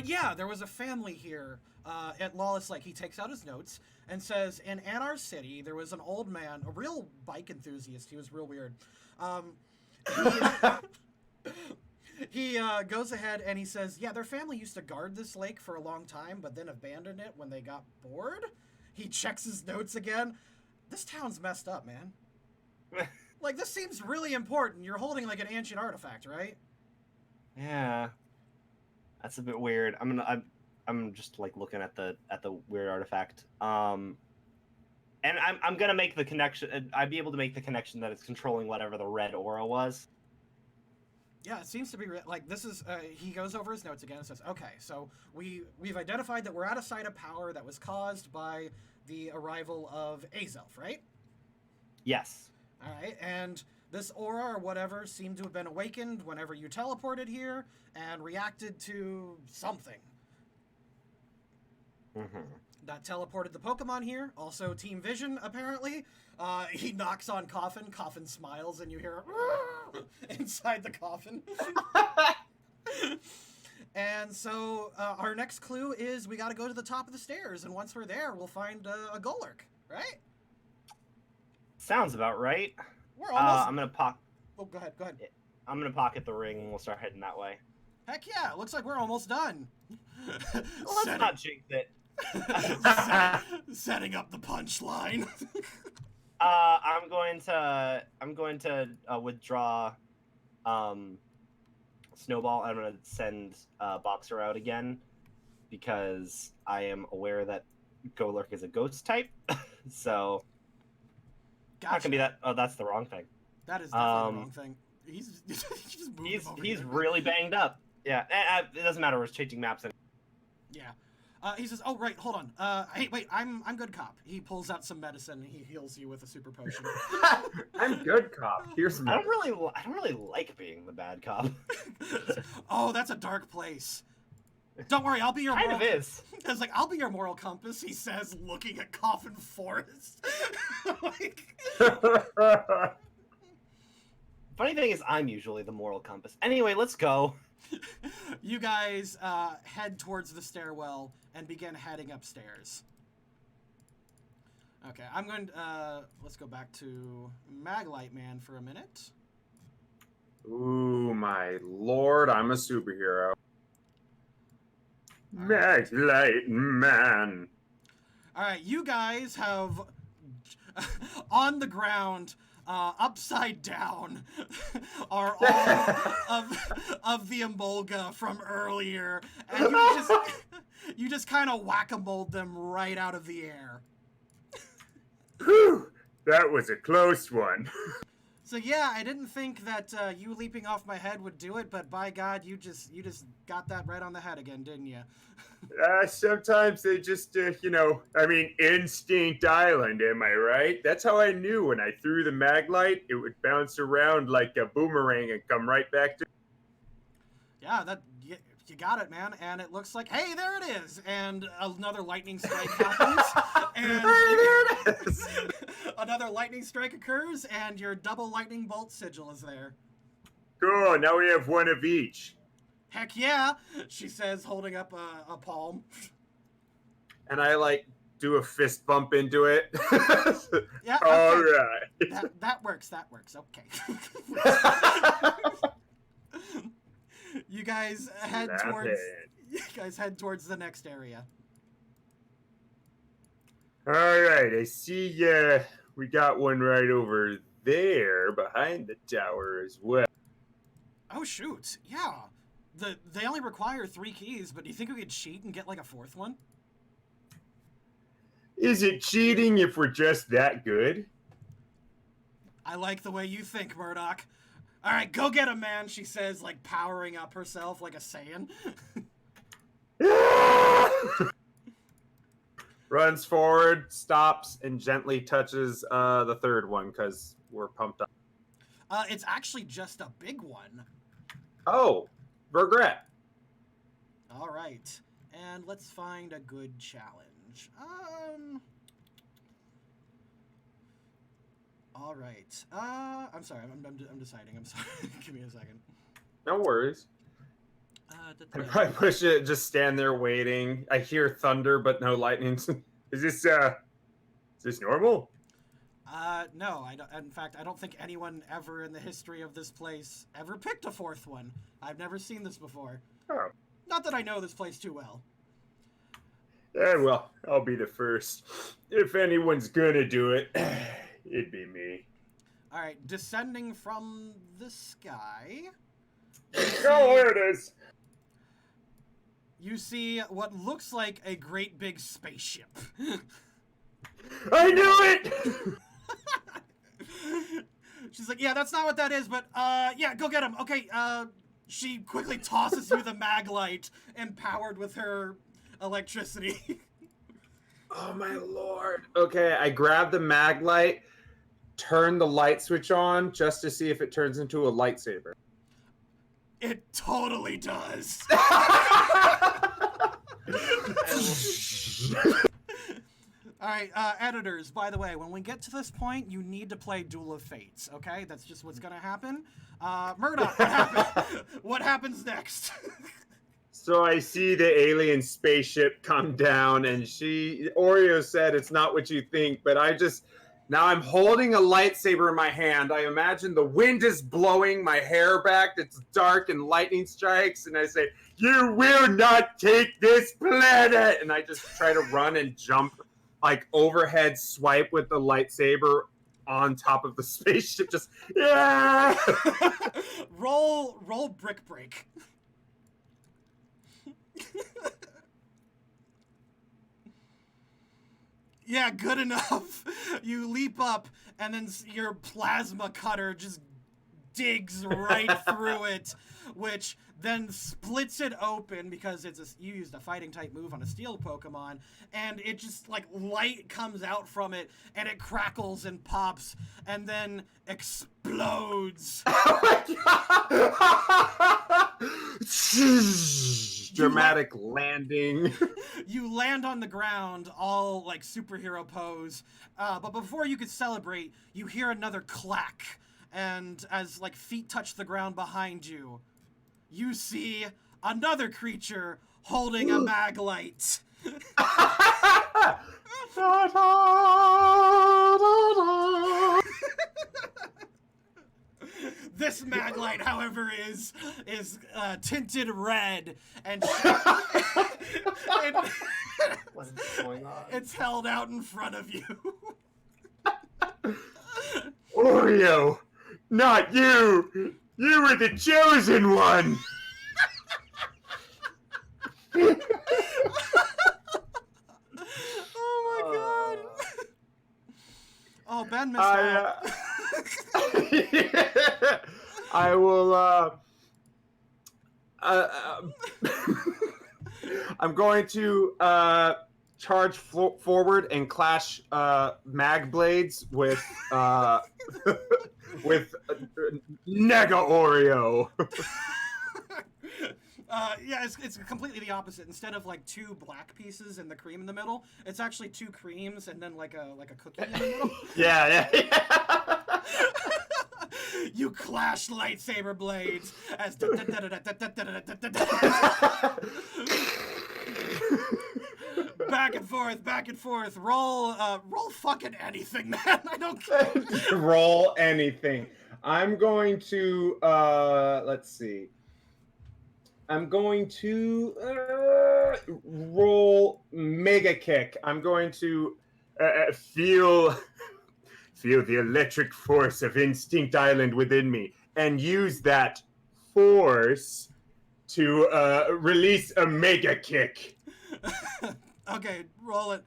Yeah, there was a family here at Lawless Lake. He takes out his notes and says, in Anar City, there was an old man, a real bike enthusiast. He was real weird. He goes ahead and he says, yeah, their family used to guard this lake for a long time, but then abandoned it when they got bored. He checks his notes again. This town's messed up, man. Like, this seems really important. You're holding, like, an ancient artifact, right? Yeah. That's a bit weird. I'm just like looking at the weird artifact. And I'm gonna make the connection. I'd be able to make the connection that it's controlling whatever the red aura was. Yeah, it seems to be like this is. He goes over his notes again and says, "Okay, so we've identified that we're at a site of power that was caused by the arrival of Azelf, right? Yes. All right, and this aura or whatever seemed to have been awakened whenever you teleported here and reacted to something Mm-hmm. that teleported the Pokemon here. Also, Team Vision apparently. He knocks on Coffin. Coffin smiles, and you hear inside the coffin. And so our next clue is we got to go to the top of the stairs, and once we're there, we'll find a Golurk, right? Sounds about right. We're almost. I'm gonna pocket. Oh, go ahead. Go ahead. I'm gonna pocket the ring, and we'll start heading that way. Heck yeah! It looks like we're almost done. Well, let's not jinx it. Setting up the punchline. I'm going to withdraw Snowball. I'm gonna send Boxer out again because I am aware that Golurk is a ghost type. So Gotcha. not gonna be that. Oh, that's the wrong thing. That is definitely the wrong thing. He's just moved him over He's here. really banged up. Yeah, it doesn't matter. We're changing maps. Yeah. He says, "Oh right, hold on. Hey, wait, I'm good cop." He pulls out some medicine and he heals you with a super potion. I'm good cop. Here's I don't really like being the bad cop. Oh, that's a dark place. Don't worry, I'll be your Kind moral... of is. It's like, I'll be your moral compass, he says, looking at Coffin Forest. Like... Funny thing is, I'm usually the moral compass. Anyway, let's go. You guys head towards the stairwell and begin heading upstairs. Okay, I'm going to, let's go back to Maglite Man for a minute. Ooh, my lord, I'm a superhero. Alright. Maglite Man. Alright, you guys have, on the ground, upside down, are all of the Emolga from earlier, and you just kind of whack-a-mole them right out of the air. Whew, that was a close one. So yeah, I didn't think that you leaping off my head would do it, but by God, you just got that right on the head again, didn't you? Sometimes they just, Instinct Island, am I right? That's how I knew when I threw the Maglite, it would bounce around like a boomerang and come right back to... Yeah, you got it, man. And it looks like, hey, there it is. And another lightning strike happens. And Hey, there it is! another lightning strike occurs, and your double lightning bolt sigil is there. Cool, now we have one of each. Heck yeah, she says, holding up a palm. And I, do a fist bump into it. Yeah, okay. All right. That works, okay. You guys head towards the next area. All right, I see we got one right over there behind the tower as well. Oh shoot, yeah. They only require 3 keys, but do you think we could cheat and get like a 4th one? Is it cheating if we're just that good? I like the way you think, Murdoch. All right, go get him, man, she says, like powering up herself like a Saiyan. Runs forward, stops, and gently touches the third one because we're pumped up. It's actually just a big one. Oh, regret. All right, and let's find a good challenge. All right. I'm sorry. I'm deciding. I'm sorry. Give me a second. No worries. I probably push it, just stand there waiting. I hear thunder, but no lightning. Is this normal? No, I don't. In fact, I don't think anyone ever in the history of this place ever picked a 4th one. I've never seen this before. Oh. Not that I know this place too well. Well, I'll be the first. If anyone's gonna do it, it'd be me. All right, descending from the sky. Oh, there it is. You see what looks like a great big spaceship. I knew it! She's like, yeah, that's not what that is, but yeah, go get him. Okay, she quickly tosses you the mag light, empowered with her electricity. Oh my lord. Okay, I grab the mag light, turn the light switch on just to see if it turns into a lightsaber. It totally does. All right, editors, by the way, when we get to this point, you need to play Duel of Fates, okay? That's just what's going to happen. Murdoch, what happened? What happens next? So I see the alien spaceship come down, and Oreo said it's not what you think, but now I'm holding a lightsaber in my hand. I imagine the wind is blowing my hair back, it's dark, and lightning strikes, and I say, "You will not take this planet!" And I just try to run and jump, like overhead swipe with the lightsaber on top of the spaceship, just, yeah! roll brick break. Yeah, good enough. You leap up, and then your plasma cutter just digs right through it, which then splits it open because you used a fighting type move on a steel Pokemon, and it just like light comes out from it, and it crackles and pops, and then explodes. Oh my god! Dramatic landing. You land on the ground, all like superhero pose, but before you could celebrate, you hear another clack, and as like feet touch the ground behind you, you see another creature holding a mag light. This mag light, however, is tinted red, and What is going on? it's held out in front of you. Oreo, not you! You were the chosen one! Oh my god! Oh, Ben missed out. I will, I'm going to, charge forward and clash, mag blades with, with Nega Oreo. Yeah, it's completely the opposite. Instead of like two black pieces and the cream in the middle, it's actually two creams and then like a cookie in the middle. Yeah. You clash lightsaber blades as back and forth. Roll fucking anything, man. I don't care. Roll anything. I'm going to, let's see. I'm going to roll Mega Kick. I'm going to feel the electric force of Instinct Island within me and use that force to release a Mega Kick. Okay, roll it.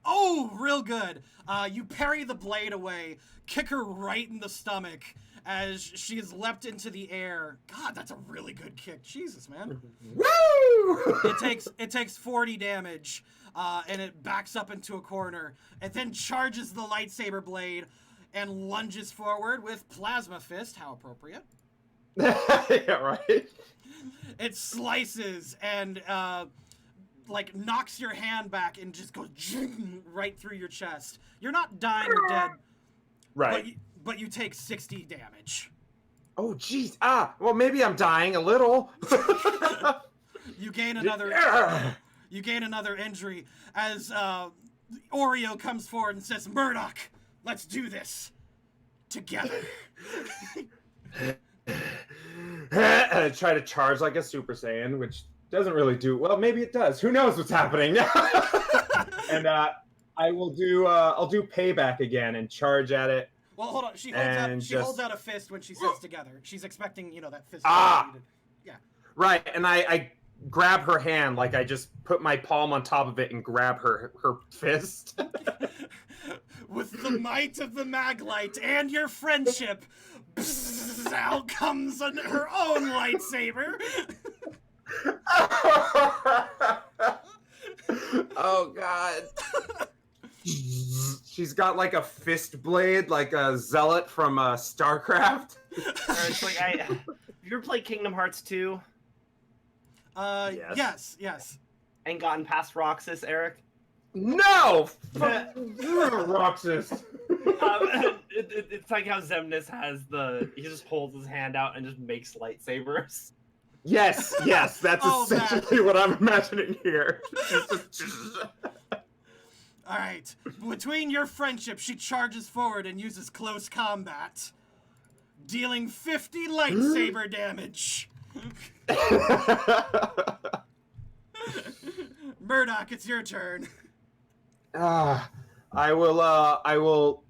Oh, real good. You parry the blade away, kick her right in the stomach as she is leapt into the air. God, that's a really good kick. Jesus, man. Woo! It takes 40 damage, and it backs up into a corner. It then charges the lightsaber blade and lunges forward with Plasma Fist. How appropriate. Yeah, right? It slices and like knocks your hand back and just goes right through your chest. You're not dying or dead, Right. but you take 60 damage. Oh, jeez. Well, maybe I'm dying a little. You gain another injury as Oreo comes forward and says, "Murdoch, let's do this together." Try to charge like a Super Saiyan, which doesn't really do well. Maybe it does. Who knows what's happening? And I'll do payback again and charge at it. Well, hold on. She holds out a fist when she says together. She's expecting, that fist. Yeah. Right, and I grab her hand, like I just put my palm on top of it and grab her fist. With the might of the Maglite and your friendship, out comes her own lightsaber. Oh god. She's got like a fist blade, like a zealot from StarCraft. Or it's like have you ever played Kingdom Hearts 2 Yes. and gotten past Roxas, Eric? No! Roxas. It's like how Xemnas has he just holds his hand out and just makes lightsabers. Yes, that's essentially what I'm imagining here. All right. Between your friendship, she charges forward and uses close combat, dealing 50 lightsaber damage. Murdoch, it's your turn. I will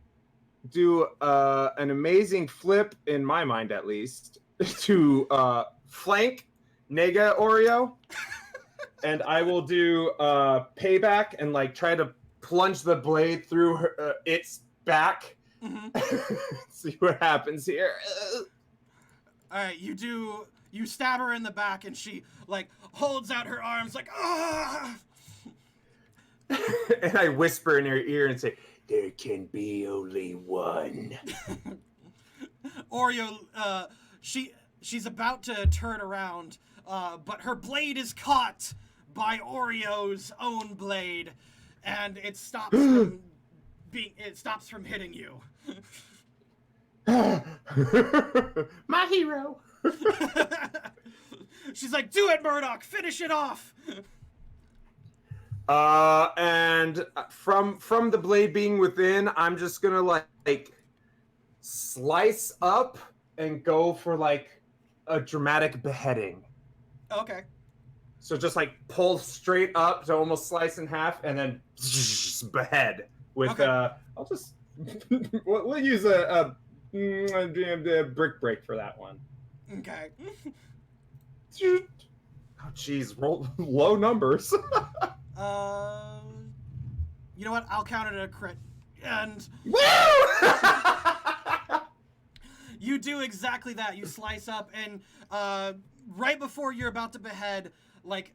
do an amazing flip, in my mind at least, to flank Nega Oreo, and I will do payback and like try to plunge the blade through its back. Mm-hmm. See what happens here. All right, you stab her in the back, and she like holds out her arms like ah. And I whisper in her ear and say, "There can be only one." Oreo, she's about to turn around, but her blade is caught by Oreo's own blade, and it stops from hitting you. My hero. She's like, "Do it, Murdoch! Finish it off!" And from the blade being within, I'm just gonna like slice up and go for like a dramatic beheading. Okay. So just like pull straight up to almost slice in half, and then behead with Okay. I'll just we'll use a brick break for that one. Okay. Oh jeez, roll low numbers. You know what? I'll count it a crit. And Woo! you do exactly that. You slice up, and right before you're about to behead, like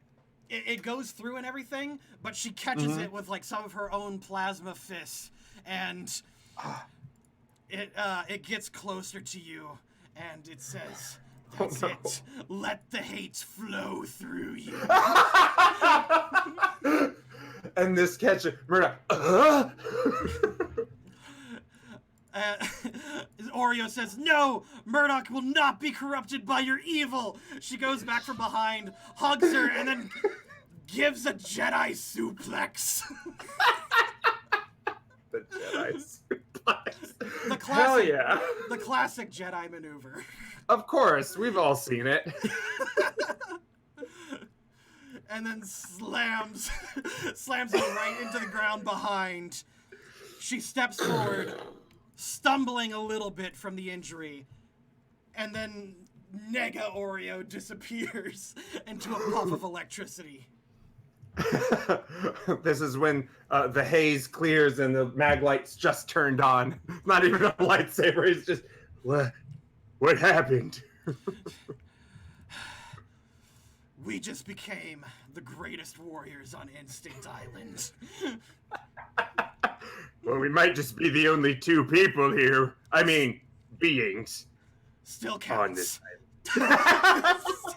it goes through and everything, but she catches it with like some of her own plasma fists, and it gets closer to you, and it says, "That's it. Let the hate flow through you." And this catch, Murdoch. Oreo says, "No, Murdoch will not be corrupted by your evil." She goes back from behind, hugs her, and then gives a Jedi suplex. The Jedi suplex. The classic, Hell yeah. The classic Jedi maneuver. Of course, we've all seen it. And then slams her right into the ground behind. She steps forward, stumbling a little bit from the injury, and then Nega Oreo disappears into a puff of electricity. This is when the haze clears and the mag light's just turned on. Not even a lightsaber. It's just, what happened? We just became the greatest warriors on Instinct Island. Well, we might just be the only two people here. I mean, beings. Still On this counts.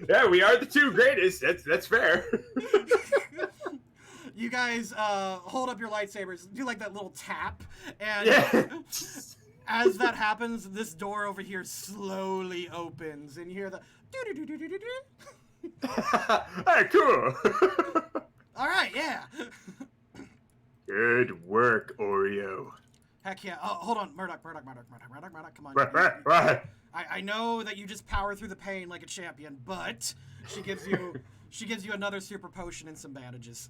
Yeah, we are the two greatest. That's fair. You guys hold up your lightsabers, do like that little tap, and Yeah. as that happens, this door over here slowly opens, and you hear the doo-doo-doo-doo-doo-doo. Hey, cool. All right, yeah. Good work, Oreo. Heck yeah. Oh, hold on, Murdoch, come on. What? I know that you just power through the pain like a champion, but she gives you another super potion and some bandages.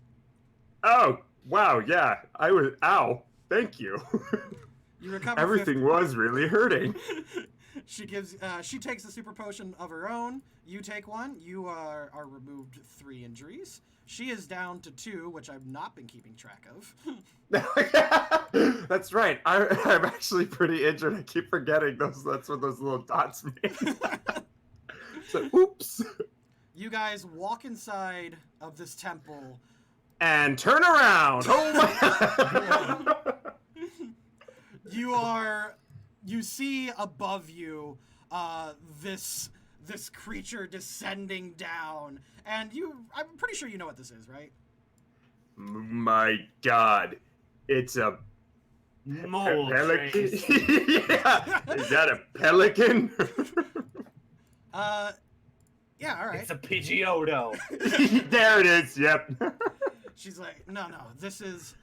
Oh, wow, yeah. Ow. Thank you. You recover. Everything was really hurting. She takes a super potion of her own. You take one. You are removed 3 injuries. She is down to 2, which I've not been keeping track of. That's right. I'm actually pretty injured. I keep forgetting those. That's what those little dots mean. So, oops. You guys walk inside of this temple. And turn around. Oh my God. You see above you this creature descending down, and I'm pretty sure you know what this is, right? My God, it's a Mole pelican. trace. Yeah, is that a pelican? Yeah, all right. It's a Pidgeotto. There it is. Yep. She's like, no, this is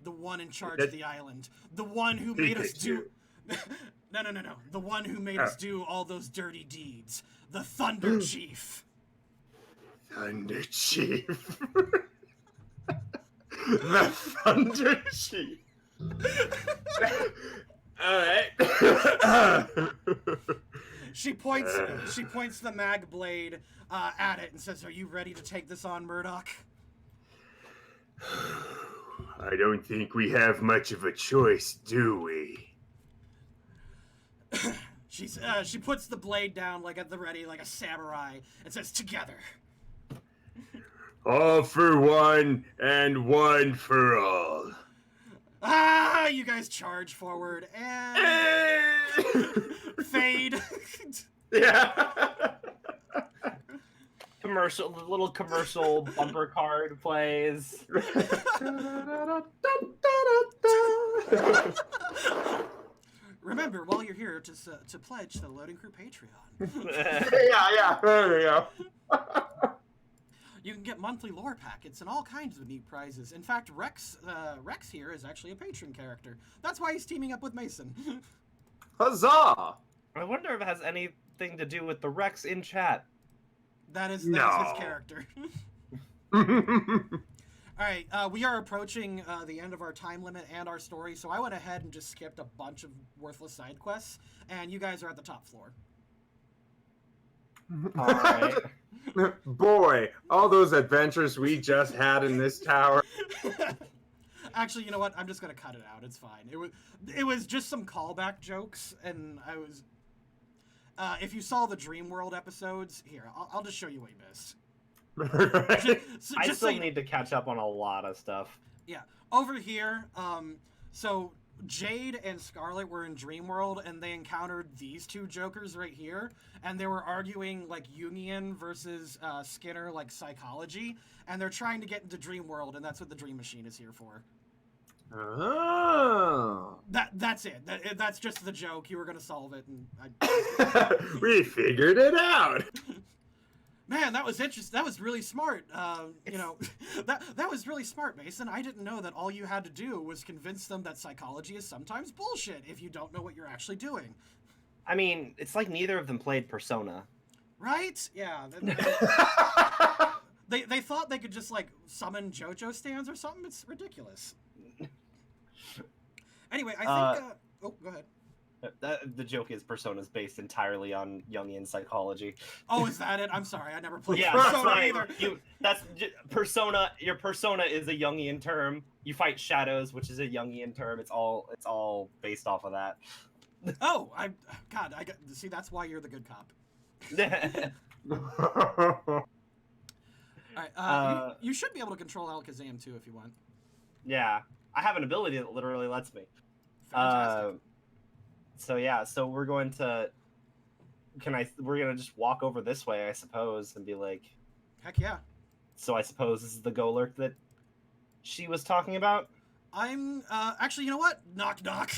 the one in charge of the island, the one who made us do. No. The one who made us do all those dirty deeds, the Thunder Chief. Thunder Chief. The Thunder Chief. All right. She points the mag blade at it and says, "Are you ready to take this on, Murdoch?" I don't think we have much of a choice, do we? She puts the blade down like at the ready, like a samurai, and says, "Together." All for one and one for all. Ah! You guys charge forward and fade. Yeah. The little commercial bumper card plays. Remember, while you're here, to pledge to the Loading Crew Patreon. Yeah, there you go. You can get monthly lore packets and all kinds of neat prizes. In fact, Rex here is actually a patron character. That's why he's teaming up with Mason. Huzzah! I wonder if it has anything to do with the Rex in chat. That is No. his character. All right, we are approaching the end of our time limit and our story, so I went ahead and just skipped a bunch of worthless side quests, and you guys are at the top floor. All right. Boy, all those adventures we just had in this tower. Actually, you know what? I'm just gonna cut it out. It's fine. It was just some callback jokes, and I was. If you saw the Dream World episodes, here I'll just show you what you missed. I still need to catch up on a lot of stuff. Yeah, over here. So Jade and Scarlet were in Dream World, and they encountered these two jokers right here, and they were arguing like Jungian versus Skinner, like psychology, and they're trying to get into Dream World, and that's what the Dream Machine is here for. Oh. That's it. That's just the joke. You were gonna solve it, and We figured it out. Man, that was interesting. That was really smart. You know, that was really smart, Mason. I didn't know that all you had to do was convince them that psychology is sometimes bullshit if you don't know what you're actually doing. I mean, it's like neither of them played Persona. Right? Yeah. They thought they could just like summon JoJo stands or something. It's ridiculous. Anyway, I think. Oh, go ahead. The joke is Persona's based entirely on Jungian psychology. Oh, is that it? I'm sorry, I never played Yeah, Persona that's either. Persona. Your persona is a Jungian term. You fight shadows, which is a Jungian term. It's all based off of that. Oh, see, that's why you're the good cop. All right, you should be able to control Alakazam too if you want. Yeah, I have an ability that literally lets me. Fantastic. So we're going to. We're gonna just walk over this way, I suppose, and be like. Heck yeah. So I suppose this is the Golurk that she was talking about. I'm actually, you know what? Knock knock.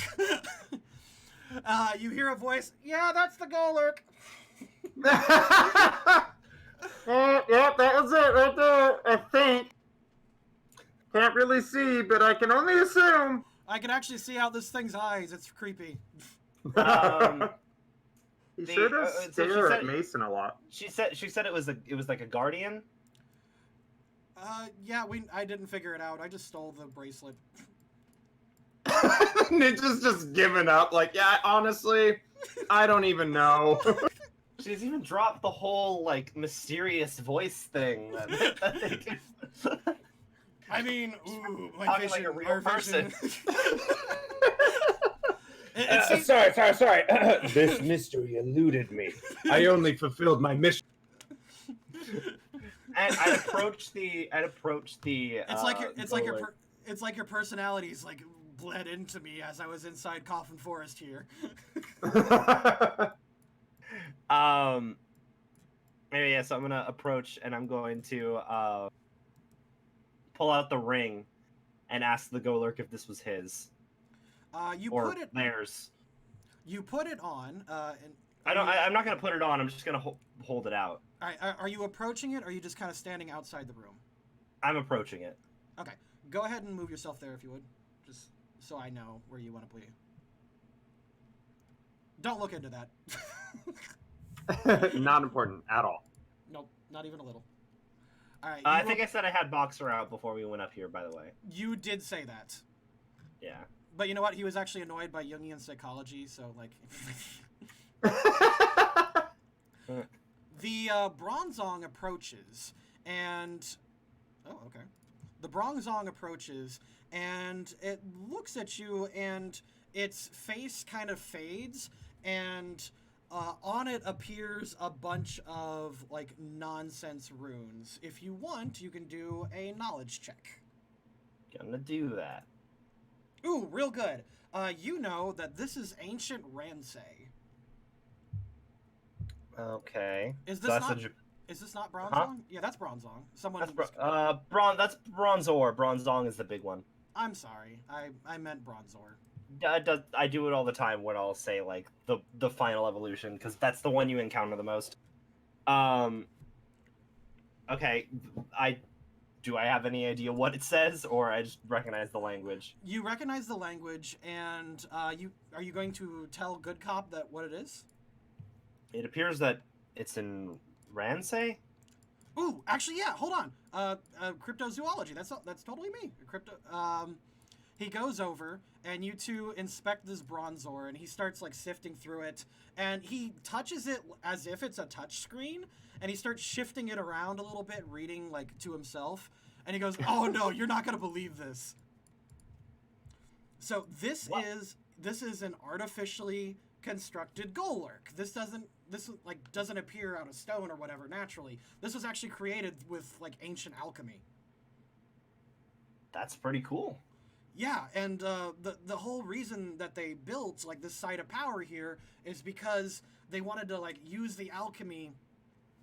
You hear a voice. Yeah, that's the Golurk. Yep, that was it right there, I think. Can't really see, but I can only assume. I can actually see out this thing's eyes. It's creepy. He should have so she stare said- at Mason a lot. She said it was like a guardian. Yeah, I didn't figure it out. I just stole the bracelet. Ninja's just giving up. Like, yeah, honestly, I don't even know. She's even dropped the whole like mysterious voice thing. That they do. I mean, ooh, my Talking vision, like a real our vision. It seems- Sorry. This mystery eluded me. I only fulfilled my mission. And I'd approach the. It's like Golurk. it's like your personality's like bled into me as I was inside Coffin Forest here. Anyway, yeah, so I'm gonna approach and I'm going to pull out the ring and ask the Golurk if this was his You or put it. theirs. You put it on. And I'm not gonna put it on. I'm just gonna hold it out. All right, are you approaching it, or are you just kind of standing outside the room? I'm approaching it. Okay, go ahead and move yourself there if you would, just so I know where you want to be. Don't look into that. Not important at all. Nope, not even a little. All right. I think I said I had Boxer out before we went up here. By the way. You did say that. Yeah. But you know what? He was actually annoyed by Jungian psychology, so like. The Bronzong approaches, and okay. The Bronzong approaches, and it looks at you, and its face kind of fades, and on it appears a bunch of like nonsense runes. If you want, you can do a knowledge check. Gonna do that. Ooh, real good. You know that this is ancient Ransei. Okay. Is So this that's not? Is this not Bronzong? Huh? Yeah, that's Bronzong. Someone. That's that's Bronzor. Bronzong is the big one. I'm sorry. I meant Bronzor. I do it all the time when I'll say like the final evolution because that's the one you encounter the most. Okay, I have any idea what it says, or I just recognize the language? You recognize the language, and are you going to tell Good Cop that what it is? It appears that it's in Ransei. Ooh, actually, yeah. Hold on. Cryptozoology. That's totally me. He goes over, and you two inspect this Bronzor, and he starts like sifting through it, and he touches it as if it's a touch screen, and he starts shifting it around a little bit, reading like to himself, and he goes, "Oh no, you're not gonna believe this." So this is an artificially constructed Golurk. This doesn't appear out of stone or whatever naturally. This was actually created with like ancient alchemy. That's pretty cool. Yeah, and the whole reason that they built like this site of power here is because they wanted to like use the alchemy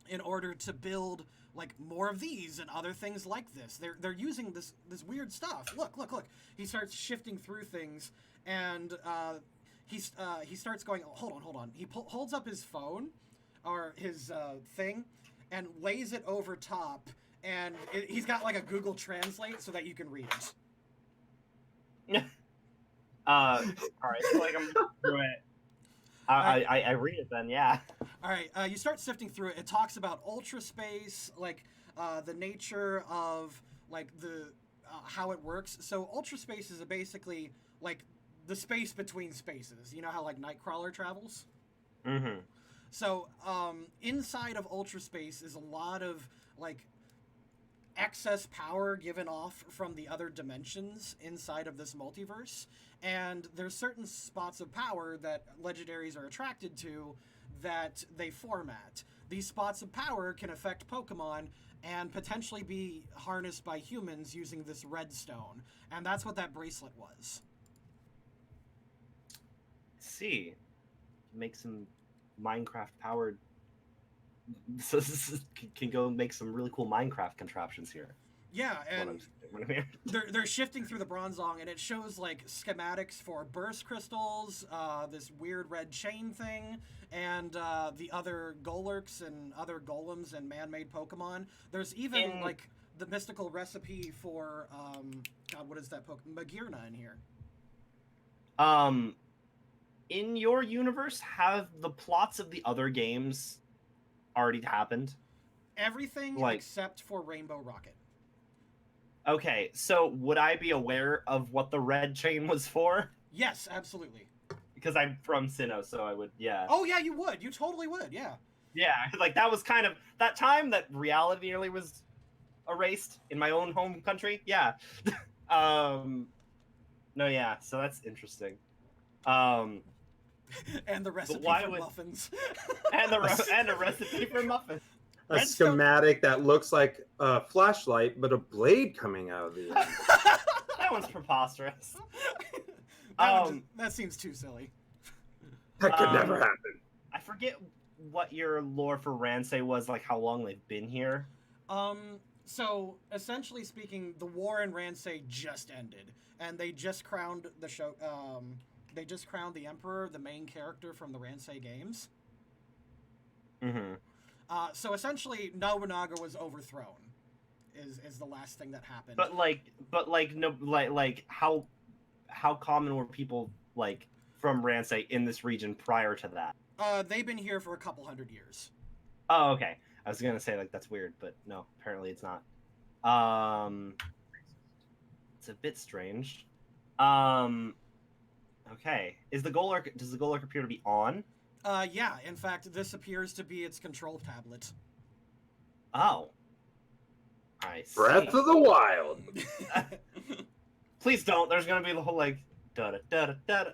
in order to build like more of these and other things like this. They're using this weird stuff. Look. He starts shifting through things, and he starts going. Hold on. He holds up his phone, or his thing, and lays it over top, and he's got like a Google Translate so that you can read it. All right. So, like I'm through it. I read it then. Yeah. All right. You start sifting through it. It talks about ultra space, like the nature of like the how it works. So ultra space is basically like the space between spaces. You know how like Nightcrawler travels? Mm-hmm. So inside of ultra space is a lot of like excess power given off from the other dimensions inside of this multiverse, and there's certain spots of power that legendaries are attracted to that they format. These spots of power can affect Pokemon and potentially be harnessed by humans using this redstone, and that's what that bracelet was. See, make some Minecraft powered. So can go make some really cool Minecraft contraptions here. Yeah, and they're shifting through the Bronzong, and it shows like schematics for burst crystals, this weird red chain thing, and the other Golurks and other golems and man-made Pokemon. There's even like the mystical recipe for God, what is that Pokemon? Magirna in here. In your universe, have the plots of the other games already happened? Everything except for Rainbow Rocket. Okay, so would I be aware of what the red chain was for? Yes, absolutely. Because I'm from Sinnoh, so I would, yeah. Oh yeah, you would. You totally would, yeah. Yeah, like that was kind of that time that reality nearly was erased in my own home country. Yeah. No, yeah. So that's interesting. Um, And the recipe why for would- and and a recipe for muffins. A Redstone- schematic that looks like a flashlight, but a blade coming out of the end. That one's preposterous. That seems too silly. That could Um, never happen. I forget what your lore for Ransay was, like how long they've been here. So essentially speaking, the war in Ransay just ended, and they just crowned the show. They just crowned the Emperor, the main character from the Ransay games. Mm-hmm. So essentially, Nobunaga was overthrown. Is the last thing that happened. But how common were people like from Ransay in this region prior to that? They've been here for a couple hundred years. Oh, okay. I was gonna say like that's weird, but no, apparently it's not. It's a bit strange. Okay. Does the Golurk appear to be on? Yeah. In fact, this appears to be its control tablet. Oh. I see. Breath of the Wild. Please don't. There's gonna be the whole like da da da da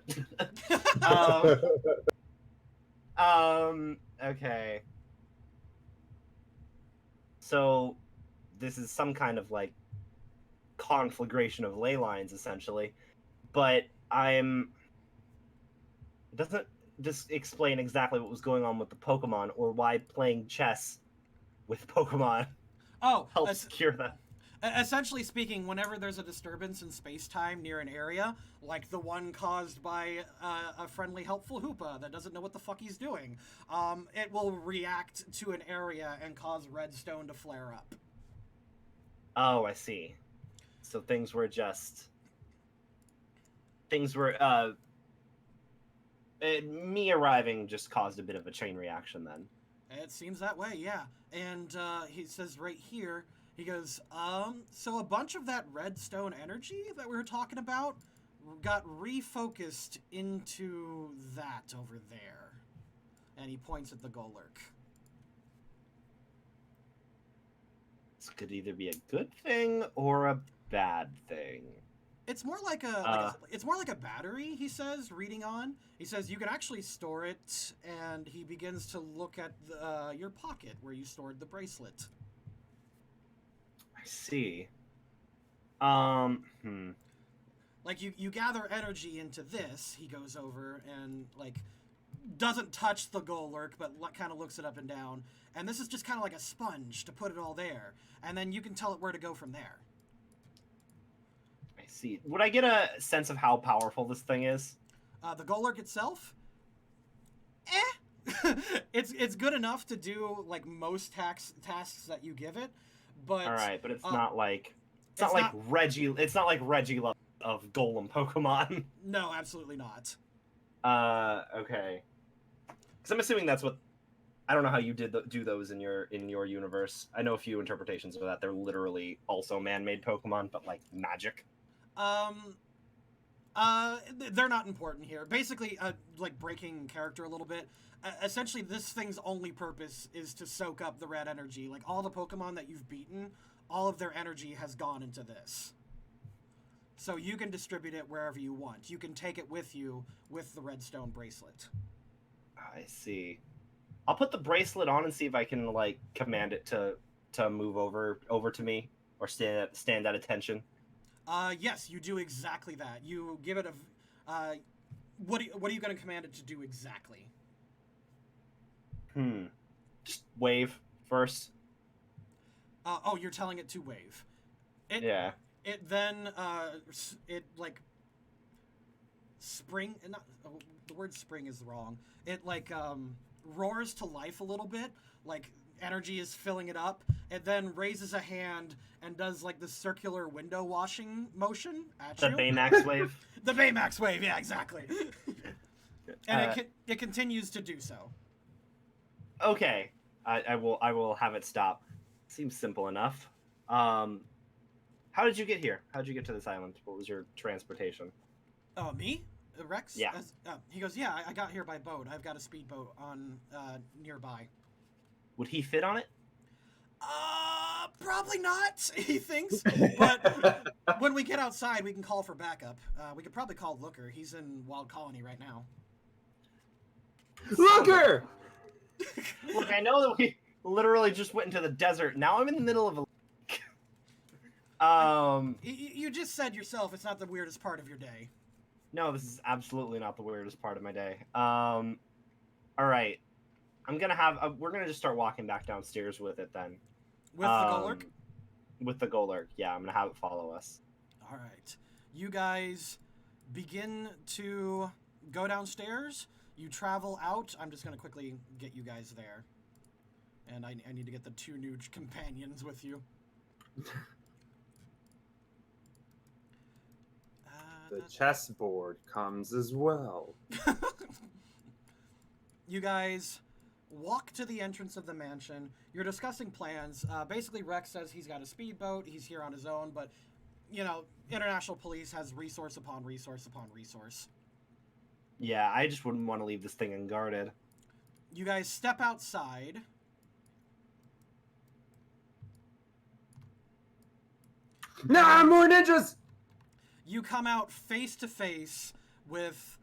da. Okay. So, this is some kind of like conflagration of ley lines, essentially, but it doesn't just explain exactly what was going on with the Pokemon or why playing chess with Pokemon Oh, helps cure that. essentially speaking, whenever there's a disturbance in space-time near an area, like the one caused by a friendly, helpful Hoopa that doesn't know what the fuck he's doing, it will react to an area and cause redstone to flare up. Oh, I see. So things were me arriving just caused a bit of a chain reaction then. It seems that way, yeah. And he says right here, he goes, so a bunch of that redstone energy that we were talking about got refocused into that over there. And he points at the Golurk. This could either be a good thing or a bad thing. It's more like it's more like a battery, he says, reading on. He says you can actually store it, and he begins to look at your pocket where you stored the bracelet. I see. Like you gather energy into this, he goes over and like doesn't touch the Golurk, but kind of looks it up and down. And this is just kind of like a sponge to put it all there, and then you can tell it where to go from there. I see. Would I get a sense of how powerful this thing is? The Golurk itself, it's good enough to do like most tasks that you give it, but All right, but it's not like it's not like Reggie. It's not like Reggie of Golem Pokemon. No, absolutely not. Okay. Because I'm assuming that's what. I don't know how you do those in your universe. I know a few interpretations of that. They're literally also man-made Pokemon, but like magic. They're not important here. Basically, like breaking character a little bit. Essentially, this thing's only purpose is to soak up the red energy. Like all the Pokemon that you've beaten, all of their energy has gone into this. So you can distribute it wherever you want. You can take it with you with the redstone bracelet. I see. I'll put the bracelet on and see if I can like command it to move over to me or stand at attention. Yes, you do exactly that. You give it a. What are you going to command it to do exactly? Just wave first. Oh, you're telling it to wave. Yeah. It then it like spring. Not the word spring is wrong. It like roars to life a little bit, like energy is filling it up. It then raises a hand and does like the circular window washing motion at The you. Baymax wave. The Baymax wave, yeah, exactly. And it continues to do so. Okay, I will have it stop. Seems simple enough. How did you get here? How did you get to this island? What was your transportation? Me? Rex? Yeah. He goes, yeah, I got here by boat. I've got a speedboat on nearby. Would he fit on it? Probably not, he thinks. But when we get outside, we can call for backup. We could probably call Looker. He's in Wild Colony right now. Looker! Look, I know that we literally just went into the desert. Now I'm in the middle of a You just said yourself it's not the weirdest part of your day. No, this is absolutely not the weirdest part of my day. All right. I'm gonna have. We're gonna just start walking back downstairs with it then. With the Golurk? With the Golurk, yeah. I'm gonna have it follow us. All right. You guys begin to go downstairs. You travel out. I'm just gonna quickly get you guys there, and I need to get the 2 new companions with you. The chessboard comes as well. You guys walk to the entrance of the mansion. You're discussing plans. Basically, Rex says he's got a speedboat. He's here on his own, but, you know, international police has resource upon resource upon resource. Yeah, I just wouldn't want to leave this thing unguarded. You guys step outside. Nah, more ninjas! You come out face to face with,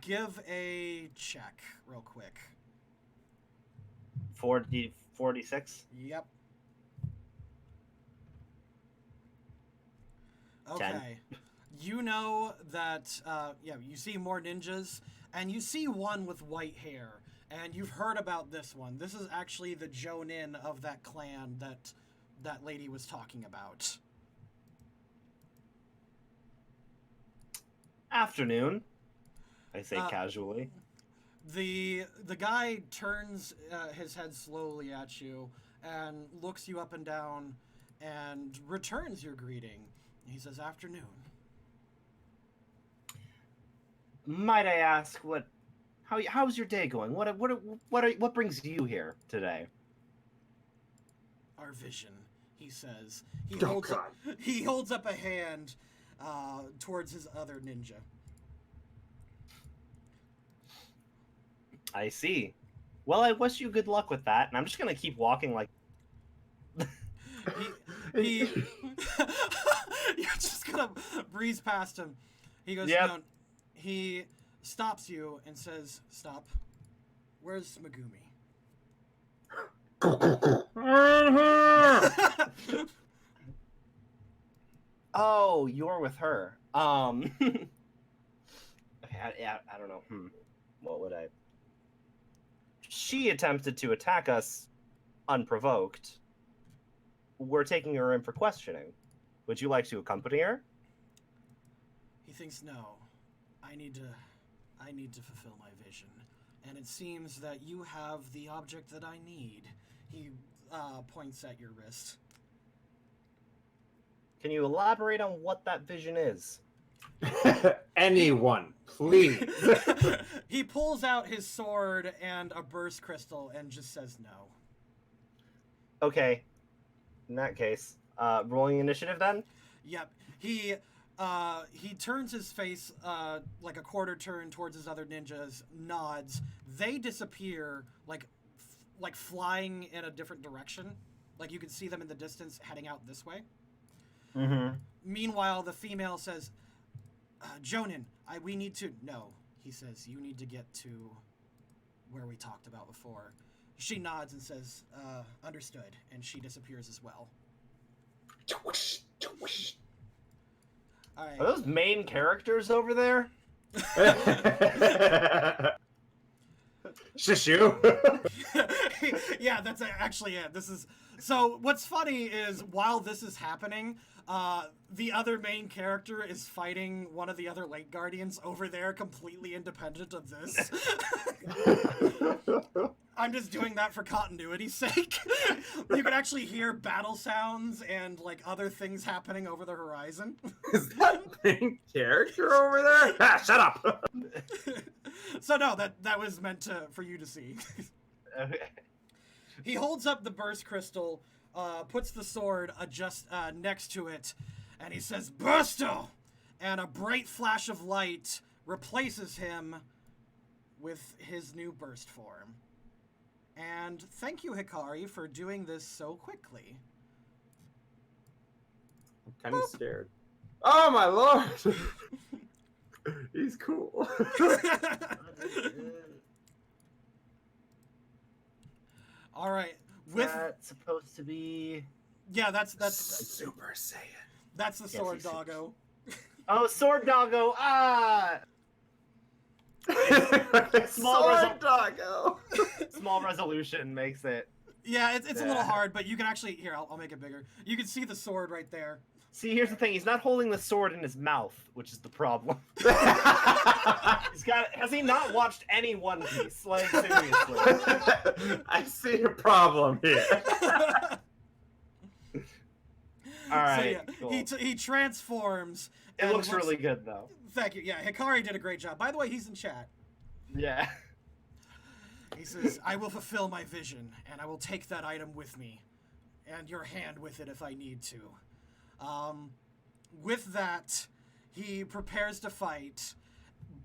give a check real quick. 46? Yep. 10. Okay. You know that, you see more ninjas, and you see one with white hair, and you've heard about this one. This is actually the Jonin of that clan that lady was talking about. Afternoon, I say casually. The guy turns his head slowly at you and looks you up and down and returns your greeting. He says, "Afternoon." Might I ask how's your day going? What brings you here today? Our vision, he says. He Oh, holds God. he holds up a hand towards his other ninja. I see. Well, I wish you good luck with that, and I'm just gonna keep walking like. He you're just gonna breeze past him. He goes, Yep. "No." He stops you and says, "Stop. Where's Megumi?" Oh, you're with her. Okay, I don't know. What would I? She attempted to attack us unprovoked. We're taking her in for questioning. Would you like to accompany her? He thinks, "No. I need to fulfill my vision. And it seems that you have the object that I need." He points at your wrist. Can you elaborate on what that vision is? Anyone, please. He pulls out his sword and a burst crystal and just says no. Okay. In that case, rolling initiative then? Yep. He turns his face like a quarter turn towards his other ninjas, nods. They disappear like flying in a different direction. Like you can see them in the distance heading out this way. Mm-hmm. Meanwhile, the female says, "Jonin, we need to..." "No," he says, "you need to get to where we talked about before." She nods and says, "Understood," and she disappears as well. All right. Are those main characters over there? Shishu. Yeah, that's actually it. This is so. What's funny is while this is happening, the other main character is fighting one of the other Lake Guardians over there, completely independent of this. I'm just doing that for continuity's sake. You can actually hear battle sounds and like other things happening over the horizon. Is that main character over there? Ah, shut up. So no, that was meant for you to see. Okay. He holds up the burst crystal, puts the sword just next to it, and he says, "Bursto!" And a bright flash of light replaces him with his new burst form. And thank you, Hikari, for doing this so quickly. I'm kind of scared. Oh my lord! He's cool. All right. With That's supposed to be. yeah, that's Super Saiyan. that's the Yes, sword he's- doggo. Oh, sword doggo! Ah! Small Sword result- doggo. Small resolution makes it. Yeah, it's a little Yeah. hard, but you can actually here. I'll make it bigger. You can see the sword right there. See, here's the thing: he's not holding the sword in his mouth, which is the problem. He's got. Has he not watched any One Piece? Like seriously. I see a problem here. All right. So yeah, Cool. he transforms. It and looks really good though. Thank you. Yeah, Hikari did a great job. By the way, he's in chat. Yeah. He says, "I will fulfill my vision, and I will take that item with me, and your hand with it if I need to." With that, he prepares to fight.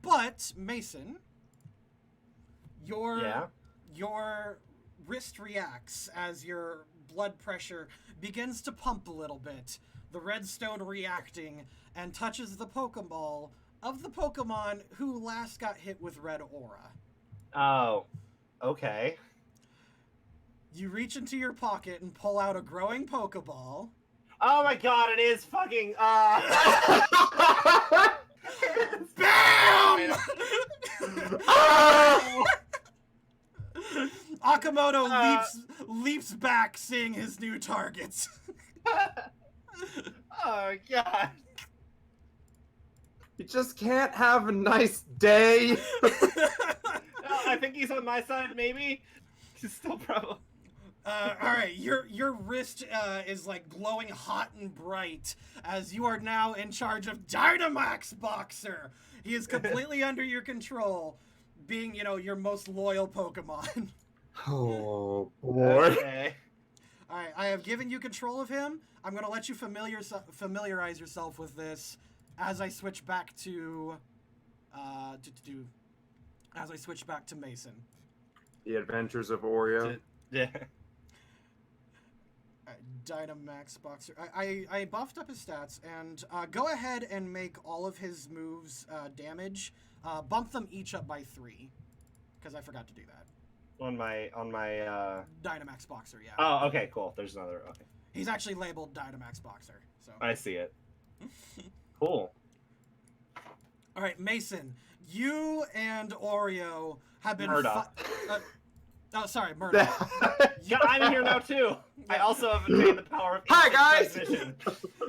But Mason, your wrist reacts as your blood pressure begins to pump a little bit. The redstone reacting and touches the Pokeball of the Pokemon who last got hit with red aura. Oh. Okay. You reach into your pocket and pull out a growing Pokeball. Oh my god! It is fucking. BAM! Akamoto leaps back, seeing his new targets. Oh god. You just can't have a nice day. I think he's on my side. Maybe. He's still probably. All right, your wrist is like glowing hot and bright as you are now in charge of Dynamax Boxer. He is completely under your control, being your most loyal Pokemon. Oh boy. Okay. All right, I have given you control of him. I'm gonna let you familiarize yourself with this as I switch back to as I switch back to Mason. The Adventures of Oreo. Yeah. Dynamax Boxer. I buffed up his stats, and go ahead and make all of his moves damage. Bump them each up by 3, because I forgot to do that. On my. Dynamax Boxer, yeah. Oh, okay, cool. There's another. Okay. He's actually labeled Dynamax Boxer. So. I see it. Cool. All right, Mason. You and Oreo have been. Murdoch. Oh, sorry, Murdoch. Yeah, I'm here now too. I also have attained the power of Hi, guys! transmission.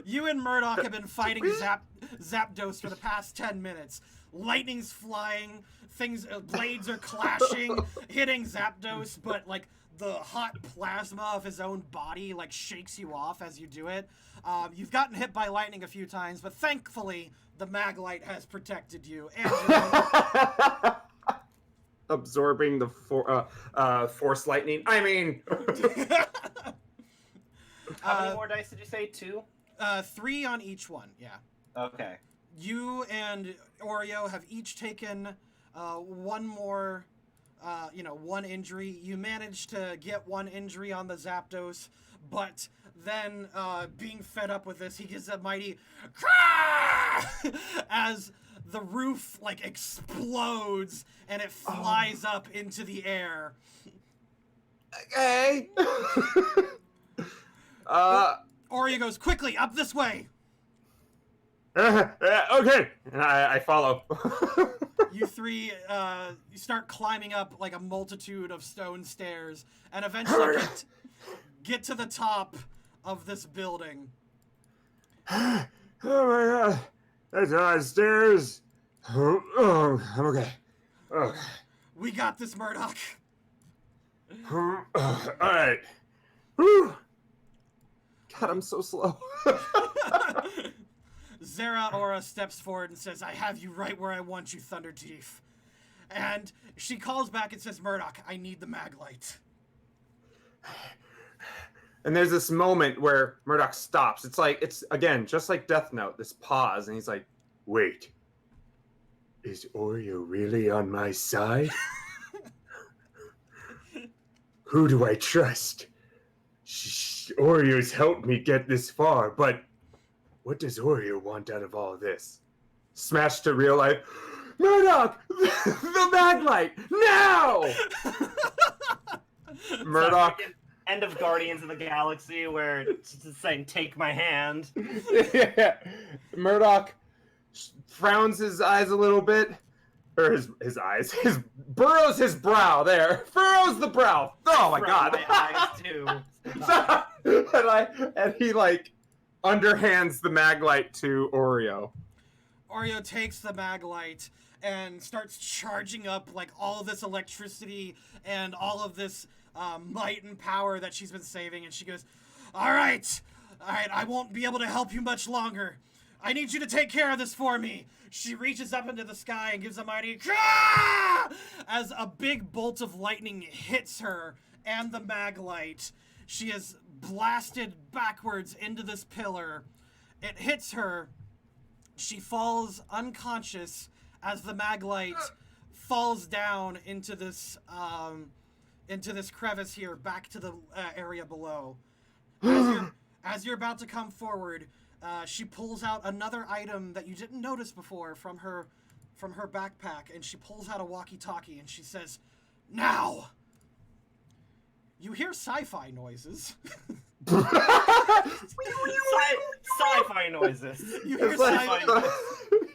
You and Murdoch have been fighting Zapdos for the past 10 minutes. Lightning's flying, blades are clashing, hitting Zapdos, but like the hot plasma of his own body like shakes you off as you do it. You've gotten hit by lightning a few times, but thankfully the Maglite has protected you. And Absorbing the force lightning. I mean. How many more dice did you say? 2? 3 on each one, yeah. Okay. You and Oreo have each taken one more, one injury. You managed to get one injury on the Zapdos, but then being fed up with this, he gives a mighty cry as the roof like explodes and it flies up into the air. Okay. Oreo goes, "Quickly, up this way!" Okay, and I follow. You three, you start climbing up like a multitude of stone stairs, and eventually get to the top of this building. Oh my god, that's on stairs. Oh, I'm okay. Oh. We got this, Murdoch. All right. Whew. God, I'm so slow. Zeraora steps forward and says, "I have you right where I want you, Thunder Chief." And she calls back and says, "Murdoch, I need the Maglite." And there's this moment where Murdoch stops. It's again, just like Death Note, this pause, and he's like, "Wait, is Oreo really on my side?" Who do I trust? Oreo's helped me get this far, but what does Oreo want out of all this? Smash to real life. Murdoch! The Maglite! Now! Murdoch. End of Guardians of the Galaxy where it's just saying, take my hand. Yeah. Murdoch frowns his eyes a little bit. Or his eyes. Burrows his brow there. Furrows the brow. Oh my god. My eyes too. and he like underhands the Maglite to Oreo. Oreo takes the Maglite and starts charging up like all of this electricity and all of this might and power that she's been saving, and she goes, all right, I won't be able to help you much longer. I need you to take care of this for me. She reaches up into the sky and gives a mighty Caw! As a big bolt of lightning hits her and the Maglite. She is blasted backwards into this pillar. It hits her. She falls unconscious as the Maglite falls down into this crevice here, back to the area below. As you're about to come forward, she pulls out another item that you didn't notice before from her backpack, and she pulls out a walkie-talkie and she says, "Now!" You hear sci-fi noises. Sci-fi noises. You hear Sci-fi noises.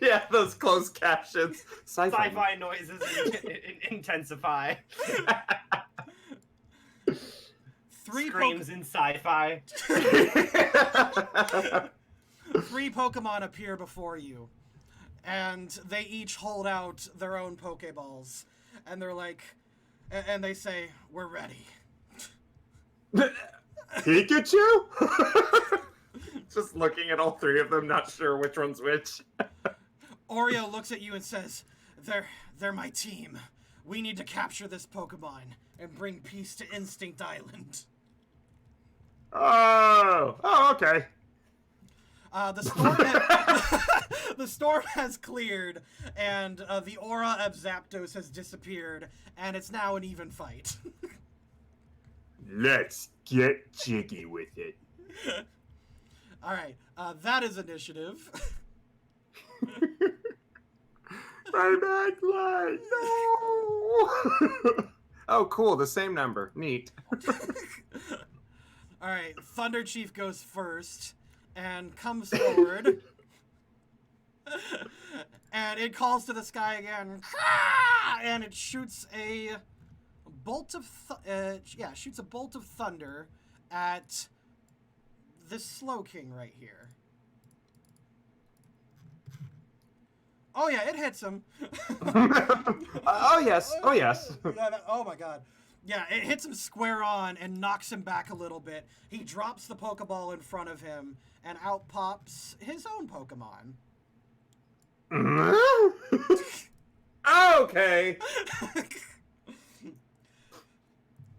Yeah, those closed captions. Sci-fi noises intensify. Screams in sci-fi. 3 Pokemon appear before you, and they each hold out their own Pokeballs, and they're like, and they say, "We're ready." Pikachu? Just looking at all 3 of them, not sure which one's which. Oreo looks at you and says, They're my team. We need to capture this Pokemon and bring peace to Instinct Island." Oh, okay. The storm has cleared, and the aura of Zapdos has disappeared, and it's now an even fight. Let's get jiggy with it. All right, that is initiative. My Maglite, no! Oh, cool, the same number. Neat. All right, Thunder Chief goes first and comes forward. And it calls to the sky again. And it shoots a bolt of shoots a bolt of thunder at this Slowking right here. Oh yeah, it hits him. Oh yes. Oh my god. Yeah, it hits him square on and knocks him back a little bit. He drops the Pokeball in front of him, and out pops his own Pokemon. Okay.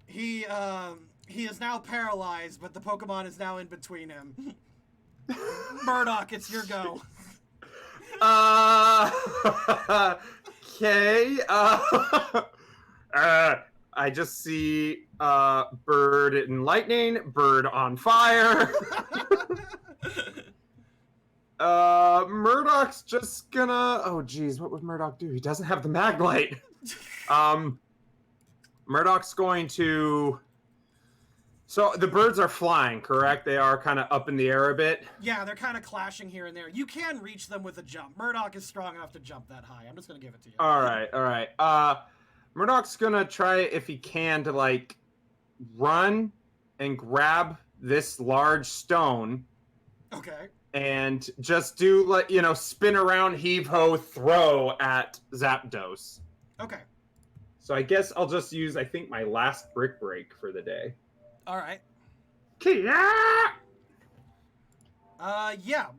He is now paralyzed, but the Pokemon is now in between him. Murdoch, it's your go. Okay. I just see bird in lightning, bird on fire. Murdoch's just gonna. Oh, geez, what would Murdoch do? He doesn't have the Maglite. Murdoch's going to. So the birds are flying, correct? They are kind of up in the air a bit. Yeah, they're kind of clashing here and there. You can reach them with a jump. Murdoch is strong enough to jump that high. I'm just gonna give it to you. All right. Murdoch's gonna try if he can to like run and grab this large stone. Okay. And just do like spin around, heave ho, throw at Zapdos. Okay. So I guess I'll just use I think my last brick break for the day. All right. Yeah,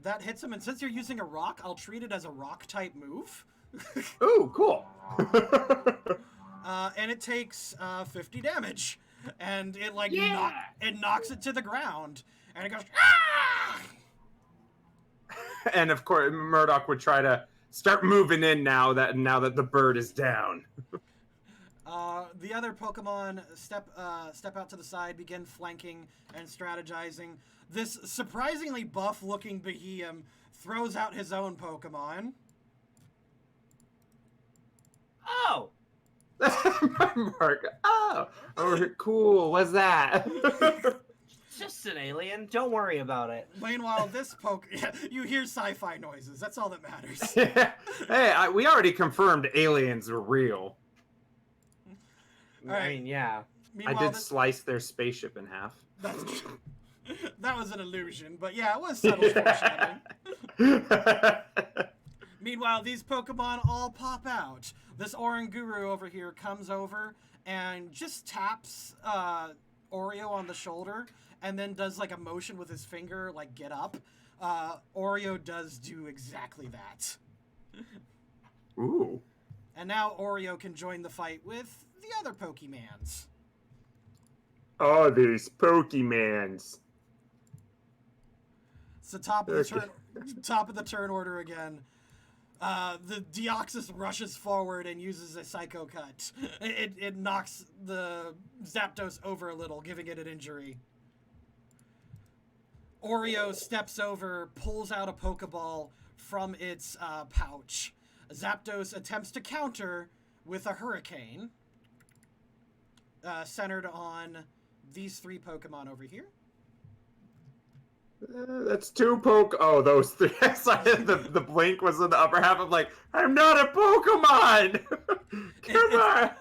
that hits him, and since you're using a rock, I'll treat it as a rock type move. Ooh, cool. And it takes 50 damage, and it like Yeah. it knocks it to the ground, and it goes. Ah! And of course, Murdoch would try to start moving in now that the bird is down. The other Pokemon step out to the side, begin flanking and strategizing. This surprisingly buff-looking Behemoth throws out his own Pokemon. Oh! Mark. Oh, cool. What's that? It's just an alien. Don't worry about it. Meanwhile, this you hear sci-fi noises. That's all that matters. Hey, we already confirmed aliens are real. Right. I mean, yeah. Meanwhile, I did slice their spaceship in half. That was an illusion, but yeah, it was subtle foreshadowing. Meanwhile, these Pokemon all pop out. This Oranguru over here comes over and just taps Oreo on the shoulder and then does like a motion with his finger, like get up. Oreo does do exactly that. Ooh. And now Oreo can join the fight with the other Pokemans. Oh, these Pokemans. It's the top of the turn order again. The Deoxys rushes forward and uses a Psycho Cut. It knocks the Zapdos over a little, giving it an injury. Oreo steps over, pulls out a Pokeball from its pouch. Zapdos attempts to counter with a Hurricane, centered on these 3 Pokemon over here. That's 2 Oh, those 3. the blink was in the upper half. I'm like, I'm not a Pokemon! Come on!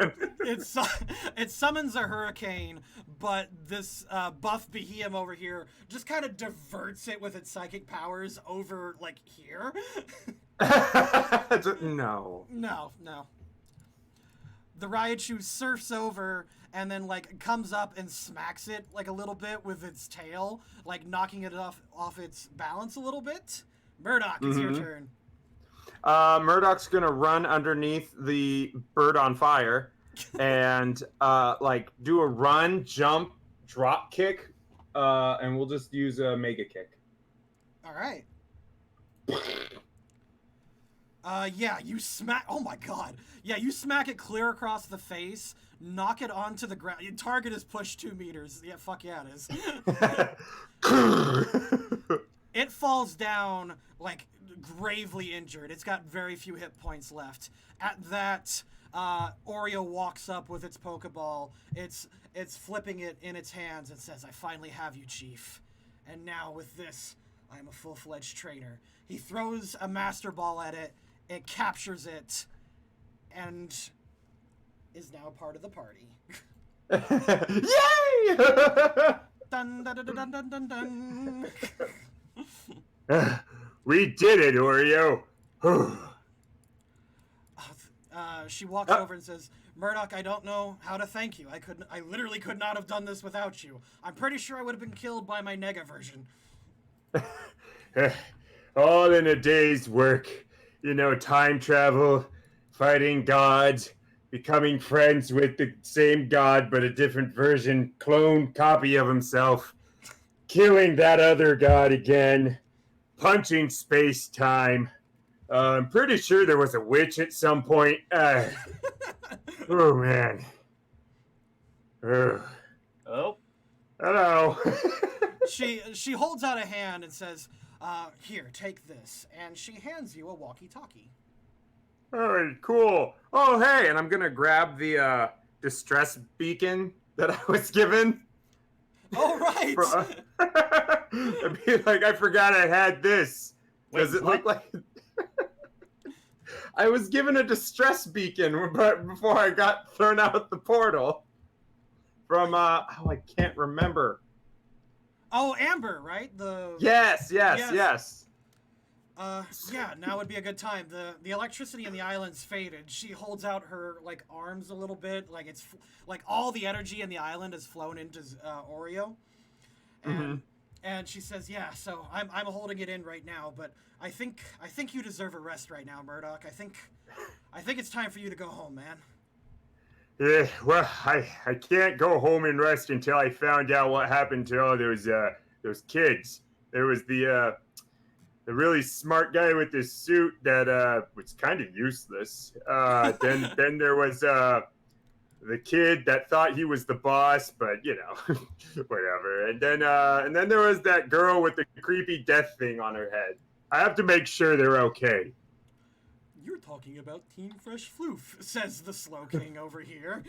It summons a Hurricane, but this buff Behemoth over here just kind of diverts it with its psychic powers over, like, here. No. No. The Raichu surfs over and then, like, comes up and smacks it, like, a little bit with its tail, like, knocking it off its balance a little bit. Murdoch, it's your turn. Murdoch's gonna run underneath the bird on fire and, like, do a run, jump, drop kick, and we'll just use a Mega Kick. All right. Yeah, you smack... Oh, my God. Yeah, you smack it clear across the face, knock it onto the ground. Your target is pushed 2 meters. Yeah, fuck yeah, it is. It falls down, like, gravely injured. It's got very few hit points left. At that, Oreo walks up with its Pokeball. It's flipping it in its hands and says, I finally have you, Chief. And now with this, I'm a full-fledged trainer. He throws a Master Ball at it. It captures it and is now part of the party. Yay! Dun, dun, dun, dun, dun, dun, dun. We did it, Oreo. She walks over and says, Murdoch, I don't know how to thank you. I literally could not have done this without you. I'm pretty sure I would have been killed by my Nega version. All in a day's work. You know, time travel, fighting gods, becoming friends with the same god but a different version, clone copy of himself, killing that other god again, punching space-time. I'm pretty sure there was a witch at some point. Oh, man. Oh. Hello. She holds out a hand and says, here, take this. And she hands you a walkie-talkie. All right, cool. Oh, hey, and I'm going to grab the distress beacon that I was given. Oh, right. I'd be like, I forgot I had this. Does it look like... I was given a distress beacon but before I got thrown out the portal. From, I can't remember. Oh, Amber, right? Yes. Yeah, now would be a good time. The electricity in the island's faded. She holds out her, like, arms a little bit. Like, it's, like, all the energy in the island has flown into Oreo. And she says, yeah, so I'm holding it in right now, but I think you deserve a rest right now, Murdoch. I think it's time for you to go home, man. Yeah, well, I can't go home and rest until I found out what happened to all those kids. There was the really smart guy with this suit that was kind of useless. Then there was the kid that thought he was the boss, but you know, whatever. And then there was that girl with the creepy death thing on her head. I have to make sure they're okay. You're talking about Team Fresh Floof, says the Slow King over here.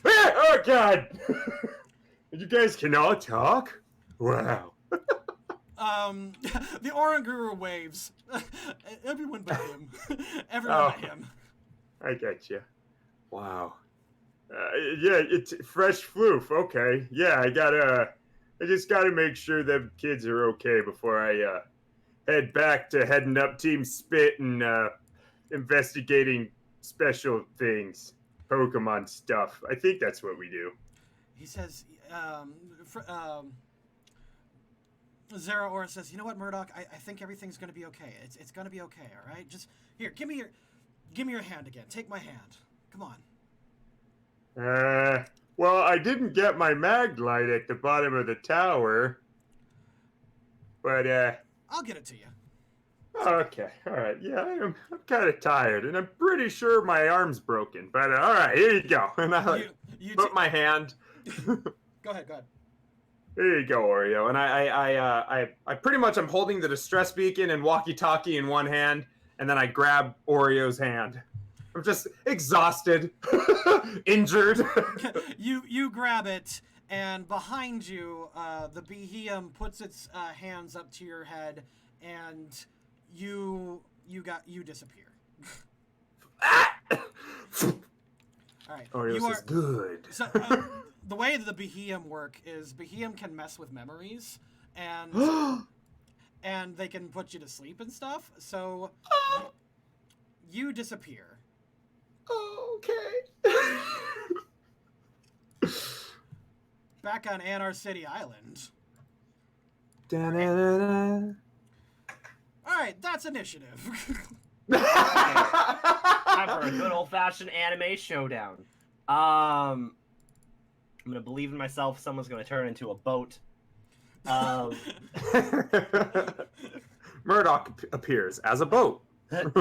Oh God! You guys can all talk? Wow. The Oranguru waves. Everyone but him. Everyone but him. I get you. Wow. Yeah, it's Fresh Floof. Okay. Yeah, I just gotta make sure them kids are okay before I head back to heading up Team Spit and investigating special things, Pokemon stuff. I think that's what we do. He says, Zera Aura says, you know what, Murdoch? I think everything's gonna be okay. It's gonna be okay, all right? Just here, give me your hand again. Take my hand. Come on. Well, I didn't get my mag light at the bottom of the tower, but I'll get it to you. okay, all right. Yeah, I'm kind of tired, and I'm pretty sure my arm's broken. But all right, here you go. And I put my hand. Go ahead. Here you go, Oreo. And I pretty much I'm holding the distress beacon and walkie-talkie in one hand, and then I grab Oreo's hand. I'm just exhausted, injured. You grab it, and behind you, the Behemoth puts its hands up to your head, and you disappear. All right. Oreo says good. So, the way that the Behemoth work is Behemoth can mess with memories, and and they can put you to sleep and stuff. So you disappear. Okay. Back on Anar City Island. Da-da-da-da. All right, that's initiative. Time for a good old-fashioned anime showdown. I'm gonna believe in myself. Someone's gonna turn into a boat. Murdoch appears as a boat. I'm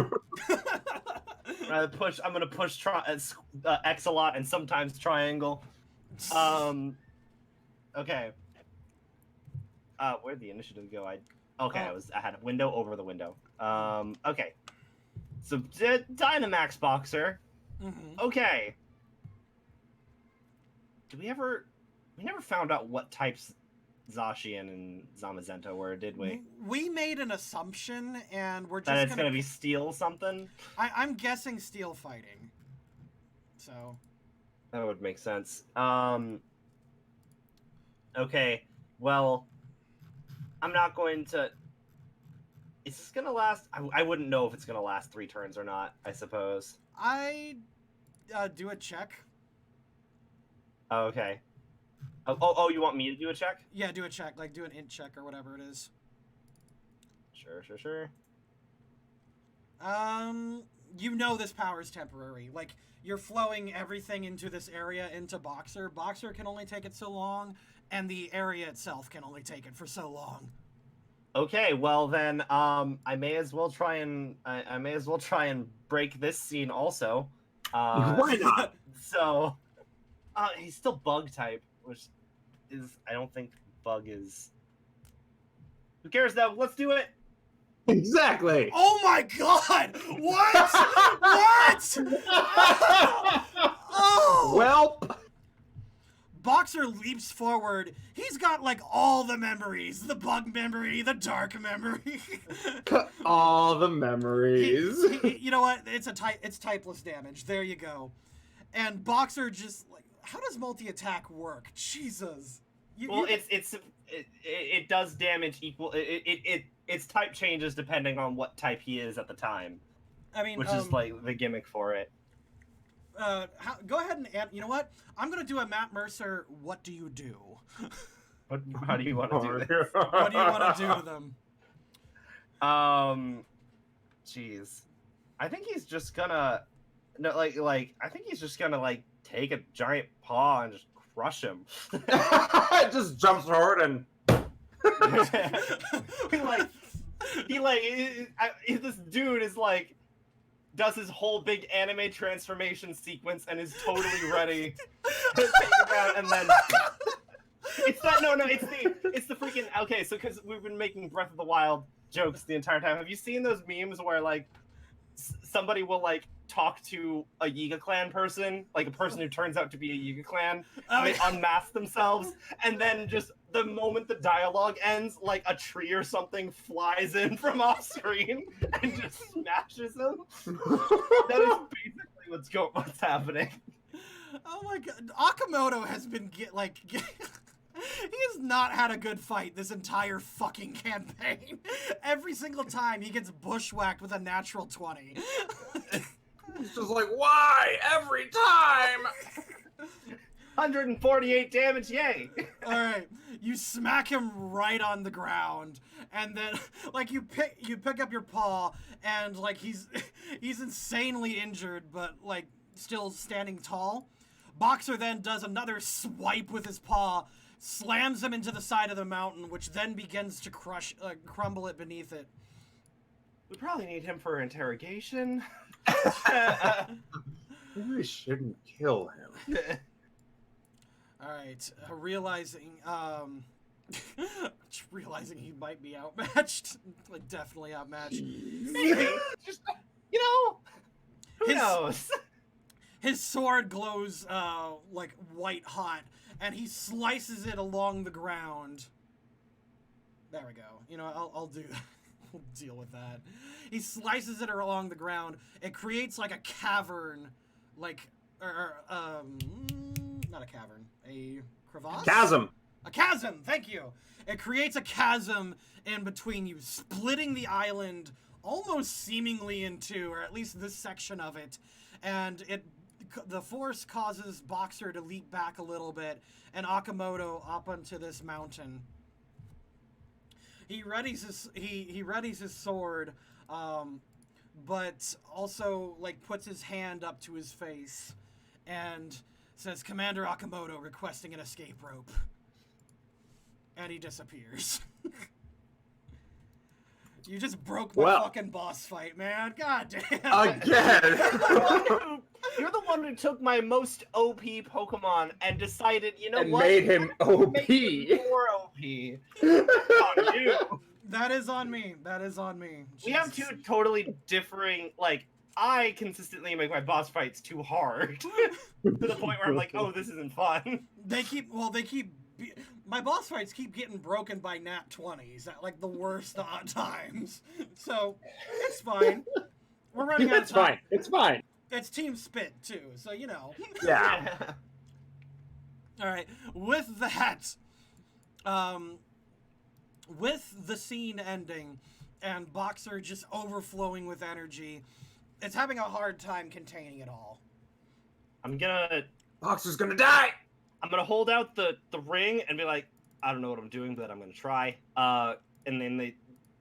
gonna push X-a-lot and sometimes triangle. Okay. Where'd the initiative go? I had a window over the window. Okay. So Dynamax Boxer. Mm-hmm. Okay. We never found out what types Zacian and Zamazenta were, did we? We made an assumption, and we're just that it's gonna be steel something. I'm guessing steel fighting. So that would make sense. Okay. Well, I'm not going to. Is this gonna last? I wouldn't know if it's gonna last 3 turns or not. I suppose. I do a check. Oh, okay. Oh, you want me to do a check? Yeah, do a check. Like, do an int check or whatever it is. Sure. You know this power is temporary. Like, you're flowing everything into this area into Boxer. Boxer can only take it so long, and the area itself can only take it for so long. Okay, well then, I may as well try and break this scene also. Why not? So, he's still bug type, which is I don't think bug is. Who cares though? Let's do it. Exactly. Oh my god! What? What? Oh! Welp. Boxer leaps forward. He's got like all the memories. The bug memory, the dark memory. All the memories. You know what? It's typeless damage. There you go. And Boxer just like, how does multi-attack work? Jesus. It does damage equal. Its type changes depending on what type he is at the time. I mean, which is like the gimmick for it. Go ahead and you know what? I'm gonna do a Matt Mercer. What do you do? How do you want to do this? What do you want to do to them? Jeez, I think he's just gonna I think he's just gonna like take a giant paw and just crush him. It just jumps forward and this dude is like does his whole big anime transformation sequence and is totally ready to take it down, and then it's that it's the freaking okay. So because we've been making Breath of the Wild jokes the entire time, have you seen those memes where like somebody will like talk to a Yiga Clan person, like a person who turns out to be a Yiga Clan, and they unmask themselves, and then just the moment the dialogue ends, like a tree or something flies in from off screen and just smashes them. That is basically what's happening. Oh my god, Akamoto has been he has not had a good fight this entire fucking campaign. Every single time he gets bushwhacked with a natural 20. It's just like, why every time? 148 damage, yay! Alright, you smack him right on the ground, and then like you pick up your paw, and like he's insanely injured, but like still standing tall. Boxer then does another swipe with his paw, slams him into the side of the mountain, which then begins to crumble it beneath it. We probably need him for interrogation. We shouldn't kill him. Alright, realizing he might be outmatched. Like, definitely outmatched. Maybe. Just, who knows? His sword glows, like, white hot, and he slices it along the ground. There we go. You know, I'll do that. We'll deal with that. He slices it along the ground. It creates, like, a cavern, like, not a cavern, a crevasse? Chasm! A chasm, thank you! It creates a chasm in between you, splitting the island almost seemingly in two, or at least this section of it, and the force causes Boxer to leap back a little bit, and Akamoto up onto this mountain. He readies his sword, but also like puts his hand up to his face, and says, "Commander Akamoto requesting an escape rope," and he disappears. You just broke my fucking boss fight, man. God damn. Again. You're the one who took my most OP Pokemon and decided, you know and what? made him OP. Make him more OP. On you. That is on me. That is on me. We have two totally differing, like, I consistently make my boss fights too hard. To the point where I'm like, oh, this isn't fun. My boss fights keep getting broken by nat 20s at, like, the worst odd times. So, it's fine. We're running out of time. It's fine. It's Team Spit, too, so, you know. Yeah. Alright, with that, with the scene ending and Boxer just overflowing with energy, it's having a hard time containing it all. Boxer's gonna die! I'm gonna hold out the ring and be like, I don't know what I'm doing, but I'm gonna try. And then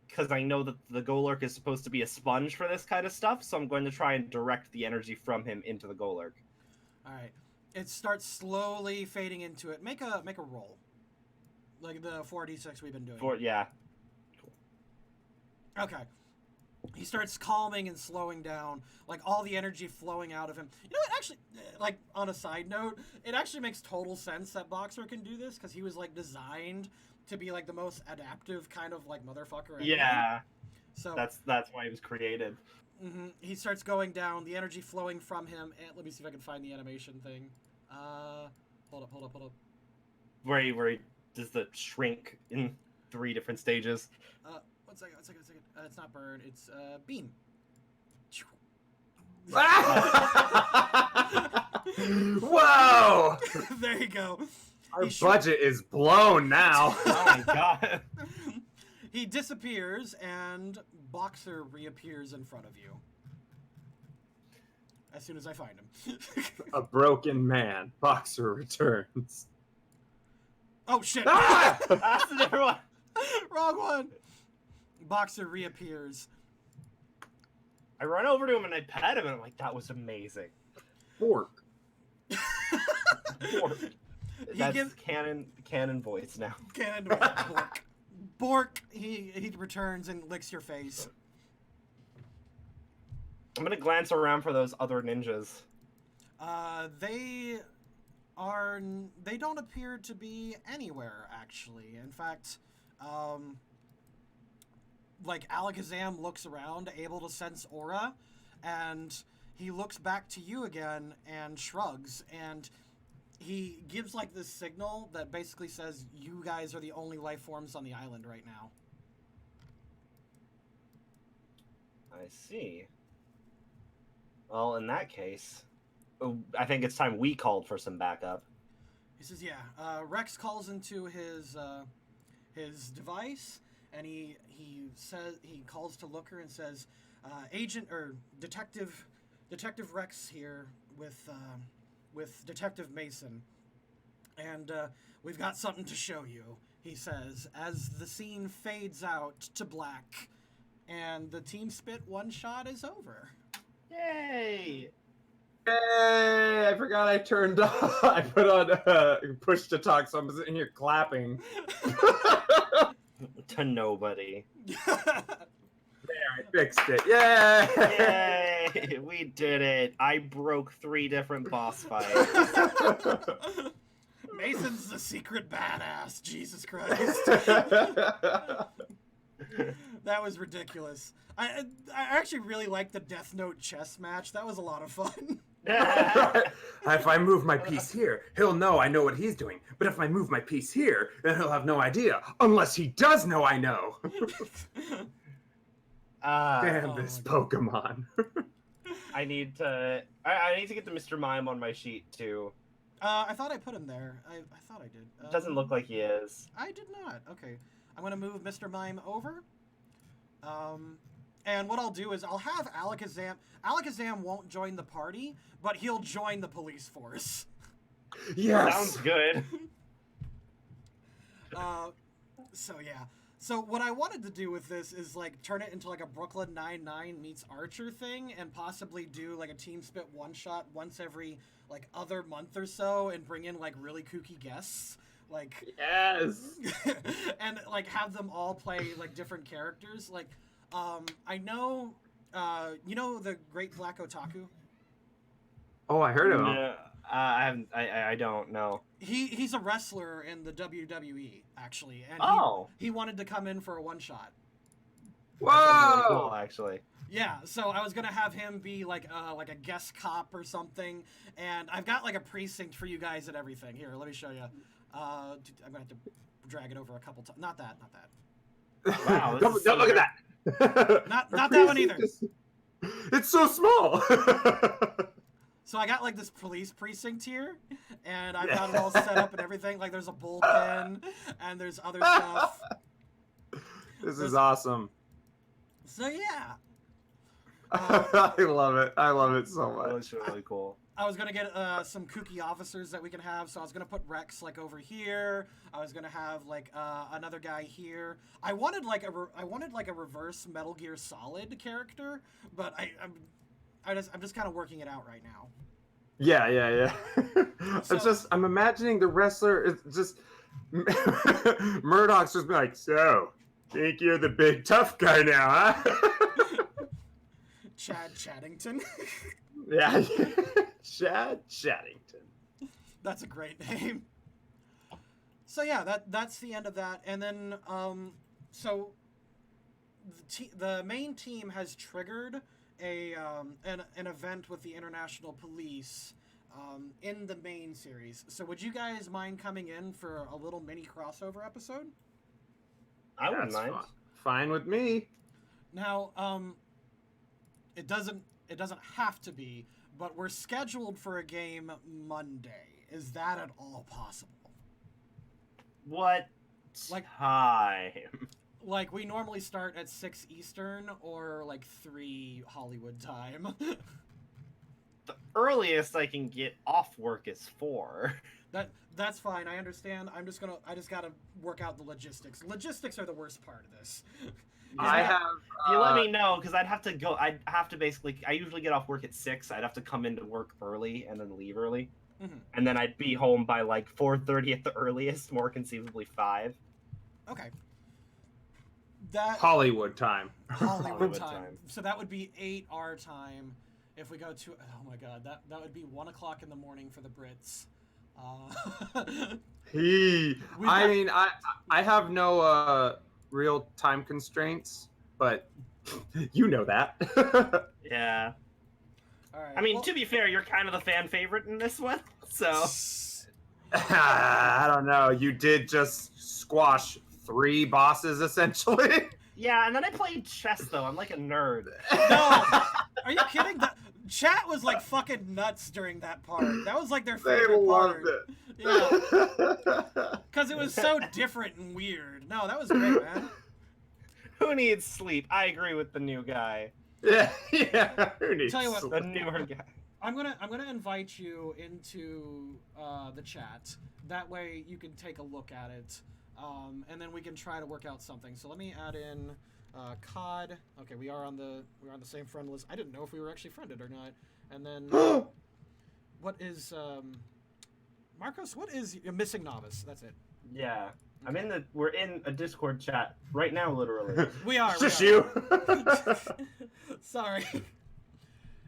because I know that the Golurk is supposed to be a sponge for this kind of stuff, so I'm going to try and direct the energy from him into the Golurk. Alright. It starts slowly fading into it. Make a roll. Like the 4d6 we've been doing. Yeah. Cool. Okay. He starts calming and slowing down, like all the energy flowing out of him. You know what, actually, like on a side note, it actually makes total sense that Boxer can do this, because he was like designed to be like the most adaptive kind of like motherfucker. Anyway. Yeah. So that's why he was created. He starts going down, the energy flowing from him, and let me see if I can find the animation thing. Hold up. Where he does the shrink in 3 different stages. One second. It's not bird, it's beam. Whoa! There you go. Our budget is blown now. Oh my god. He disappears, and Boxer reappears in front of you. As soon as I find him. A broken man. Boxer returns. Oh shit! Ah! That's the different one. Wrong one! Boxer reappears. I run over to him and I pet him and I'm like, that was amazing. Fork. Bork. That's canon voice now. Canon Bork. Bork, he returns and licks your face. I'm gonna glance around for those other ninjas. They they don't appear to be anywhere, actually. In fact, like Alakazam looks around, able to sense aura, and he looks back to you again and shrugs, and he gives like this signal that basically says you guys are the only life forms on the island right now. I see. Well, in that case, I think it's time we called for some backup. He says, "Yeah." Rex calls into his device, and he calls to Looker and says, "Agent or Detective Rex here with Detective Mason, and we've got something to show you." He says as the scene fades out to black, and the Team Spit one shot is over. Yay! Hey, I forgot I turned off. I put on push to talk, so I'm sitting here clapping. To nobody. I fixed it. Yay! Yay! We did it. I broke 3 different boss fights. Mason's the secret badass. Jesus Christ. That was ridiculous. I actually really liked the Death Note chess match. That was a lot of fun. If I move my piece here, he'll know I know what he's doing. But if I move my piece here, then he'll have no idea. Unless he does know I know. Damn this Pokemon. I need to get the Mr. Mime on my sheet too. I thought I put him there. I thought I did. Doesn't look like he is. I did not. Okay. I'm going to move Mr. Mime over. And what I'll do is I'll have Alakazam. Alakazam won't join the party, but he'll join the police force. Yes. Sounds good. So yeah. So what I wanted to do with this is like turn it into like a Brooklyn Nine-Nine meets Archer thing, and possibly do like a Team Spit one shot once every like other month or so, and bring in like really kooky guests. Like Yes. and like have them all play like different characters. Like I know you know the Great Black Otaku? Oh, I heard of him. No, I haven't. I don't know. He's a wrestler in the WWE actually, and he wanted to come in for a one shot. Whoa! That sounds really cool, actually. Yeah, so I was gonna have him be like a guest cop or something, and I've got like a precinct for you guys and everything. Here, let me show you. I'm gonna have to drag it over a couple times. Not that. Wow, Don't look at that. Not that one either. It's so small. So I got like this police precinct here, and I've got it all set up and everything. Like there's a bullpen, and there's other stuff. This is awesome. So yeah. I love it. I love it so That much. looks really cool. I was gonna get some kooky officers that we can have, so I was gonna put Rex like over here. I was gonna have like another guy here. I wanted like a reverse Metal Gear Solid character, but I'm just kind of working it out right now. Yeah. So- I'm imagining the wrestler is just Murdoch's just be like, so think you're the big tough guy now, huh? Chad Chaddington. Yeah. Chad Chaddington. That's a great name. So yeah, that's the end of that, and then so the main team has triggered an event with the international police in the main series. So would you guys mind coming in for a little mini crossover episode? I wouldn't That's mind. fine with me. Now, it doesn't have to be, but we're scheduled for a game Monday. Is that at all possible? What Like- time? Like, we normally start at 6 Eastern or like 3 Hollywood time. The earliest I can get off work is 4. That's fine. I understand. I just gotta work out the logistics. Logistics are the worst part of this. I have. You let me know, because I'd have to go. I'd have to basically. I usually get off work at 6. I'd have to come into work early and then leave early, Mhm. and then I'd be home by like 4:30 at the earliest, more conceivably 5. Okay. That Hollywood time. Hollywood Hollywood time. time. So that would be 8 our time. If we go to, oh my god, that would be 1 o'clock in the morning for the Brits. I have no real time constraints, but you know that. Yeah. All right. I mean, well- to be fair, you're kind of the fan favorite in this one, so. I don't know. You did just squash 3 bosses essentially. Yeah, and then I played chess though. I'm like a nerd. No, are you kidding? The chat was like fucking nuts during that part. That was like their They favorite loved part. it. Yeah, because it was so different and weird. No, that was great, man. Who needs sleep? I agree with the new guy. Yeah. Who needs Tell you what, sleep? The newer guy. I'm gonna invite you into the chat. That way you can take a look at it, and then we can try to work out something. So let me add in COD. Okay, we're on the same friend list. I didn't know if we were actually friended or not. And then what is Marcos? What is missing novice? That's it. Yeah. We're in a Discord chat right now, literally. We are. Just we are. you. Sorry.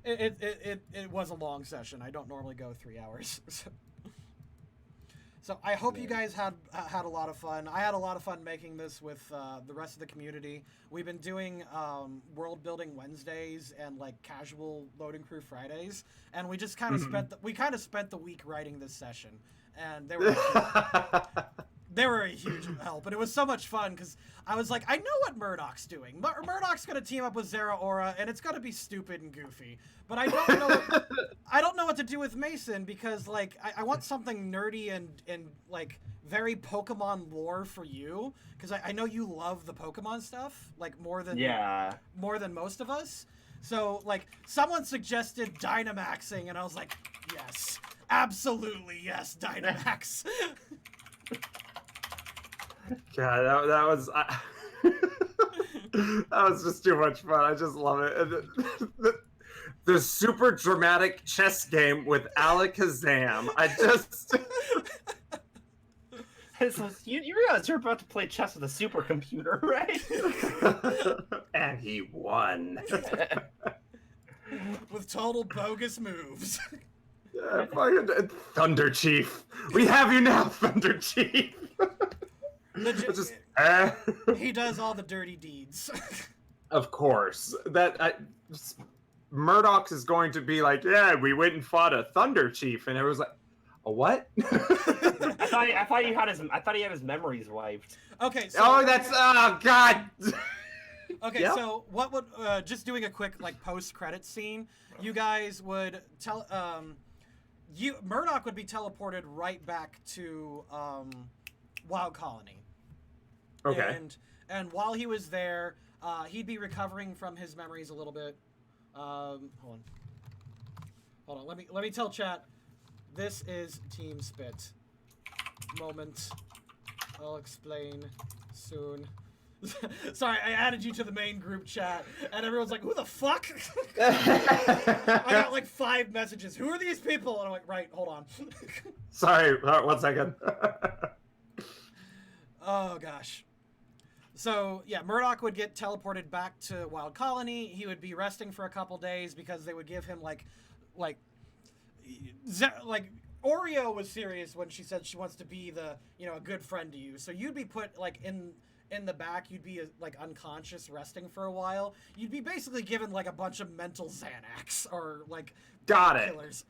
It was a long session. I don't normally go 3 hours. So I hope you guys had a lot of fun. I had a lot of fun making this with the rest of the community. We've been doing world building Wednesdays and like casual loading crew Fridays, and we just kind of spent the week writing this session, and they were a huge help, and it was so much fun because I was like, I know what Murdoch's doing. Murdoch's gonna team up with Zera Aura, and it's gonna be stupid and goofy. But I don't know what to do with Mason because like I want something nerdy and like very Pokemon lore for you because I know you love the Pokemon stuff like more than most of us. So like someone suggested Dynamaxing, and I was like, yes, absolutely yes, Dynamax. God, that was that was just too much fun. I just love it. And the super dramatic chess game with Alakazam. I just So you realize you're about to play chess with a supercomputer, right? and he won. With total bogus moves. Yeah, fucking Thunder Chief. We have you now, Thunder Chief. Just, He does all the dirty deeds. Of course. Murdoch is going to be like, yeah, we went and fought a Thunder Chief, and it was like, a what? I thought he had his memories wiped. Okay. So, oh God. Okay, Yep. so what would just doing a quick like post-credit scene? You guys would tell Murdoch would be teleported right back to Wild Colony. Okay. And while he was there, he'd be recovering from his memories a little bit. Hold on. Let me tell chat. This is Team Spit. Moment. I'll explain soon. Sorry, I added you to the main group chat, and everyone's like, "Who the fuck?" I got like 5 messages. Who are these people? And I'm like, "Right, hold on." Sorry, 1 second. Oh gosh. So yeah, Murdoch would get teleported back to Wild Colony. He would be resting for a couple days because they would give him like Oreo was serious when she said she wants to be a good friend to you. So you'd be put like in the back. You'd be like unconscious, resting for a while. You'd be basically given like a bunch of mental Xanax or like killers.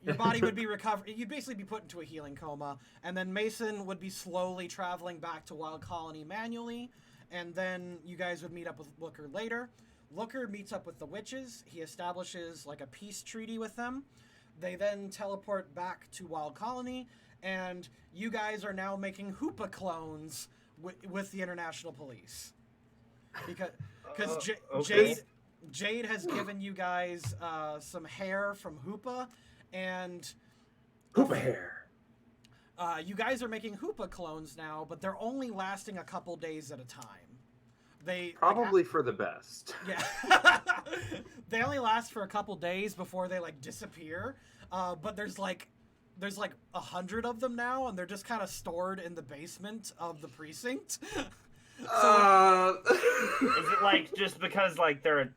Your body would be recovered. You'd basically be put into a healing coma, and then Mason would be slowly traveling back to Wild Colony manually, and then you guys would meet up with Looker later. Looker meets up with the witches. He establishes like a peace treaty with them. They then teleport back to Wild Colony, and you guys are now making Hoopa clones with the international police. Because Jade has given you guys some hair from Hoopa, and Hoopa hair. You guys are making Hoopa clones now, but they're only lasting a couple days at a time. They Probably for the best. Yeah. They only last for a couple days before they like disappear. But there's like 100 of them now, and they're just kind of stored in the basement of the precinct. Is it like just because like their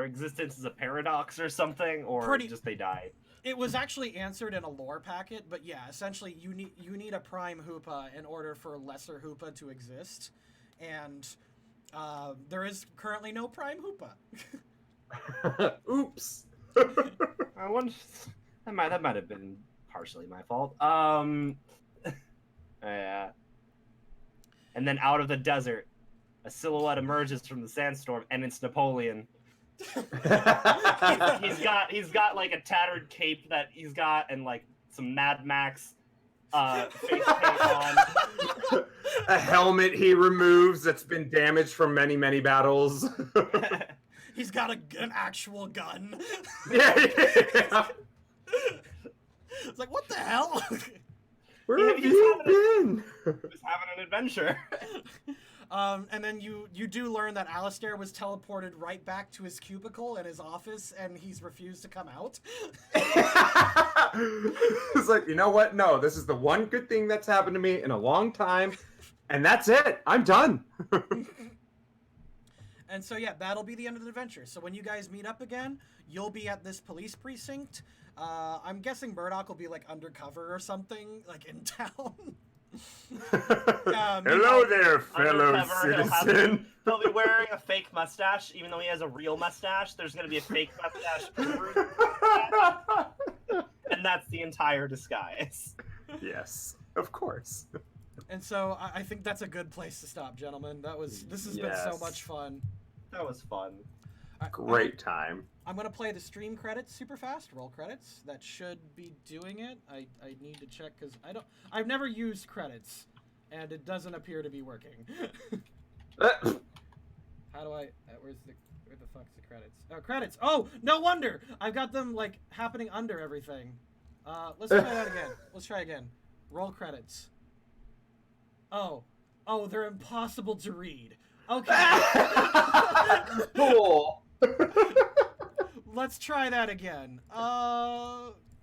existence is a paradox or something, or just they died? It was actually answered in a lore packet, but yeah, essentially you need a prime Hoopa in order for lesser Hoopa to exist, and there is currently no prime Hoopa. Oops. I wonder, that might have been partially my fault. Yeah. And then out of the desert, a silhouette emerges from the sandstorm, and it's Napoleon. he's got like a tattered cape that he's got, and like some Mad Max face paint on. A helmet he removes that's been damaged from many battles. He's got an actual gun. Yeah. It's like, what the hell? Where have you been? Just having an adventure. And then you do learn that Alistair was teleported right back to his cubicle in his office, and he's refused to come out. It's like, you know what? No, this is the one good thing that's happened to me in a long time, and that's it. I'm done. And so yeah, that'll be the end of the adventure. So when you guys meet up again, you'll be at this police precinct. I'm guessing Murdoch will be like undercover or something, like in town. Hello there, fellow citizen. He'll be wearing a fake mustache, even though he has a real mustache. There's going to be a fake mustache over his mustache, and that's the entire disguise. Yes, of course. And so I think that's a good place to stop, gentlemen. This has been so much fun. That was fun. Great time. I'm gonna play the stream credits super fast. Roll credits. That should be doing it. I need to check because I've never used credits, and it doesn't appear to be working. How do I? Where the fuck's the credits? Oh, credits. Oh, no wonder. I've got them like happening under everything. Let's try that again. Let's try again. Roll credits. Oh, they're impossible to read. Okay. Cool. Let's try that again.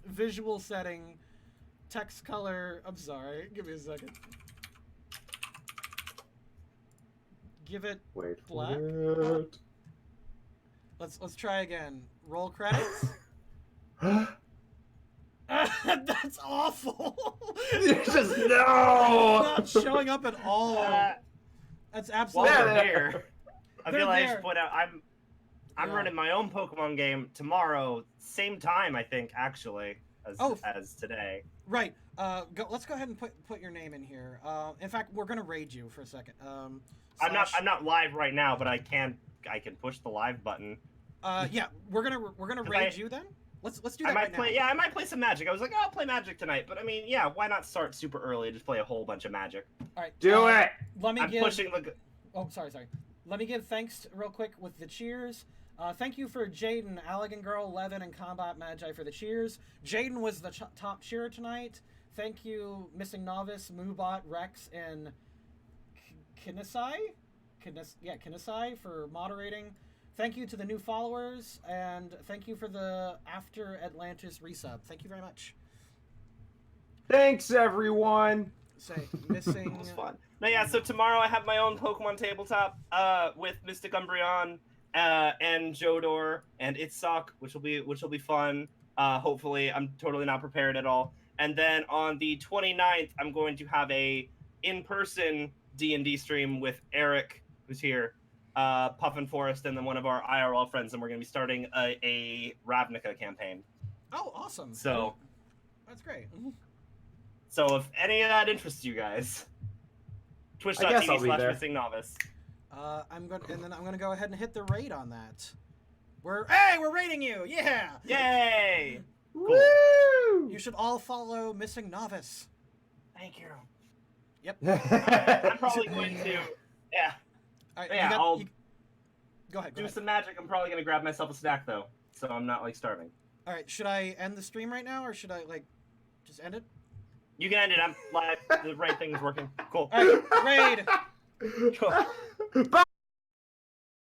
Visual setting, text color. I'm sorry. Give me a second. Give it black. Let's try again. Roll credits. That's awful. Just no. Not showing up at all. That's absolutely. While they're here, I They're feel like I there. should point out I'm running my own Pokemon game tomorrow, same time I think actually as today. Right. Let's go ahead and put your name in here. In fact, we're gonna raid you for a second. I'm not live right now, but I can push the live button. Yeah, we're gonna raid you then. Let's do that right now. I might play some Magic. I was like, oh, I'll play Magic tonight, but I mean, yeah, why not start super early and just play a whole bunch of Magic? All right. Do it. Let me I'm pushing the. Oh, sorry. Let me give thanks real quick with the cheers. Thank you for Jaden, Allegan Girl, Levin, and Combat Magi for the cheers. Jaden was the top cheerer tonight. Thank you, Missing Novice, Moobot, Rex, and Kinesai for moderating. Thank you to the new followers, and thank you for the After Atlantis resub. Thank you very much. Thanks, everyone. Say, Missing... It was fun. No, yeah, so tomorrow I have my own Pokemon tabletop with Mystic Umbreon and Jodor and Itzhak, which will be fun. Hopefully, I'm totally not prepared at all. And then on the 29th, I'm going to have a in-person D&D stream with Eric, who's here, Puffin Forest, and then one of our IRL friends, and we're going to be starting a Ravnica campaign. Oh, awesome. So that's great. So if any of that interests you guys, twitch.tv/missingnovice. I'm gonna go ahead and hit the raid on that. We're raiding you! Yeah! Yay! Cool. Woo! You should all follow Missing Novice. Thank you. Yep. I'm probably going to. Yeah. All right, Yeah, go ahead. Do some magic. I'm probably gonna grab myself a snack though, so I'm not like starving. All right. Should I end the stream right now, or should I just end it? You can end it. I'm live. The right thing is working. Cool. All right. Raid. Cool. Bye.